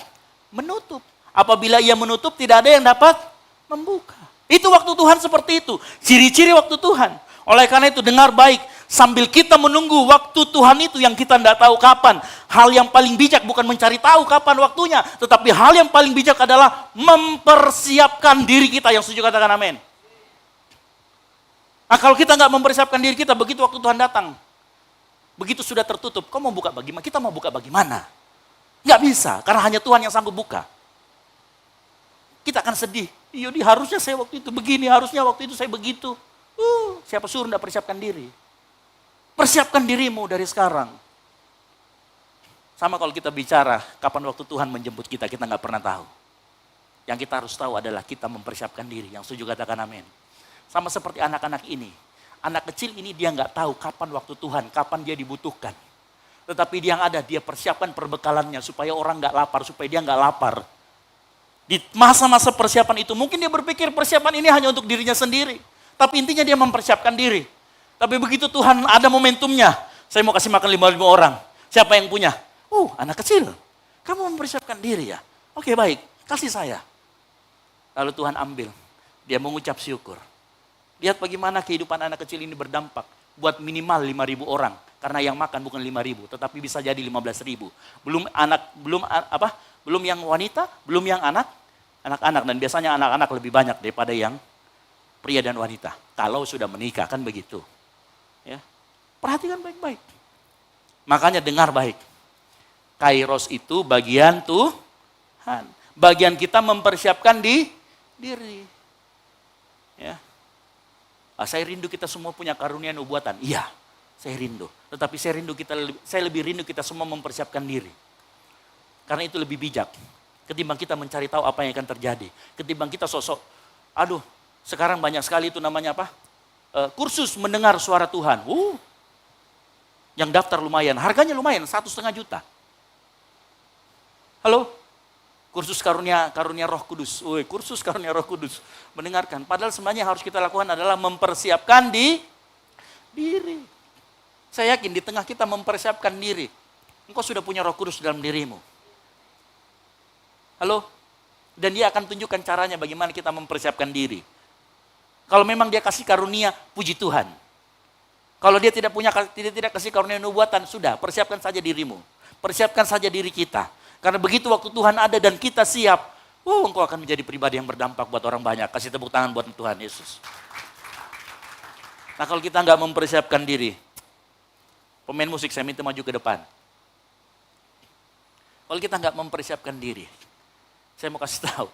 menutup. Apabila ia menutup, tidak ada yang dapat membuka. Itu waktu Tuhan seperti itu. Ciri-ciri waktu Tuhan. Oleh karena itu dengar baik. Sambil kita menunggu waktu Tuhan itu yang kita tidak tahu kapan. Hal yang paling bijak bukan mencari tahu kapan waktunya. Tetapi hal yang paling bijak adalah mempersiapkan diri kita. Yang setuju katakan amin. Nah, kalau kita nggak mempersiapkan diri kita, begitu waktu Tuhan datang. Begitu sudah tertutup, kau mau buka bagaimana? Kita mau buka bagaimana? Nggak bisa, karena hanya Tuhan yang sanggup buka. Kita akan sedih. Iya, harusnya saya waktu itu begini, harusnya waktu itu saya begitu. Siapa suruh nggak persiapkan diri? Persiapkan dirimu dari sekarang. Sama kalau kita bicara kapan waktu Tuhan menjemput kita nggak pernah tahu. Yang kita harus tahu adalah kita mempersiapkan diri. Yang setuju katakan amin. Sama seperti anak-anak ini. Anak kecil ini dia nggak tahu kapan waktu Tuhan, kapan dia dibutuhkan. Tetapi dia yang ada, dia persiapkan perbekalannya supaya orang nggak lapar, supaya dia nggak lapar. Di masa-masa persiapan itu mungkin dia berpikir persiapan ini hanya untuk dirinya sendiri. Tapi intinya dia mempersiapkan diri. Tapi begitu Tuhan ada momentumnya, saya mau kasih makan 5.000 orang. Siapa yang punya? Anak kecil. Kamu mempersiapkan diri ya? Oke, baik, kasih saya. Lalu Tuhan ambil, dia mengucap syukur. Lihat bagaimana kehidupan anak kecil ini berdampak buat minimal 5.000 orang. Karena yang makan bukan 5.000, tetapi bisa jadi 15.000. Belum yang wanita, belum yang anak-anak. Dan biasanya anak-anak lebih banyak daripada yang pria dan wanita. Kalau sudah menikah kan begitu. Ya. Perhatikan baik-baik. Makanya dengar baik. Kairos itu bagian Tuhan. Bagian kita mempersiapkan diri. Ya. Saya rindu kita semua punya karunia nubuatan. Iya, saya rindu. Tetapi saya lebih rindu kita semua mempersiapkan diri. Karena itu lebih bijak. Ketimbang kita mencari tahu apa yang akan terjadi. Ketimbang kita sosok, sekarang banyak sekali itu namanya apa? Kursus mendengar suara Tuhan. Yang daftar lumayan, harganya lumayan, 1,5 juta. Halo? Kursus karunia Roh Kudus. Kursus karunia Roh Kudus. Mendengarkan. Padahal sebenarnya harus kita lakukan adalah mempersiapkan diri. Saya yakin di tengah kita mempersiapkan diri. Engkau sudah punya Roh Kudus dalam dirimu. Halo? Dan dia akan tunjukkan caranya bagaimana kita mempersiapkan diri. Kalau memang dia kasih karunia, puji Tuhan. Kalau dia tidak kasih karunia nubuatan, sudah, persiapkan saja dirimu. Persiapkan saja diri kita. Karena begitu waktu Tuhan ada dan kita siap, engkau akan menjadi pribadi yang berdampak buat orang banyak. Kasih tepuk tangan buat Tuhan Yesus. Nah kalau kita nggak mempersiapkan diri, pemain musik saya minta maju ke depan. Kalau kita nggak mempersiapkan diri, saya mau kasih tahu,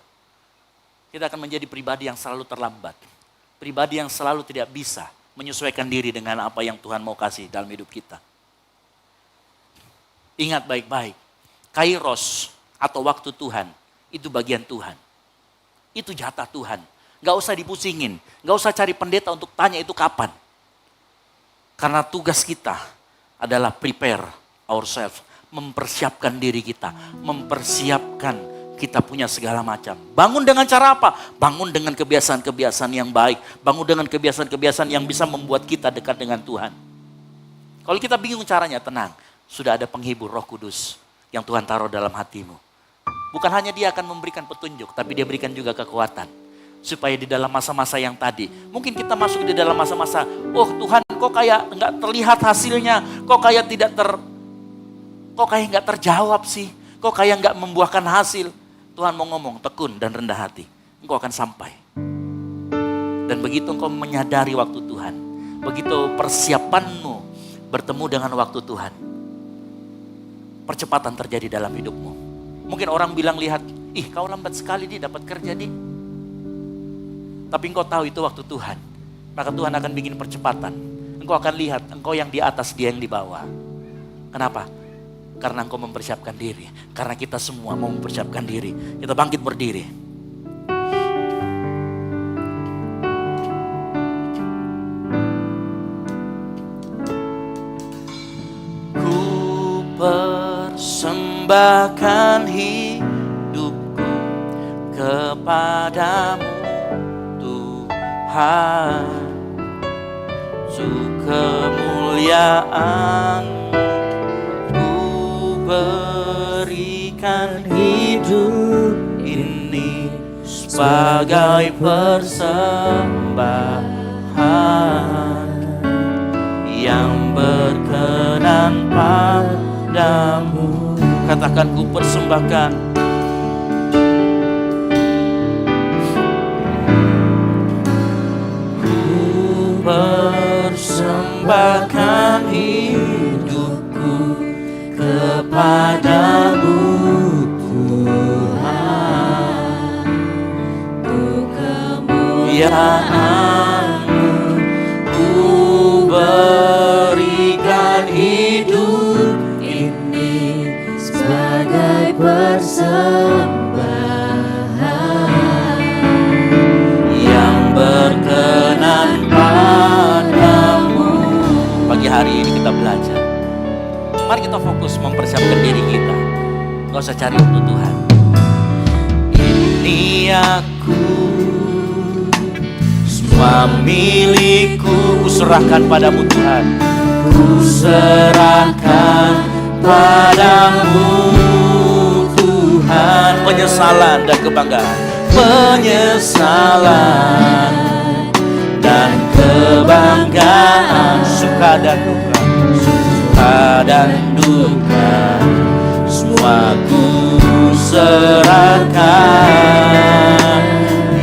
kita akan menjadi pribadi yang selalu terlambat. Pribadi yang selalu tidak bisa menyesuaikan diri dengan apa yang Tuhan mau kasih dalam hidup kita. Ingat baik-baik. Kairos atau waktu Tuhan, itu bagian Tuhan. Itu jatah Tuhan. Gak usah dipusingin, gak usah cari pendeta untuk tanya itu kapan. Karena tugas kita adalah prepare ourselves, mempersiapkan diri kita, mempersiapkan kita punya segala macam. Bangun dengan cara apa? Bangun dengan kebiasaan-kebiasaan yang baik, bangun dengan kebiasaan-kebiasaan yang bisa membuat kita dekat dengan Tuhan. Kalau kita bingung caranya, tenang, sudah ada penghibur Roh Kudus yang Tuhan taruh dalam hatimu. Bukan hanya dia akan memberikan petunjuk, tapi dia berikan juga kekuatan. Supaya di dalam masa-masa yang tadi, mungkin kita masuk di dalam masa-masa, Tuhan kok kayak nggak terlihat hasilnya, kok kayak nggak terjawab sih, kok kayak nggak membuahkan hasil. Tuhan mau ngomong, tekun dan rendah hati, engkau akan sampai. Dan begitu engkau menyadari waktu Tuhan, begitu persiapanmu bertemu dengan waktu Tuhan, percepatan terjadi dalam hidupmu. Mungkin orang bilang lihat, kau lambat sekali dapat kerja Tapi engkau tahu itu waktu Tuhan. Maka Tuhan akan bikin percepatan. Engkau akan lihat, engkau yang di atas, dia yang di bawah. Kenapa? Karena engkau mempersiapkan diri. Karena kita semua mau mempersiapkan diri. Kita bangkit berdiri. Persembahkan hidupku kepadamu Tuhan, untuk kemuliaan ku berikan hidup ini sebagai persembahan yang berkenan padamu. Katakan, ku persembahkan. Ku persembahkan hidupku kepadamu Tuhan, untuk kemuliaan-Mu ku berikan hidup ini sebagai persembahan yang berkenan padamu. Pagi hari ini kita belajar. Mari kita fokus mempersiapkan diri kita. Gak usah cari untuk Tuhan. Ini aku, semua milikku, ku serahkan padamu Tuhan. Ku serahkan padamu Tuhan. Penyesalan dan kebanggaan, penyesalan dan kebanggaan, suka dan duka, suka dan duka, semua ku serahkan.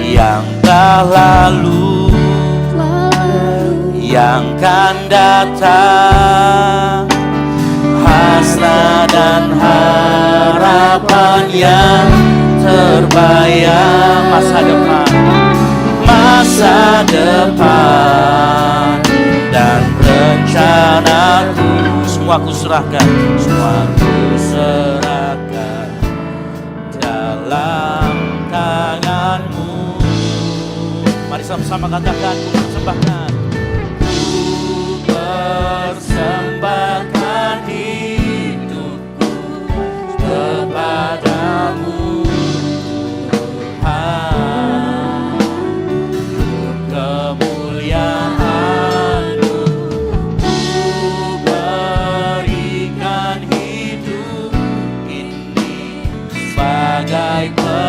Yang telah lalu, yang kan datang, hasrat dan harapan yang terbayang. Masa depan dan rencanaku, semua ku serahkan, semua ku serahkan dalam tangan-Mu. Mari sama-sama katakan, ku persembahkan. Ku persembahkan hidupku kepada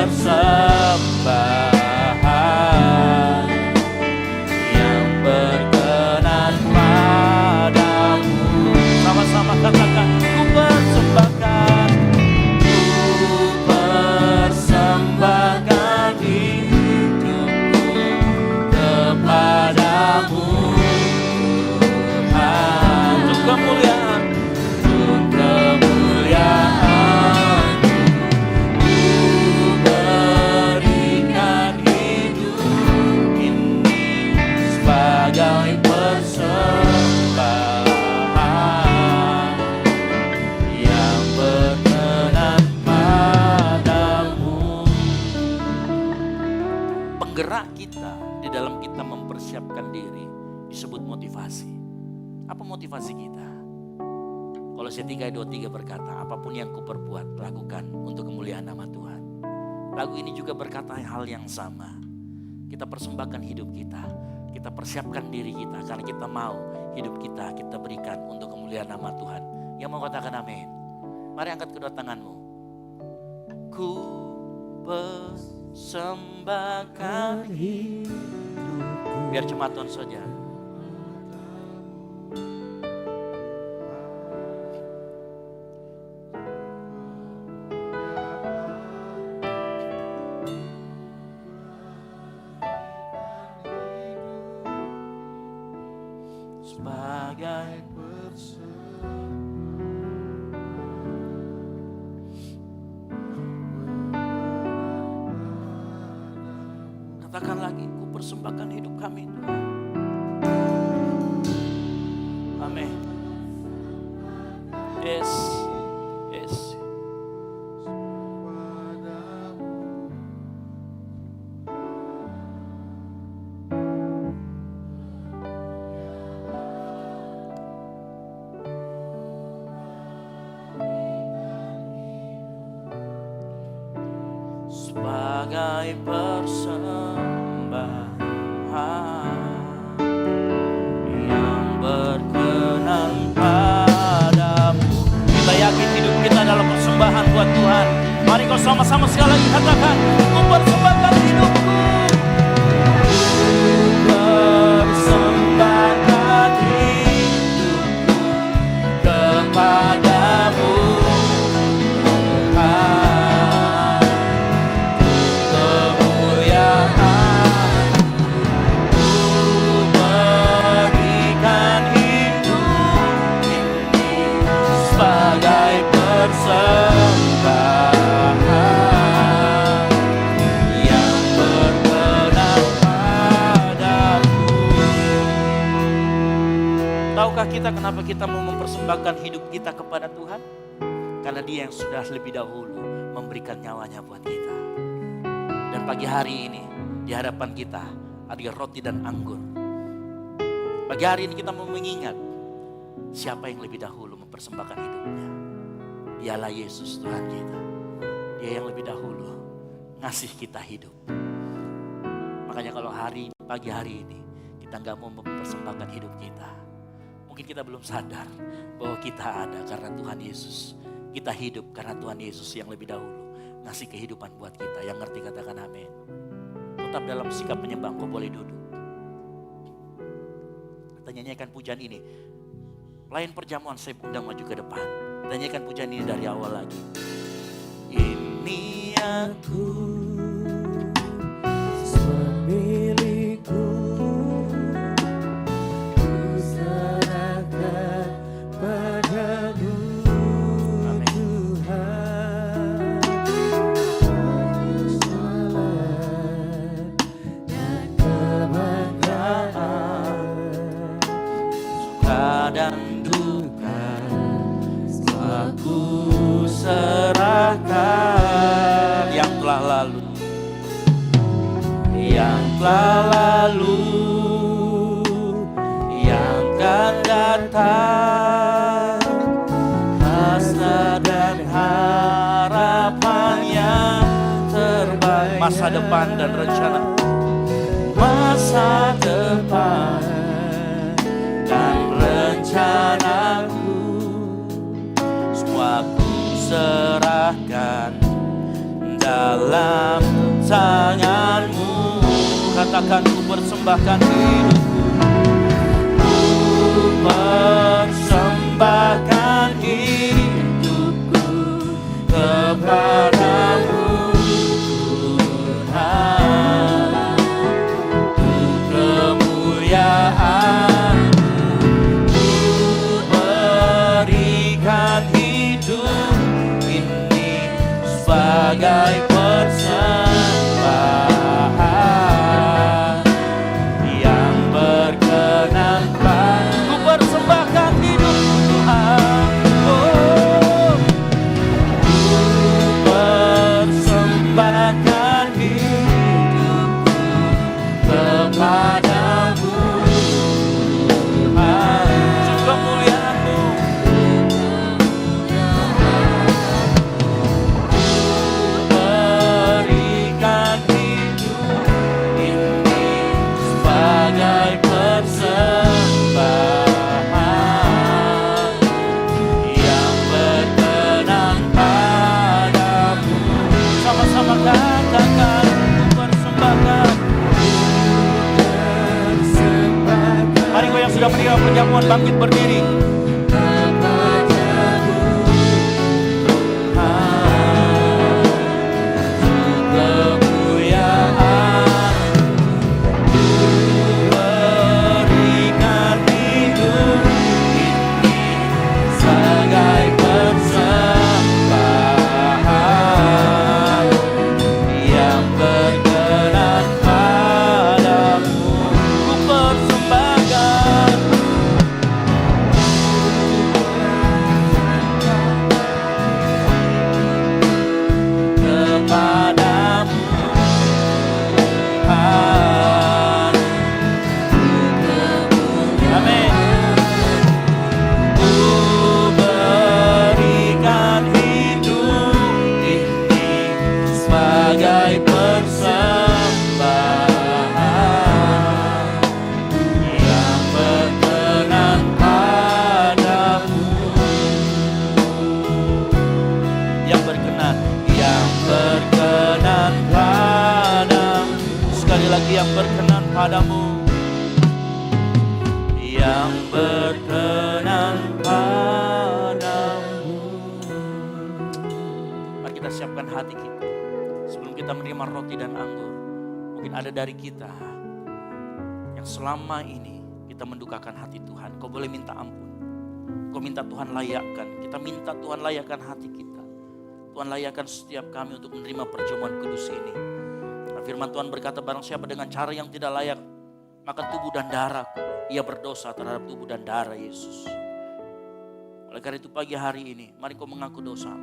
persembahan yang berkenan padamu. Sama-sama katakan, ku persembahkan hidupku kepadamu Tuhan. Untuk kemuliaan, untuk kemuliaan ku berikan hidup ini sebagai persembahan yang berkenan padamu. Penggerak kita di dalam kita mempersiapkan diri disebut motivasi. Apa motivasi kita? Kolose 3:23 berkata, apapun yang kuperbuat, lakukan untuk kemuliaan nama Tuhan. Lagu ini juga berkata hal yang sama. Kita persembahkan hidup kita. Kita persiapkan diri kita karena kita mau hidup kita berikan untuk kemuliaan nama Tuhan. Yang mau katakan amin? Mari angkat kedua tanganmu. Ku persembahkan hidup. Biar cuma Tuhan saja. Sebagai katakan lagi, ku persembahkan hidup kami Tuhan. Amin. Yes. Yes. Sebagai persembahan yang berkenan padamu. Kita yakin hidup kita adalah persembahan buat Tuhan. Mari kau sama-sama sekali lagi katakan, ku persembahkan hidupku. Ku persembahkan hidupku kepadamu Tuhan. Kemuliaan ku berikan hidup ini sebagai persembahan yang berkenan padamu. Tahukah kita kenapa kita mau mempersembahkan hidup kita kepada Tuhan? Karena Dia yang sudah lebih dahulu memberikan nyawanya buat kita. Dan pagi hari ini di hadapan kita ada roti dan anggur. Pagi hari ini kita mau mengingat siapa yang lebih dahulu mempersembahkan hidupnya. Dialah Yesus Tuhan kita. Dia yang lebih dahulu ngasih kita hidup. Makanya kalau pagi hari ini kita gak mau mempersembahkan hidup kita. Mungkin kita belum sadar bahwa kita ada karena Tuhan Yesus. Kita hidup karena Tuhan Yesus yang lebih dahulu ngasih kehidupan buat kita. Yang ngerti katakan amin. Tetap dalam sikap menyembah, kau boleh duduk. Kita nyanyikan pujian ini. Pelayan perjamuan saya undang maju ke depan. Kita nyanyikan pujian ini dari awal lagi. Ini aku milikku, ku serahkan padamu Tuhan. Salam dan kebanggaan, suka dan duka, aku serahkan yang telah lalu, yang telah lalu, yang akan datang, hasrat dan harapan yang terbaik, masa depan dan rencana, masa depan dan rencanaku, semua ku serahkan dalam tangan-Mu. Katakan, ku persembahkan hidupku, ku persembahkan hidupku kepadamu Tuhan, untuk kemuliaan ku berikan hidup ini sebagai persembahan yang berkenan padamu. Ku persembahkan hidup Tuhan, oh, ku persembahkan hidupku kepadamu Tuhan, untuk kemuliaan-Mu. Berikan hidup ini sebagai persembahan yang berkenan padamu. Sama-sama katakan, ku persembahkan. Mari kau yang sudah meninggal perjamuan bangkit berdiri. Berikan hidup ini sebagai persembahan yang berkenan padamu. Ku persembahkan kepadamu Tuhan. Amin. Ku berikan hidup ini sebagai persembahan yang berkenan padamu, yang berkenan padamu. Sekali lagi, yang berkenan padamu, yang berkenan padamu. Mari kita siapkan hati kita sebelum kita menerima roti dan anggur. Mungkin ada dari kita yang selama ini kita mendukakan hati Tuhan. Kau boleh minta ampun. Kau minta Tuhan layakkan. Kita minta Tuhan layakkan hati kita. Tuhan layakkan setiap kami untuk menerima perjamuan kudus ini. Firman Tuhan berkata, barang siapa dengan cara yang tidak layak makan tubuh dan darahku, ia berdosa terhadap tubuh dan darah Yesus. Oleh karena itu pagi hari ini, mari kau mengaku dosa.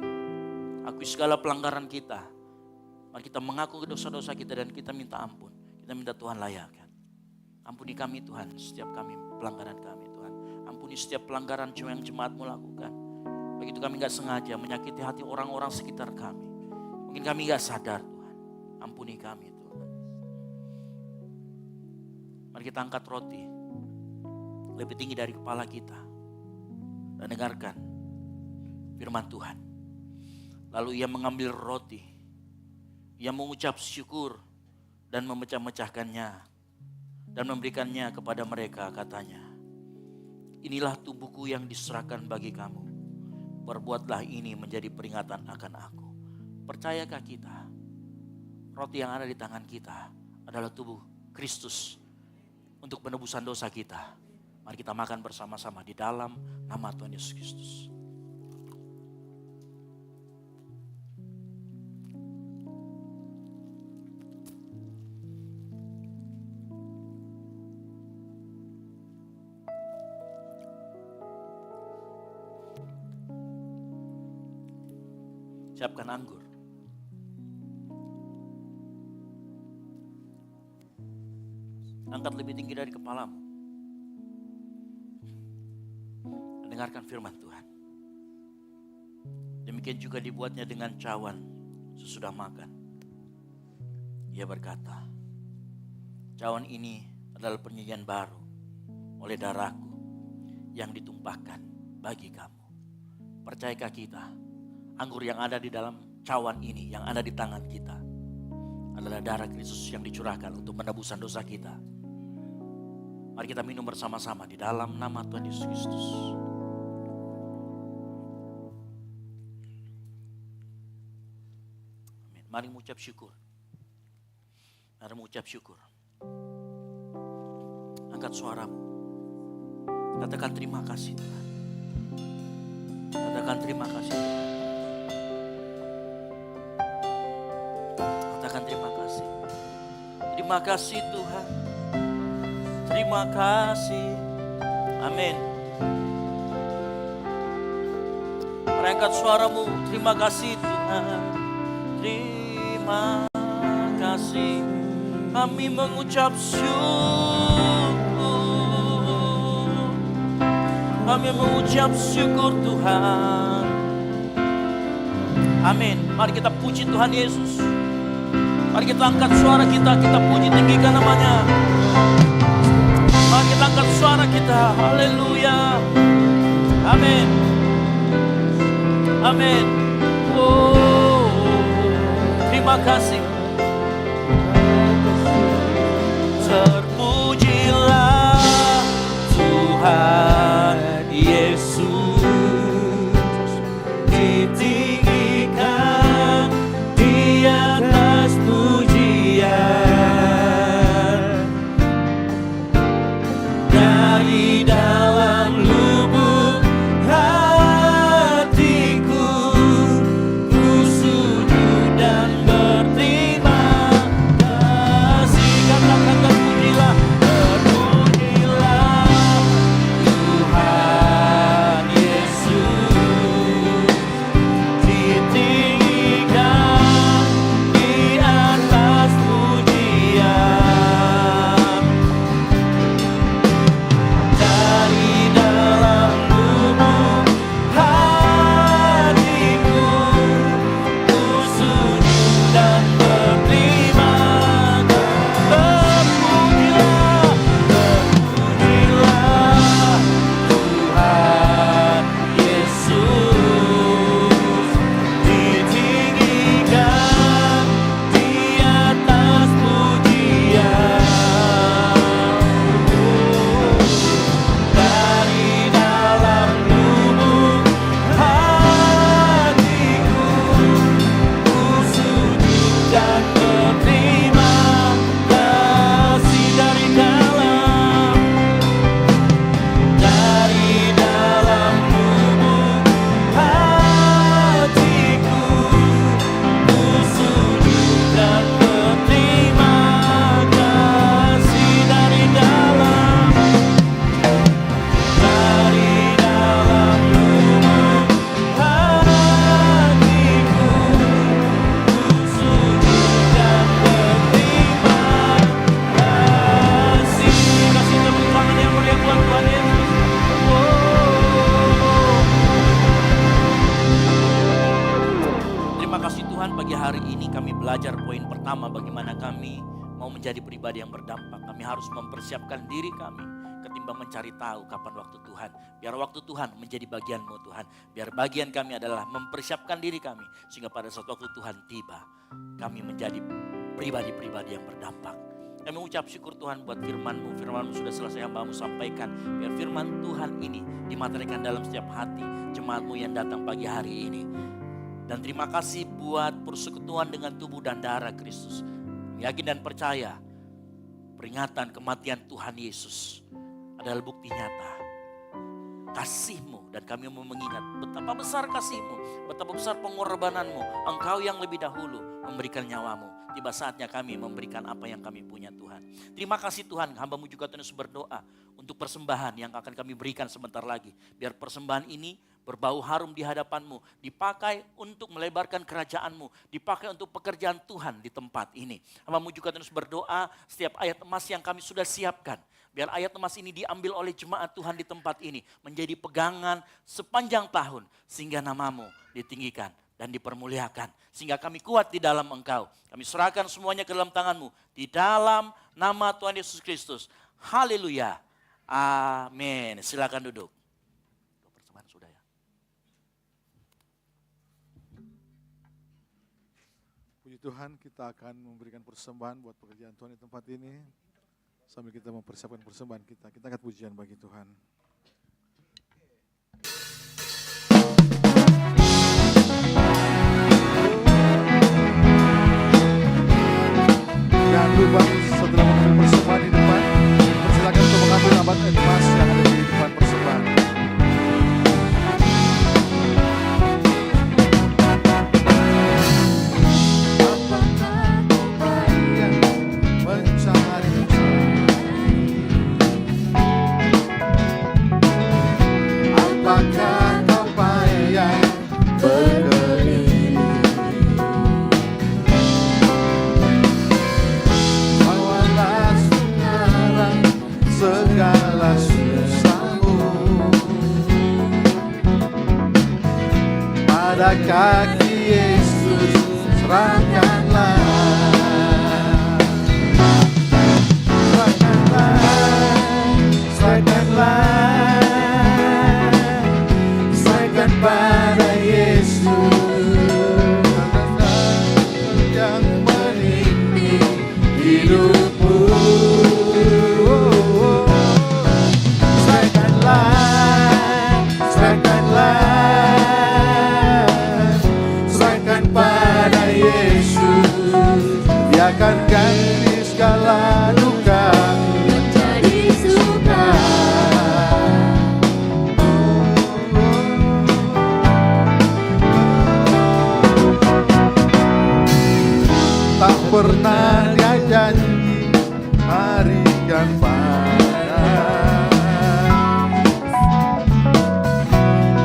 Akui segala pelanggaran kita. Mari kita mengaku dosa-dosa kita dan kita minta ampun. Kita minta Tuhan layakkan. Ampuni kami Tuhan, setiap kami pelanggaran kami Tuhan. Ampuni setiap pelanggaran yang jemaat-Mu lakukan. Begitu kami gak sengaja menyakiti hati orang-orang sekitar kami. Mungkin kami gak sadar Tuhan. Ampuni kami Tuhan. Mari kita angkat roti lebih tinggi dari kepala kita dan dengarkan firman Tuhan. Lalu ia mengambil roti, ia mengucap syukur dan memecah-mecahkannya dan memberikannya kepada mereka, katanya, inilah tubuhku yang diserahkan bagi kamu. Perbuatlah ini menjadi peringatan akan aku. Percayakah kita? Roti yang ada di tangan kita adalah tubuh Kristus untuk penebusan dosa kita. Mari kita makan bersama-sama di dalam nama Tuhan Yesus Kristus. Siapkan anggur. Angkat lebih tinggi dari kepalamu. Dengarkan firman Tuhan. Demikian juga dibuatnya dengan cawan sesudah makan. Ia berkata, cawan ini adalah perjanjian baru oleh darahku yang ditumpahkan bagi kamu. Percayakah kita, anggur yang ada di dalam cawan ini, yang ada di tangan kita, adalah adalah darah Kristus yang dicurahkan untuk menebusan dosa kita. Mari kita minum bersama-sama di dalam nama Tuhan Yesus Kristus. Amin. Mari mengucap syukur. Mari mengucap syukur. Angkat suaramu. Katakan terima kasih Tuhan. Katakan terima kasih Tuhan. Katakan terima kasih. Terima kasih Tuhan. Terima kasih. Amin. Mari angkat suaramu. Terima kasih Tuhan. Terima kasih. Kami mengucap syukur. Kami mengucap syukur Tuhan. Amin. Mari kita puji Tuhan Yesus. Mari kita angkat suara kita puji tinggikan namanya. Mari kita angkat suara kita, haleluya. Amin. Amin. Oh, terima kasih. Terpujilah Tuhan Yesus, ditinggikan di atas pujian, dari dalam lubuk hatiku ku sujud dan berterima kasih. Katakan terpujilah, terpujilah Tuhan Yesus, ditinggikan di atas pujian, dari dalam lubuk hatiku ku sujud dan berterima kasih. Terpujilah Tuhan Yesus, ditinggikan di atas pujian, dari dalam lubuk hatiku ku sujud dan berterima kasih. Dari dalam lubuk hatiku ku sujud dan berterima kasih. Dari dalam lubuk hatiku ku sujud dan berterima kasih. Kasih tepuk tangan yang mulia buat Tuhan Yesus. Terima kasih Tuhan, pagi hari ini kami belajar poin pertama, bagaimana kami mau menjadi pribadi yang berdampak. Kami harus mempersiapkan diri kami ketimbang mencari tahu kapan waktu Tuhan. Biar waktu Tuhan menjadi bagianmu Tuhan. Biar bagian kami adalah mempersiapkan diri kami, sehingga pada saat waktu Tuhan tiba, kami menjadi pribadi-pribadi yang berdampak. Kami mengucap syukur Tuhan buat firman-Mu. Firman-Mu sudah selesai hamba-Mu sampaikan. Biar firman Tuhan ini dimaterikan dalam setiap hati jemaat-Mu yang datang pagi hari ini. Dan terima kasih buat persekutuan dengan tubuh dan darah Kristus. Yakin dan percaya peringatan kematian Tuhan Yesus adalah bukti nyata kasih-Mu. Dan kami mau mengingat betapa besar kasih-Mu, betapa besar pengorbanan-Mu. Engkau yang lebih dahulu memberikan nyawa-Mu. Tiba saatnya kami memberikan apa yang kami punya Tuhan. Terima kasih Tuhan, hamba-Mu juga terus berdoa untuk persembahan yang akan kami berikan sebentar lagi. Biar persembahan ini berbau harum di hadapan-Mu, dipakai untuk melebarkan kerajaan-Mu, dipakai untuk pekerjaan Tuhan di tempat ini. Hamba-Mu juga terus berdoa setiap ayat emas yang kami sudah siapkan. Biar ayat emas ini diambil oleh jemaat Tuhan di tempat ini, menjadi pegangan sepanjang tahun, sehingga nama-Mu ditinggikan dan dipermuliakan. Sehingga kami kuat di dalam Engkau. Kami serahkan semuanya ke dalam tangan-Mu. Di dalam nama Tuhan Yesus Kristus. Haleluya. Amin. Silakan duduk. Persembahan sudah ya. Puji Tuhan, kita akan memberikan persembahan buat pekerjaan Tuhan di tempat ini. Sambil kita mempersiapkan persembahan kita angkat pujian bagi Tuhan. Jangan lupa setelah mengambil persembahan di depan, persilakan untuk mengambil ambat emas yang ada di depan persembahan. Apakah kau payah berkeliling? Bawalah sekarang segala susahmu pada kaki Yesus, serahkanlah. Serahkan pada Yesus yang meniti hidupmu. Serahkan pada Yesus, Dia akan ganti segala duka menjadi suka. Tak pernah Dia janji harikan panas,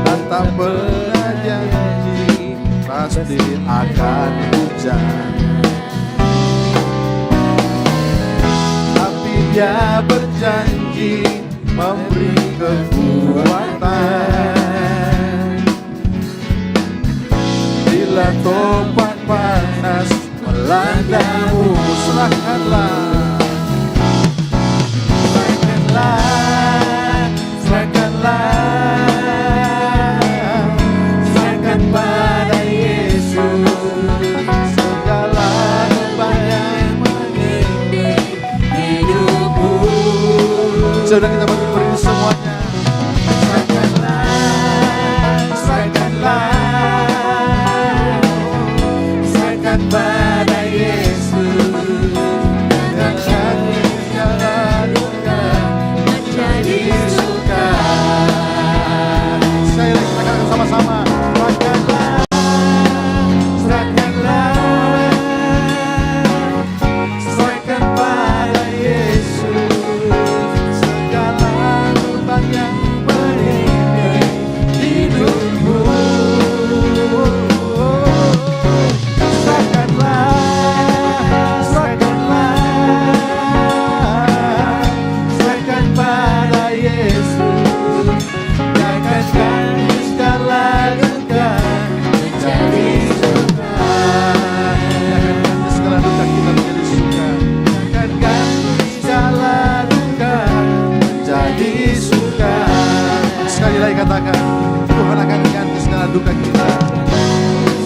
dan tak pernah janji pasti akan hujan. Tapi Dia berjanji memberi kekuatan bila topan panas melandamu. Serahkanlah, serahkan pada Yesus segala beban yang mengindik hidupmu. Sudah kita beri semuanya. Serahkan pada Yesus, dan segala duka menjadi suka. Sekali lagi kita katakan sama-sama. Serahkan pada Yesus segala beban yang menindih hidupmu. Serahkan pada Yesus, Dia akan ganti segala duka menjadi suka. Dia akan ganti segala duka kita menjadi suka. Dia akan ganti segala duka menjadi suka. Sekali lagi katakan, Tuhan akan ganti segala duka kita,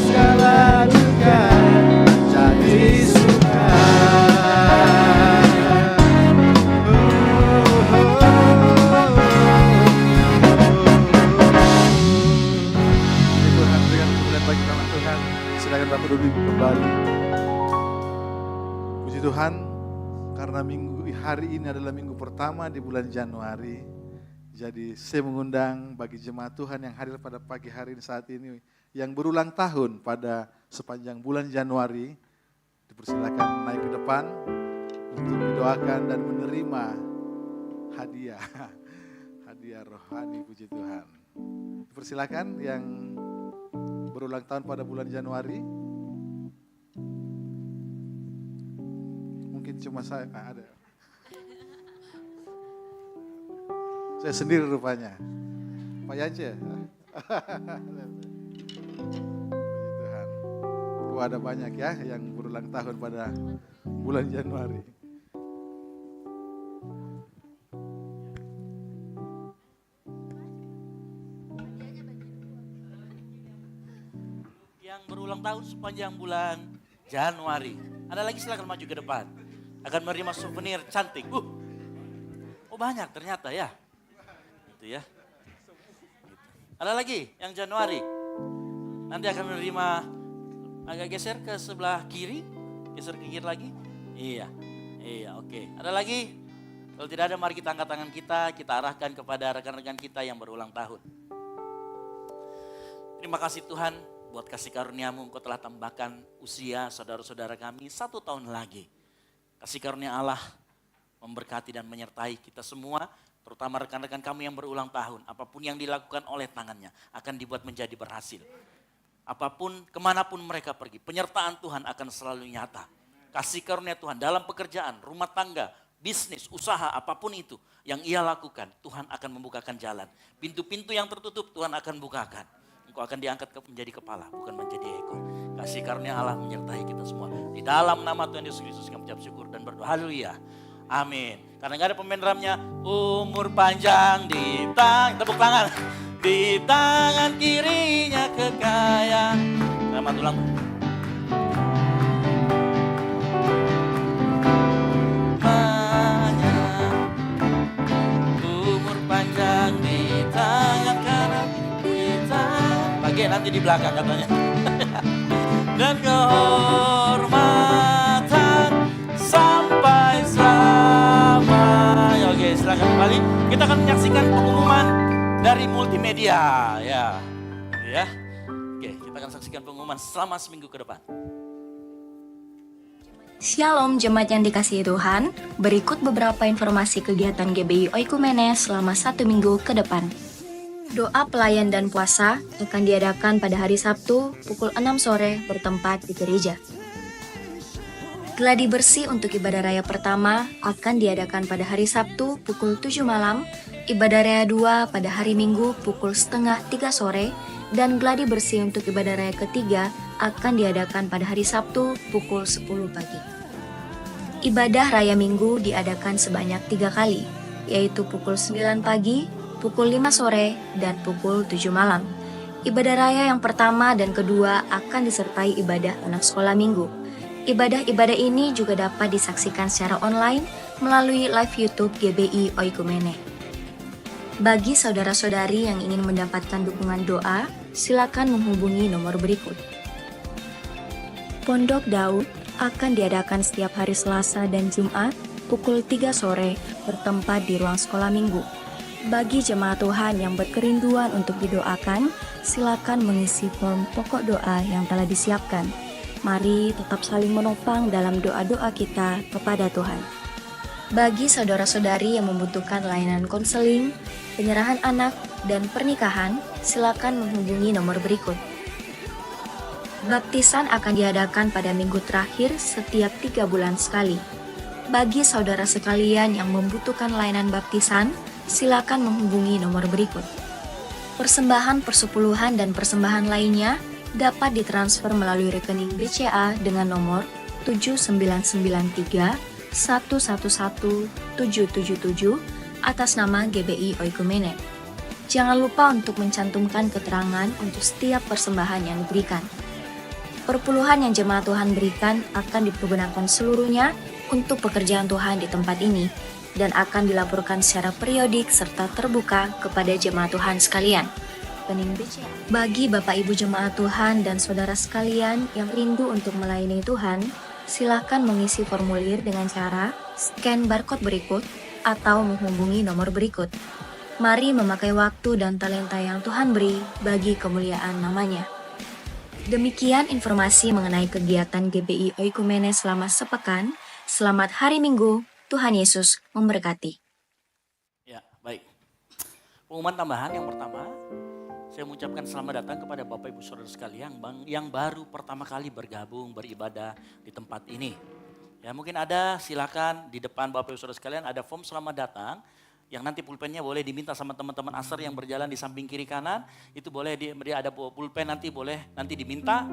segala duka menjadi suka. Tuhan berikan kemuliaan bagi nama Tuhan. Silakan Bapak duduk kembali. Puji Tuhan, karena hari ini adalah minggu pertama di bulan Januari. Jadi saya mengundang bagi jemaat Tuhan yang hadir pada pagi hari ini saat ini, yang berulang tahun pada sepanjang bulan Januari, dipersilakan naik ke depan untuk didoakan dan menerima hadiah rohani. Puji Tuhan. Dipersilakan yang berulang tahun pada bulan Januari. Mungkin cuma saya, ada. Saya sendiri rupanya. Pak Yance. Puji Tuhan. Ada banyak ya yang berulang tahun pada bulan Januari. Yang berulang tahun sepanjang bulan Januari. Ada lagi silakan maju ke depan. Akan menerima souvenir cantik. Oh banyak ternyata ya. Gitu ya. Ada lagi yang Januari. Nanti akan menerima, agak geser ke sebelah kiri. Geser ke kiri lagi. Iya, oke. Ada lagi? Kalau tidak ada, mari kita angkat tangan kita arahkan kepada rekan-rekan kita yang berulang tahun. Terima kasih Tuhan buat kasih karunia-Mu, Engkau telah tambahkan usia saudara-saudara kami 1 tahun lagi. Kasih karunia Allah memberkati dan menyertai kita semua, terutama rekan-rekan kami yang berulang tahun. Apapun yang dilakukan oleh tangannya akan dibuat menjadi berhasil. Apapun, kemanapun mereka pergi, penyertaan Tuhan akan selalu nyata. Kasih karunia Tuhan dalam pekerjaan, rumah tangga, bisnis, usaha, apapun itu yang ia lakukan, Tuhan akan membukakan jalan. Pintu-pintu yang tertutup Tuhan akan bukakan. Engkau akan diangkat menjadi kepala, bukan menjadi ekor. Kasih karunia Allah menyertai kita semua. Di dalam nama Tuhan Yesus Kristus kami ucap syukur dan berdoa. Haleluya. Amin. Karena gak ada pemain drumnya, umur panjang di tepuk tangan. Di tangan kirinya kekayaan. Selamat ulang. Nanti di belakang katanya. Dan kehormatan sampai selamanya. Oke, silakan kembali. Kita akan menyaksikan pengumuman dari multimedia ya. Oke, kita akan saksikan pengumuman selama seminggu ke depan. Shalom jemaat yang dikasihi Tuhan, berikut beberapa informasi kegiatan GBI Oikumene selama 1 minggu ke depan. Doa pelayan dan puasa akan diadakan pada hari Sabtu pukul 6 sore bertempat di gereja. Gladi bersih untuk ibadah raya pertama akan diadakan pada hari Sabtu pukul 7 malam, ibadah raya 2 pada hari Minggu pukul setengah 3 sore, dan gladi bersih untuk ibadah raya ketiga akan diadakan pada hari Sabtu pukul 10 pagi. Ibadah raya Minggu diadakan sebanyak 3 kali, yaitu pukul 9 pagi, pukul 5 sore, dan pukul 7 malam. Ibadah raya yang pertama dan kedua akan disertai ibadah anak sekolah minggu. Ibadah-ibadah ini juga dapat disaksikan secara online melalui live YouTube GBI Oikumene. Bagi saudara-saudari yang ingin mendapatkan dukungan doa, silakan menghubungi nomor berikut. Pondok Daud akan diadakan setiap hari Selasa dan Jumat pukul 3 sore bertempat di ruang sekolah minggu. Bagi jemaat Tuhan yang berkerinduan untuk didoakan, silakan mengisi form pokok doa yang telah disiapkan. Mari tetap saling menopang dalam doa-doa kita kepada Tuhan. Bagi saudara-saudari yang membutuhkan layanan konseling, penyerahan anak, dan pernikahan, silakan menghubungi nomor berikut. Baptisan akan diadakan pada minggu terakhir setiap 3 bulan sekali. Bagi saudara sekalian yang membutuhkan layanan baptisan, silakan menghubungi nomor berikut. Persembahan persepuluhan dan persembahan lainnya dapat ditransfer melalui rekening BCA dengan nomor 7993 111 777 atas nama GBI Oikumene. Jangan lupa untuk mencantumkan keterangan untuk setiap persembahan yang diberikan. Perpuluhan yang jemaat Tuhan berikan akan dipergunakan seluruhnya untuk pekerjaan Tuhan di tempat ini dan akan dilaporkan secara periodik serta terbuka kepada jemaat Tuhan sekalian. Bagi Bapak Ibu jemaat Tuhan dan saudara sekalian yang rindu untuk melayani Tuhan, silakan mengisi formulir dengan cara scan barcode berikut atau menghubungi nomor berikut. Mari memakai waktu dan talenta yang Tuhan beri bagi kemuliaan namanya. Demikian informasi mengenai kegiatan GBI Oikumene selama sepekan. Selamat hari Minggu. Tuhan Yesus memberkati. Ya, baik. Pengumuman tambahan yang pertama, saya mengucapkan selamat datang kepada Bapak Ibu Saudara sekalian yang baru pertama kali bergabung beribadah di tempat ini. Ya, mungkin ada, silakan di depan Bapak Ibu Saudara sekalian ada form selamat datang yang nanti pulpennya boleh diminta sama teman-teman asar yang berjalan di samping kiri kanan. Itu boleh dia ada pulpen nanti boleh nanti diminta,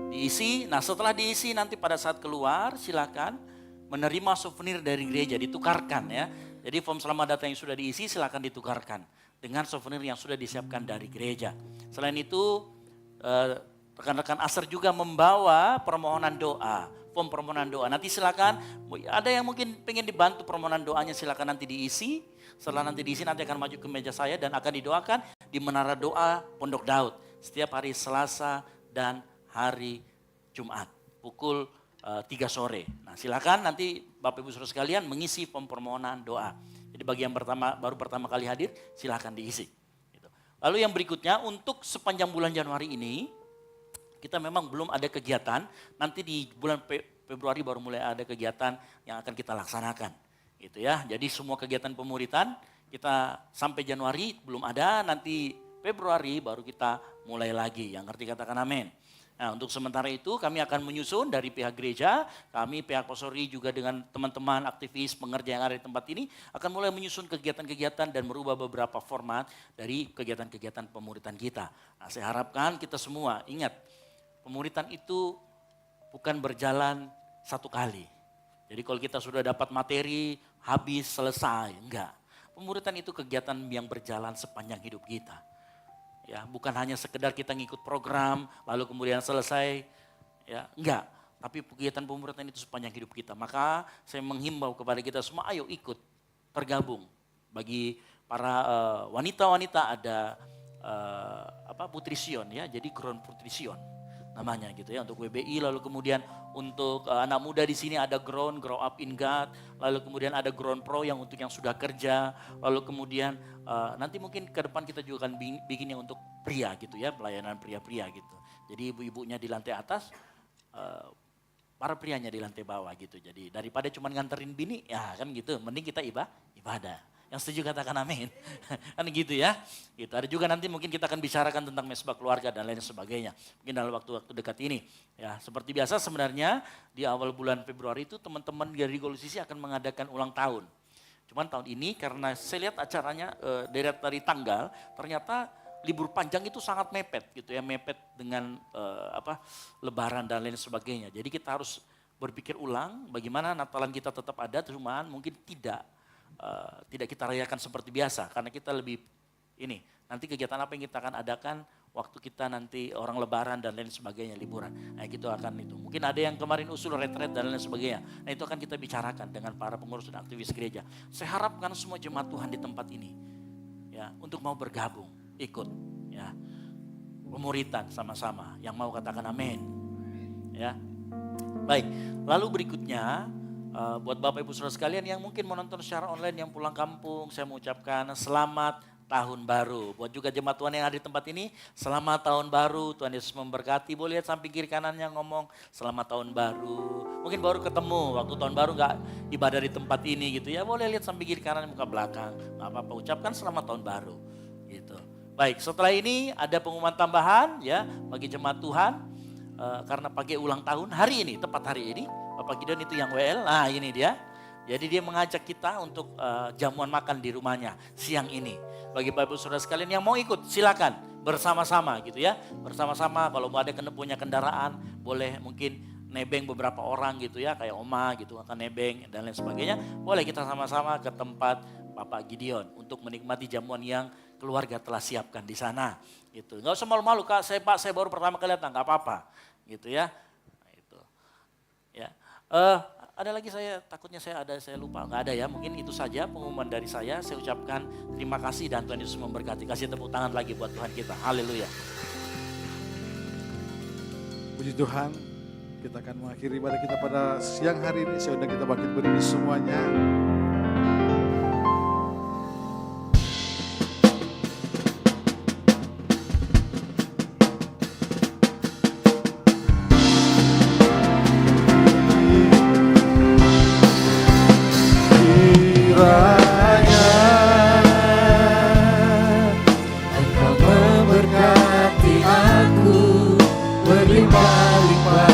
diisi. Nah, setelah diisi nanti pada saat keluar silakan menerima souvenir dari gereja, ditukarkan ya. Jadi form selamat datang yang sudah diisi silakan ditukarkan dengan souvenir yang sudah disiapkan dari gereja. Selain itu rekan-rekan Aser juga membawa permohonan doa, form permohonan doa. Nanti silakan, ada yang mungkin pengen dibantu permohonan doanya, silakan nanti diisi. Setelah nanti diisi nanti akan maju ke meja saya dan akan didoakan di Menara Doa Pondok Daud setiap hari Selasa dan hari Jumat pukul 3 sore. Nah silakan nanti Bapak Ibu Saudara sekalian mengisi form permohonan doa. Jadi bagi yang baru pertama kali hadir silakan diisi. Gitu. Lalu yang berikutnya untuk sepanjang bulan Januari ini kita memang belum ada kegiatan. Nanti di bulan Februari baru mulai ada kegiatan yang akan kita laksanakan. Gitu ya. Jadi semua kegiatan pemuritan kita sampai Januari belum ada, nanti Februari baru kita mulai lagi. Yang ngerti katakan amin. Nah untuk sementara itu kami akan menyusun dari pihak gereja, kami pihak pastori juga dengan teman-teman aktivis pengerja yang ada di tempat ini akan mulai menyusun kegiatan-kegiatan dan merubah beberapa format dari kegiatan-kegiatan pemuritan kita. Nah saya harapkan kita semua ingat, pemuritan itu bukan berjalan satu kali. Jadi kalau kita sudah dapat materi, habis, selesai, enggak. Pemuritan itu kegiatan yang berjalan sepanjang hidup kita. Ya, bukan hanya sekedar kita ngikut program, lalu kemudian selesai, ya enggak. Tapi kegiatan pemuritan itu sepanjang hidup kita. Maka saya menghimbau kepada kita semua, ayo ikut, tergabung. Bagi para wanita-wanita ada Putri Sion ya, jadi Ground Putri Sion namanya gitu ya untuk WBI, lalu kemudian untuk anak muda di sini ada Ground Grow Up in God, lalu kemudian ada Ground Pro yang untuk yang sudah kerja, lalu kemudian nanti mungkin ke depan kita juga akan bikin yang untuk pria gitu ya, pelayanan pria-pria gitu. Jadi ibu-ibunya di lantai atas, para prianya di lantai bawah gitu. Jadi daripada cuma nganterin bini, ya kan gitu, mending kita ibadah. Yang setuju katakan amin. Kan gitu ya. Gitu. Ada juga nanti mungkin kita akan bicarakan tentang mesbah keluarga dan lain sebagainya. Mungkin dalam waktu-waktu dekat ini. Ya, seperti biasa sebenarnya di awal bulan Februari itu teman-teman dari Golusisi akan mengadakan ulang tahun. Cuman tahun ini karena saya lihat acaranya deret dari tanggal, ternyata libur panjang itu sangat mepet gitu ya, mepet dengan Lebaran dan lain sebagainya. Jadi kita harus berpikir ulang bagaimana Natalan kita tetap ada, cuman mungkin tidak kita rayakan seperti biasa karena kita lebih nanti kegiatan apa yang kita akan adakan waktu kita nanti orang Lebaran dan lain sebagainya, liburan. Nah itu akan itu. Mungkin ada yang kemarin usul retret dan lain sebagainya. Nah itu akan kita bicarakan dengan para pengurus dan aktivis gereja. Saya harapkan semua jemaat Tuhan di tempat ini ya untuk mau bergabung, ikut ya. Pemuritan sama-sama, yang mau katakan amin. Ya. Baik, lalu berikutnya buat Bapak Ibu Saudara sekalian yang mungkin menonton secara online yang pulang kampung, saya mengucapkan selamat tahun baru. Buat juga jemaat Tuhan yang ada di tempat ini, selamat tahun baru, Tuhan Yesus memberkati. Boleh lihat samping kiri kanannya ngomong selamat tahun baru. Mungkin baru ketemu waktu tahun baru gak ibadah di tempat ini gitu ya. Boleh lihat samping kiri kanan muka belakang, gak apa-apa, ucapkan selamat tahun baru gitu. Baik, setelah ini ada pengumuman tambahan ya bagi jemaat Tuhan karena pagi ulang tahun hari ini, tepat hari ini. Bapak Gideon itu yang WL, nah ini dia. Jadi dia mengajak kita untuk jamuan makan di rumahnya siang ini. Bagi Bapak Ibu Saudara sekalian yang mau ikut silakan bersama-sama gitu ya. Bersama-sama kalau mau ada punya kendaraan boleh mungkin nebeng beberapa orang gitu ya. Kayak Oma gitu akan nebeng dan lain sebagainya. Boleh kita sama-sama ke tempat Bapak Gideon untuk menikmati jamuan yang keluarga telah siapkan di sana. Gitu. Gak usah malu-malu Kak, saya baru pertama kali datang, gak apa-apa gitu ya. Nah, itu. Ya. Ada lagi takutnya saya lupa, nggak ada ya, mungkin itu saja pengumuman dari saya ucapkan terima kasih dan Tuhan Yesus memberkati. Kasih tepuk tangan lagi buat Tuhan kita, haleluya. Puji Tuhan, kita akan mengakhiri ibadah kita pada siang hari ini. Saya undang kita bangkit berdiri semuanya. Berlimpah-limpah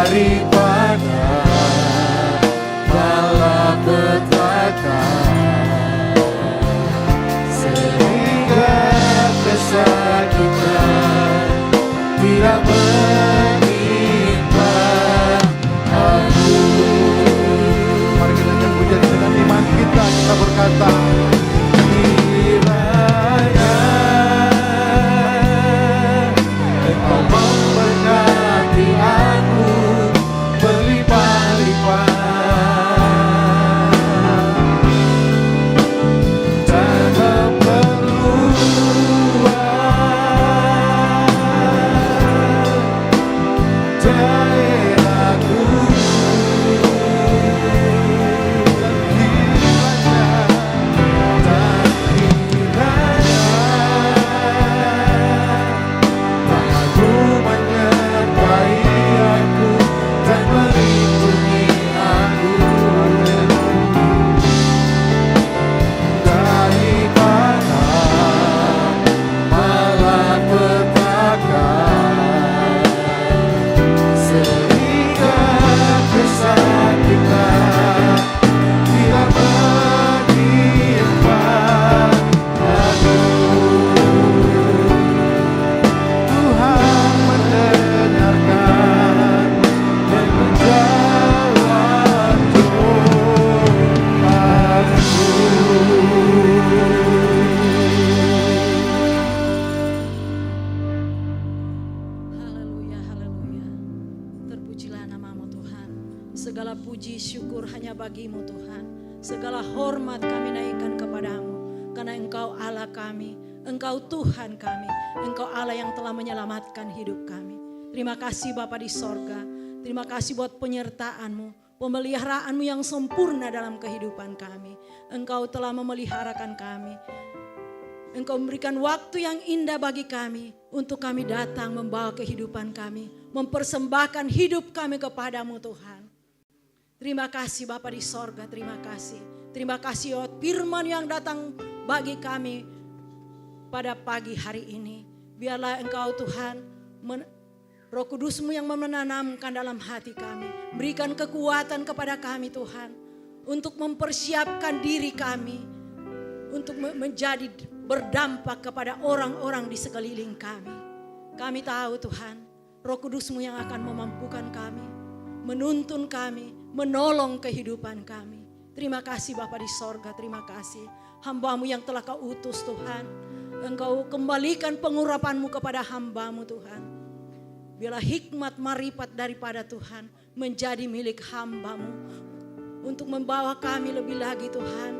daripada malapetaka, sehingga kesakitan tidak menimpa aku. Mari kita nyanyi pujian dengan iman kita berkata, Kiranya Engkau memberkati aku berlimpah-limpah, dan memperluas daerahku. Tanganmu menyertai aku dan melindungi aku daripada malapetaka, sehingga kesakitan tidak menimpa aku. Tuhan mendengarkan dan menjawab doaku. Haleluya, haleluya. Terpujilah namamu Tuhan. Segala puji syukur hanya bagimu Tuhan. Segala hormat kami naikkan kepadamu. Karena Engkau Allah kami, Engkau Tuhan kami, Engkau Allah yang telah menyelamatkan hidup kami. Terima kasih Bapa di sorga. Terima kasih buat penyertaan-Mu, pemeliharaanmu yang sempurna dalam kehidupan kami. Engkau telah memeliharakan kami. Engkau memberikan waktu yang indah bagi kami untuk kami datang membawa kehidupan kami, mempersembahkan hidup kami kepadamu Tuhan. Terima kasih Bapa di sorga, terima kasih. Terima kasih Lord firman yang datang bagi kami pada pagi hari ini. Biarlah Engkau Tuhan, Roh Kudus-Mu yang menanamkan dalam hati kami. Berikan kekuatan kepada kami Tuhan, untuk mempersiapkan diri kami, untuk menjadi berdampak kepada orang-orang di sekeliling kami. Kami tahu Tuhan, Roh Kudus-Mu yang akan memampukan kami, menuntun kami, menolong kehidupan kami. Terima kasih Bapa di sorga, terima kasih. Hamba-Mu yang telah Kau utus Tuhan, Engkau kembalikan pengurapan-Mu kepada hamba-Mu Tuhan. Biarlah hikmat marifat daripada Tuhan menjadi milik hamba-Mu, untuk membawa kami lebih lagi Tuhan,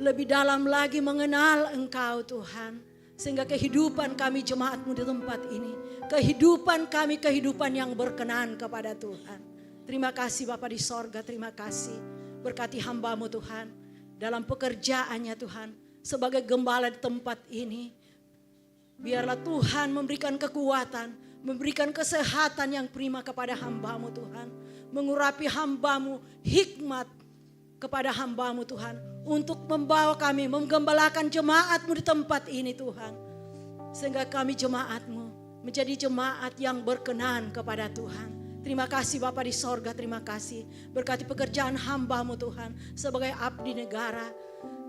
lebih dalam lagi mengenal Engkau Tuhan. Sehingga kehidupan kami jemaat-Mu di tempat ini, kehidupan kami kehidupan yang berkenan kepada Tuhan. Terima kasih Bapa di sorga, terima kasih. Berkati hamba-Mu Tuhan, dalam pekerjaannya Tuhan, sebagai gembala di tempat ini. Biarlah Tuhan memberikan kekuatan, memberikan kesehatan yang prima kepada hamba-Mu Tuhan. Mengurapi hamba-Mu, hikmat kepada hamba-Mu Tuhan, untuk membawa kami, menggembalakan jemaat-Mu di tempat ini Tuhan. Sehingga kami jemaat-Mu menjadi jemaat yang berkenan kepada Tuhan. Terima kasih Bapa di sorga, terima kasih. Berkati pekerjaan hamba-Mu Tuhan sebagai abdi negara.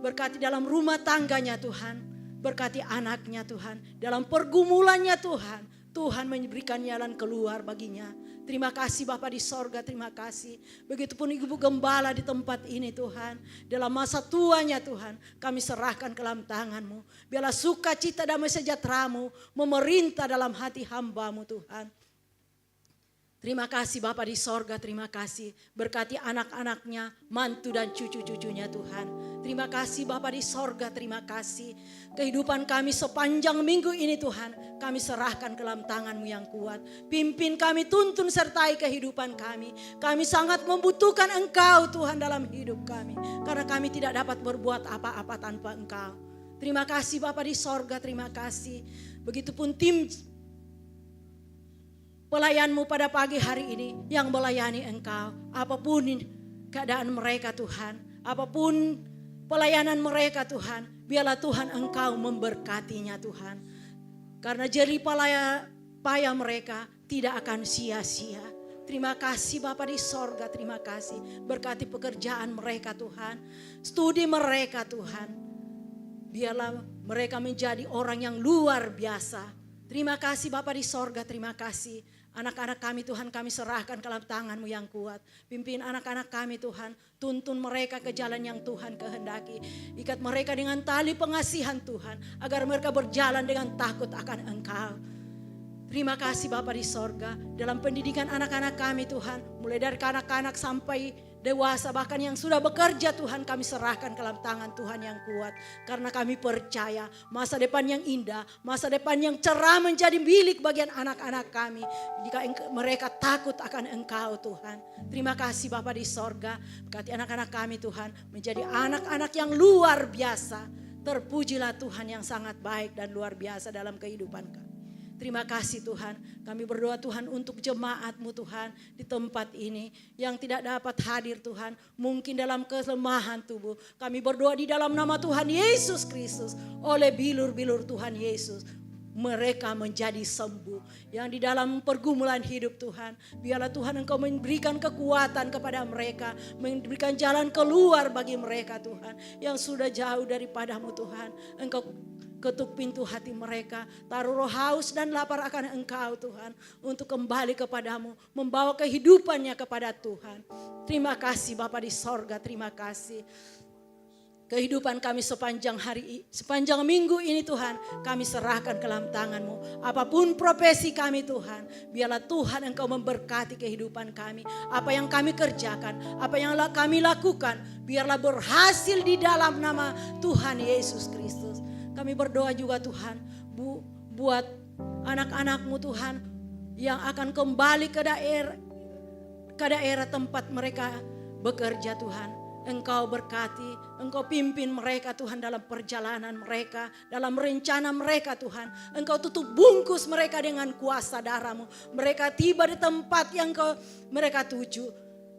Berkati dalam rumah tangganya Tuhan. Berkati anaknya Tuhan. Dalam pergumulannya Tuhan, Tuhan memberikan jalan keluar baginya. Terima kasih Bapa di sorga, terima kasih. Begitupun Ibu Gembala di tempat ini Tuhan. Dalam masa tuanya Tuhan, kami serahkan ke dalam tangan-Mu. Biarlah sukacita damai sejahtera-Mu memerintah dalam hati hamba-Mu Tuhan. Terima kasih Bapa di sorga, terima kasih. Berkati anak-anaknya, mantu dan cucu-cucunya Tuhan. Terima kasih Bapa di sorga, terima kasih. Kehidupan kami sepanjang minggu ini Tuhan, kami serahkan ke dalam tangan-Mu yang kuat. Pimpin kami, tuntun sertai kehidupan kami. Kami sangat membutuhkan Engkau Tuhan dalam hidup kami. Karena kami tidak dapat berbuat apa-apa tanpa Engkau. Terima kasih Bapa di sorga, terima kasih. Begitupun tim pelayan-Mu pada pagi hari ini yang melayani Engkau. Apapun keadaan mereka Tuhan, apapun pelayanan mereka Tuhan, biarlah Tuhan Engkau memberkatinya Tuhan. Karena jerih payah mereka tidak akan sia-sia. Terima kasih Bapa di sorga, terima kasih. Berkati pekerjaan mereka Tuhan, studi mereka Tuhan. Biarlah mereka menjadi orang yang luar biasa. Terima kasih Bapa di sorga, terima kasih. Anak-anak kami Tuhan, kami serahkan ke dalam tangan-Mu yang kuat. Pimpin anak-anak kami Tuhan, tuntun mereka ke jalan yang Tuhan kehendaki. Ikat mereka dengan tali pengasihan Tuhan, agar mereka berjalan dengan takut akan Engkau. Terima kasih Bapa di sorga, dalam pendidikan anak-anak kami Tuhan, mulai dari anak-anak sampai dewasa, bahkan yang sudah bekerja Tuhan, kami serahkan ke dalam tangan Tuhan yang kuat. Karena kami percaya masa depan yang indah, masa depan yang cerah menjadi milik bagian anak-anak kami. Jika mereka takut akan Engkau Tuhan. Terima kasih Bapa di sorga, berkati anak-anak kami Tuhan, menjadi anak-anak yang luar biasa. Terpujilah Tuhan yang sangat baik dan luar biasa dalam kehidupan kami. Terima kasih Tuhan, kami berdoa Tuhan untuk jemaat-Mu Tuhan di tempat ini yang tidak dapat hadir Tuhan, mungkin dalam kelemahan tubuh. Kami berdoa di dalam nama Tuhan Yesus Kristus, oleh bilur-bilur Tuhan Yesus, mereka menjadi sembuh. Yang di dalam pergumulan hidup Tuhan, biarlah Tuhan Engkau memberikan kekuatan kepada mereka, memberikan jalan keluar bagi mereka Tuhan, yang sudah jauh daripada-Mu Tuhan. Engkau ketuk pintu hati mereka, taruh roh haus dan lapar akan Engkau Tuhan, untuk kembali kepadamu, membawa kehidupannya kepada Tuhan. Terima kasih Bapa di sorga, terima kasih. Kehidupan kami sepanjang minggu ini Tuhan, kami serahkan ke dalam tangan-Mu. Apapun profesi kami Tuhan, biarlah Tuhan Engkau memberkati kehidupan kami. Apa yang kami kerjakan, apa yang kami lakukan, biarlah berhasil di dalam nama Tuhan Yesus Kristus. Kami berdoa juga Tuhan, buat anak-anak-Mu Tuhan yang akan kembali ke daerah tempat mereka bekerja Tuhan. Engkau berkati, Engkau pimpin mereka Tuhan dalam perjalanan mereka, dalam rencana mereka Tuhan. Engkau tutup bungkus mereka dengan kuasa darah-Mu. Mereka tiba di tempat yang mereka tuju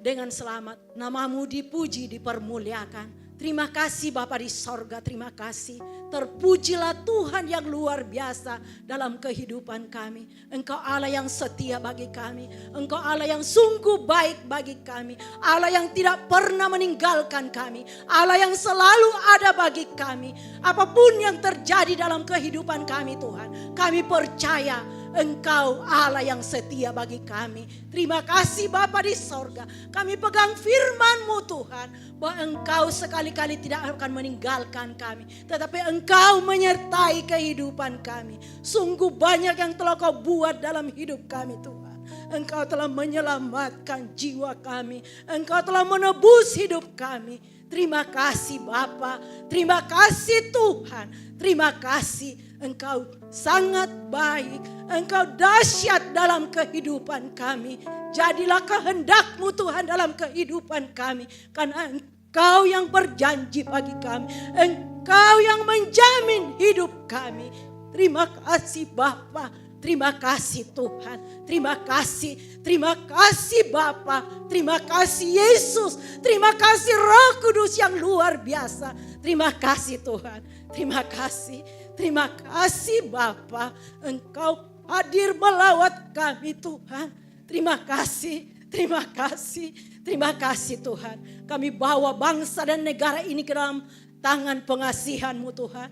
dengan selamat. Nama-Mu dipuji, dipermuliakan. Terima kasih Bapa di sorga, terima kasih. Terpujilah Tuhan yang luar biasa dalam kehidupan kami. Engkau Allah yang setia bagi kami. Engkau Allah yang sungguh baik bagi kami. Allah yang tidak pernah meninggalkan kami. Allah yang selalu ada bagi kami. Apapun yang terjadi dalam kehidupan kami Tuhan, kami percaya Engkau Allah yang setia bagi kami. Terima kasih Bapa di sorga. Kami pegang firman-Mu Tuhan, bahwa Engkau sekali-kali tidak akan meninggalkan kami, tetapi Engkau menyertai kehidupan kami. Sungguh banyak yang telah Kau buat dalam hidup kami Tuhan. Engkau telah menyelamatkan jiwa kami. Engkau telah menebus hidup kami. Terima kasih Bapa. Terima kasih Tuhan. Terima kasih. Engkau sangat baik. Engkau dahsyat dalam kehidupan kami. Jadilah kehendak-Mu Tuhan dalam kehidupan kami. Karena Engkau yang berjanji bagi kami. Engkau yang menjamin hidup kami. Terima kasih Bapa. Terima kasih Tuhan. Terima kasih. Terima kasih Bapa. Terima kasih Yesus. Terima kasih Roh Kudus yang luar biasa. Terima kasih Tuhan. Terima kasih. Terima kasih Bapa. Engkau hadir melawat kami Tuhan. Terima kasih. Terima kasih. Terima kasih Tuhan. Kami bawa bangsa dan negara ini ke dalam tangan pengasihan-Mu Tuhan.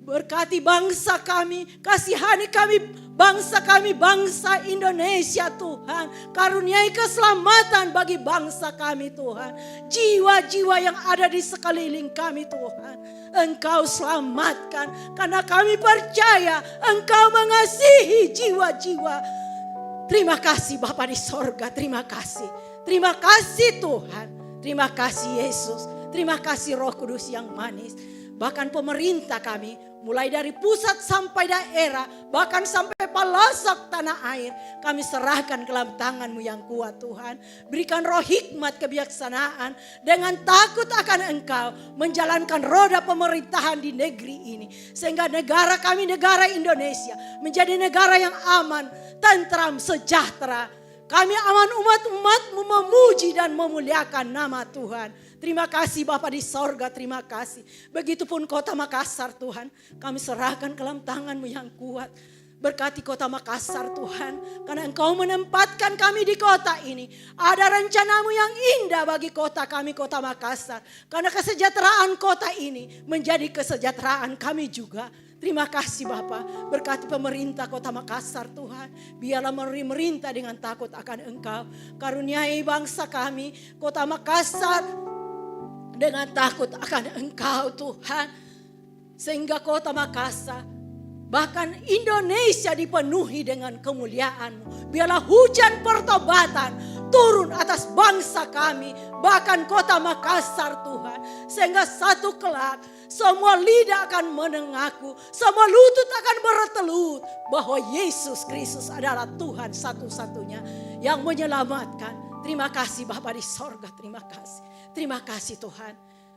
Berkati bangsa kami, kasihani kami, bangsa Indonesia Tuhan. Karuniai keselamatan bagi bangsa kami Tuhan. Jiwa-jiwa yang ada di sekeliling kami Tuhan, Engkau selamatkan. Karena kami percaya Engkau mengasihi jiwa-jiwa. Terima kasih Bapa di sorga, terima kasih. Terima kasih Tuhan, terima kasih Yesus. Terima kasih Roh Kudus yang manis. Bahkan pemerintah kami, mulai dari pusat sampai daerah, bahkan sampai pelosok tanah air, kami serahkan ke dalam tangan-Mu yang kuat Tuhan. Berikan roh hikmat kebijaksanaan, dengan takut akan Engkau, menjalankan roda pemerintahan di negeri ini. Sehingga negara kami, negara Indonesia, menjadi negara yang aman, tentram, sejahtera. Kami aman umat-umat-Mu memuji dan memuliakan nama Tuhan. Terima kasih Bapa di sorga, terima kasih. Begitupun kota Makassar Tuhan, kami serahkan ke dalam tangan-Mu yang kuat. Berkati kota Makassar Tuhan, karena Engkau menempatkan kami di kota ini. Ada rencanamu yang indah bagi kota kami, kota Makassar. Karena kesejahteraan kota ini menjadi kesejahteraan kami juga. Terima kasih Bapa, berkati pemerintah kota Makassar Tuhan. Biarlah memerintah dengan takut akan Engkau. Karuniai bangsa kami, kota Makassar dengan takut akan Engkau Tuhan. Sehingga kota Makassar, bahkan Indonesia dipenuhi dengan kemuliaan-Mu. Biarlah hujan pertobatan turun atas bangsa kami, bahkan kota Makassar Tuhan. Sehingga satu kelak semua lidah akan menengaku, semua lutut akan bertelut bahwa Yesus Kristus adalah Tuhan satu-satunya yang menyelamatkan. Terima kasih Bapa di sorga, terima kasih. Terima kasih Tuhan.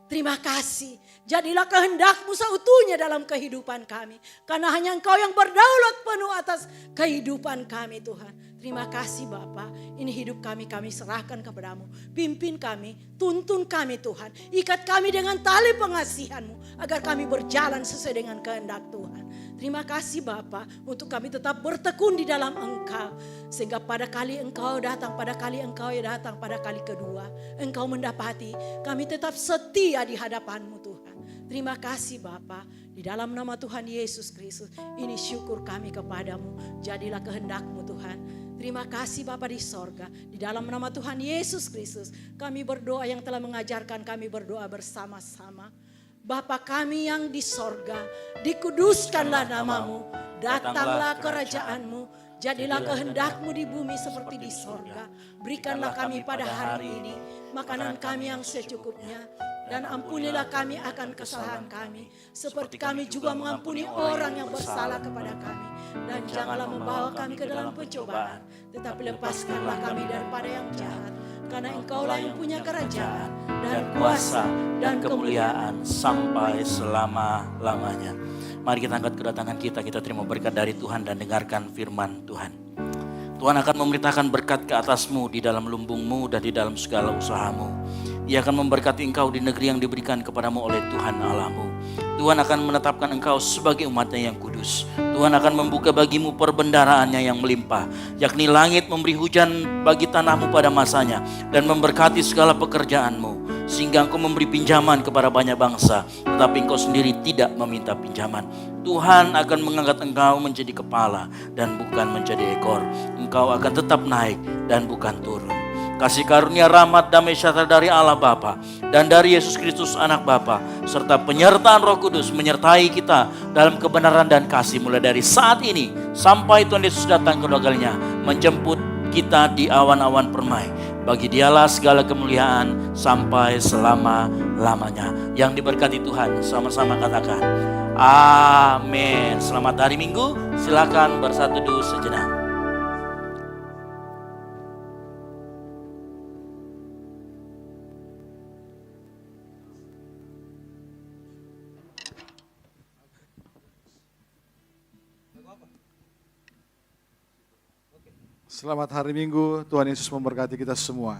Terima kasih. Jadilah kehendak-Mu seutuhnya dalam kehidupan kami. Karena hanya Engkau yang berdaulat penuh atas kehidupan kami Tuhan. Terima kasih Bapa. Ini hidup kami serahkan kepada-Mu. Pimpin kami, tuntun kami Tuhan. Ikat kami dengan tali pengasihan-Mu. Agar kami berjalan sesuai dengan kehendak Tuhan. Terima kasih Bapa untuk kami tetap bertekun di dalam Engkau. Sehingga pada kali Engkau datang, pada kali Engkau datang, pada kali kedua. Engkau mendapati kami tetap setia di hadapan-Mu Tuhan. Terima kasih Bapa. Di dalam nama Tuhan Yesus Kristus. Ini syukur kami kepada-Mu. Jadilah kehendak-Mu Tuhan. Terima kasih Bapa di sorga. Di dalam nama Tuhan Yesus Kristus. Kami berdoa yang telah mengajarkan kami berdoa bersama-sama. Bapa kami yang di sorga, dikuduskanlah nama-Mu, datanglah kerajaan-Mu, jadilah kehendak-Mu di bumi seperti di sorga. Berikanlah kami pada hari ini makanan kami yang secukupnya, dan ampunilah kami akan kesalahan kami, seperti kami juga mengampuni orang yang bersalah kepada kami. Dan janganlah membawa kami ke dalam pencobaan, tetapi lepaskanlah kami daripada yang jahat. Karena Engkaulah yang punya kerajaan dan kuasa dan kemuliaan sampai selama-lamanya. Mari kita angkat kedatangan kita terima berkat dari Tuhan dan dengarkan firman Tuhan. Tuhan akan memerintahkan berkat ke atasmu di dalam lumbungmu dan di dalam segala usahamu. Ia akan memberkati engkau di negeri yang diberikan kepadamu oleh Tuhan Allahmu. Tuhan akan menetapkan engkau sebagai umatnya yang kudus. Tuhan akan membuka bagimu perbendaraannya yang melimpah. Yakni langit memberi hujan bagi tanahmu pada masanya. Dan memberkati segala pekerjaanmu. Sehingga engkau memberi pinjaman kepada banyak bangsa. Tetapi engkau sendiri tidak meminta pinjaman. Tuhan akan mengangkat engkau menjadi kepala dan bukan menjadi ekor. Engkau akan tetap naik dan bukan turun. Kasih karunia, rahmat, damai sejahtera dari Allah Bapa dan dari Yesus Kristus Anak Bapa serta penyertaan Roh Kudus menyertai kita dalam kebenaran dan kasih mulai dari saat ini sampai Tuhan Yesus datang kedua kalinya menjemput kita di awan-awan permai. Bagi Dialah segala kemuliaan sampai selama-lamanya. Yang diberkati Tuhan, sama-sama katakan amin. Selamat hari Minggu, silakan bersatu teduh sejenak. Selamat hari Minggu, Tuhan Yesus memberkati kita semua.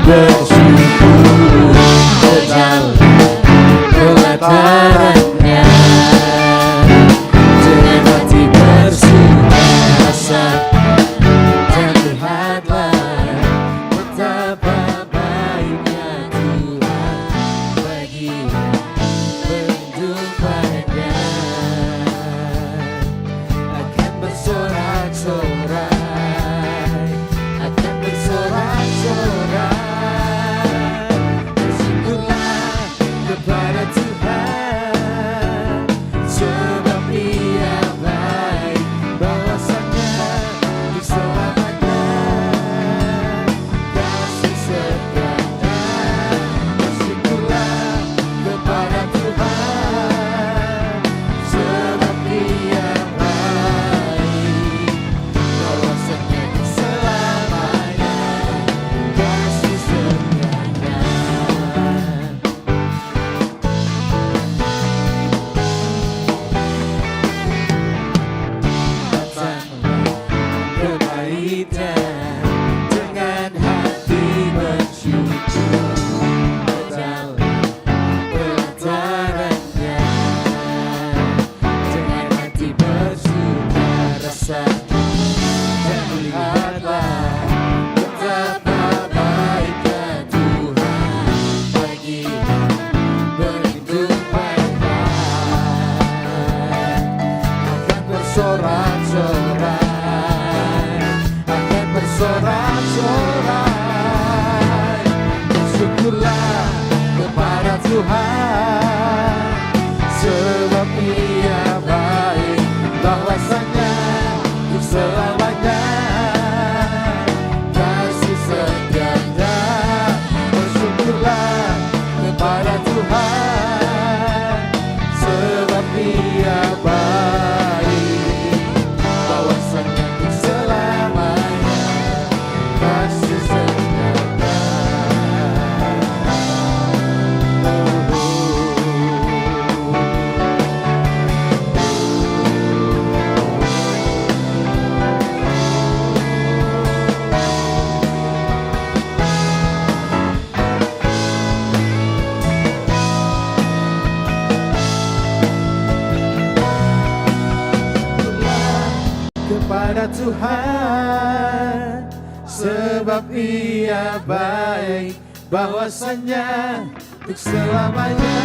Bersyukur dalam pelatarannya, dengan hati bersukarasa, dan lihatlah betapa baiknya Tuhan bagi berlindung padanya. Akan bersorak-sorai, akan bersorak-sorai. Tuhan, sebab Ia baik, bahwasanya untuk selamanya kasih setianya. Bersyukurlah kepada Tuhan, sebab Ia baik, bahwasanya untuk selamanya kasih setianya. Kepada Tuhan, sebab Ia baik, bahwasanya untuk selamanya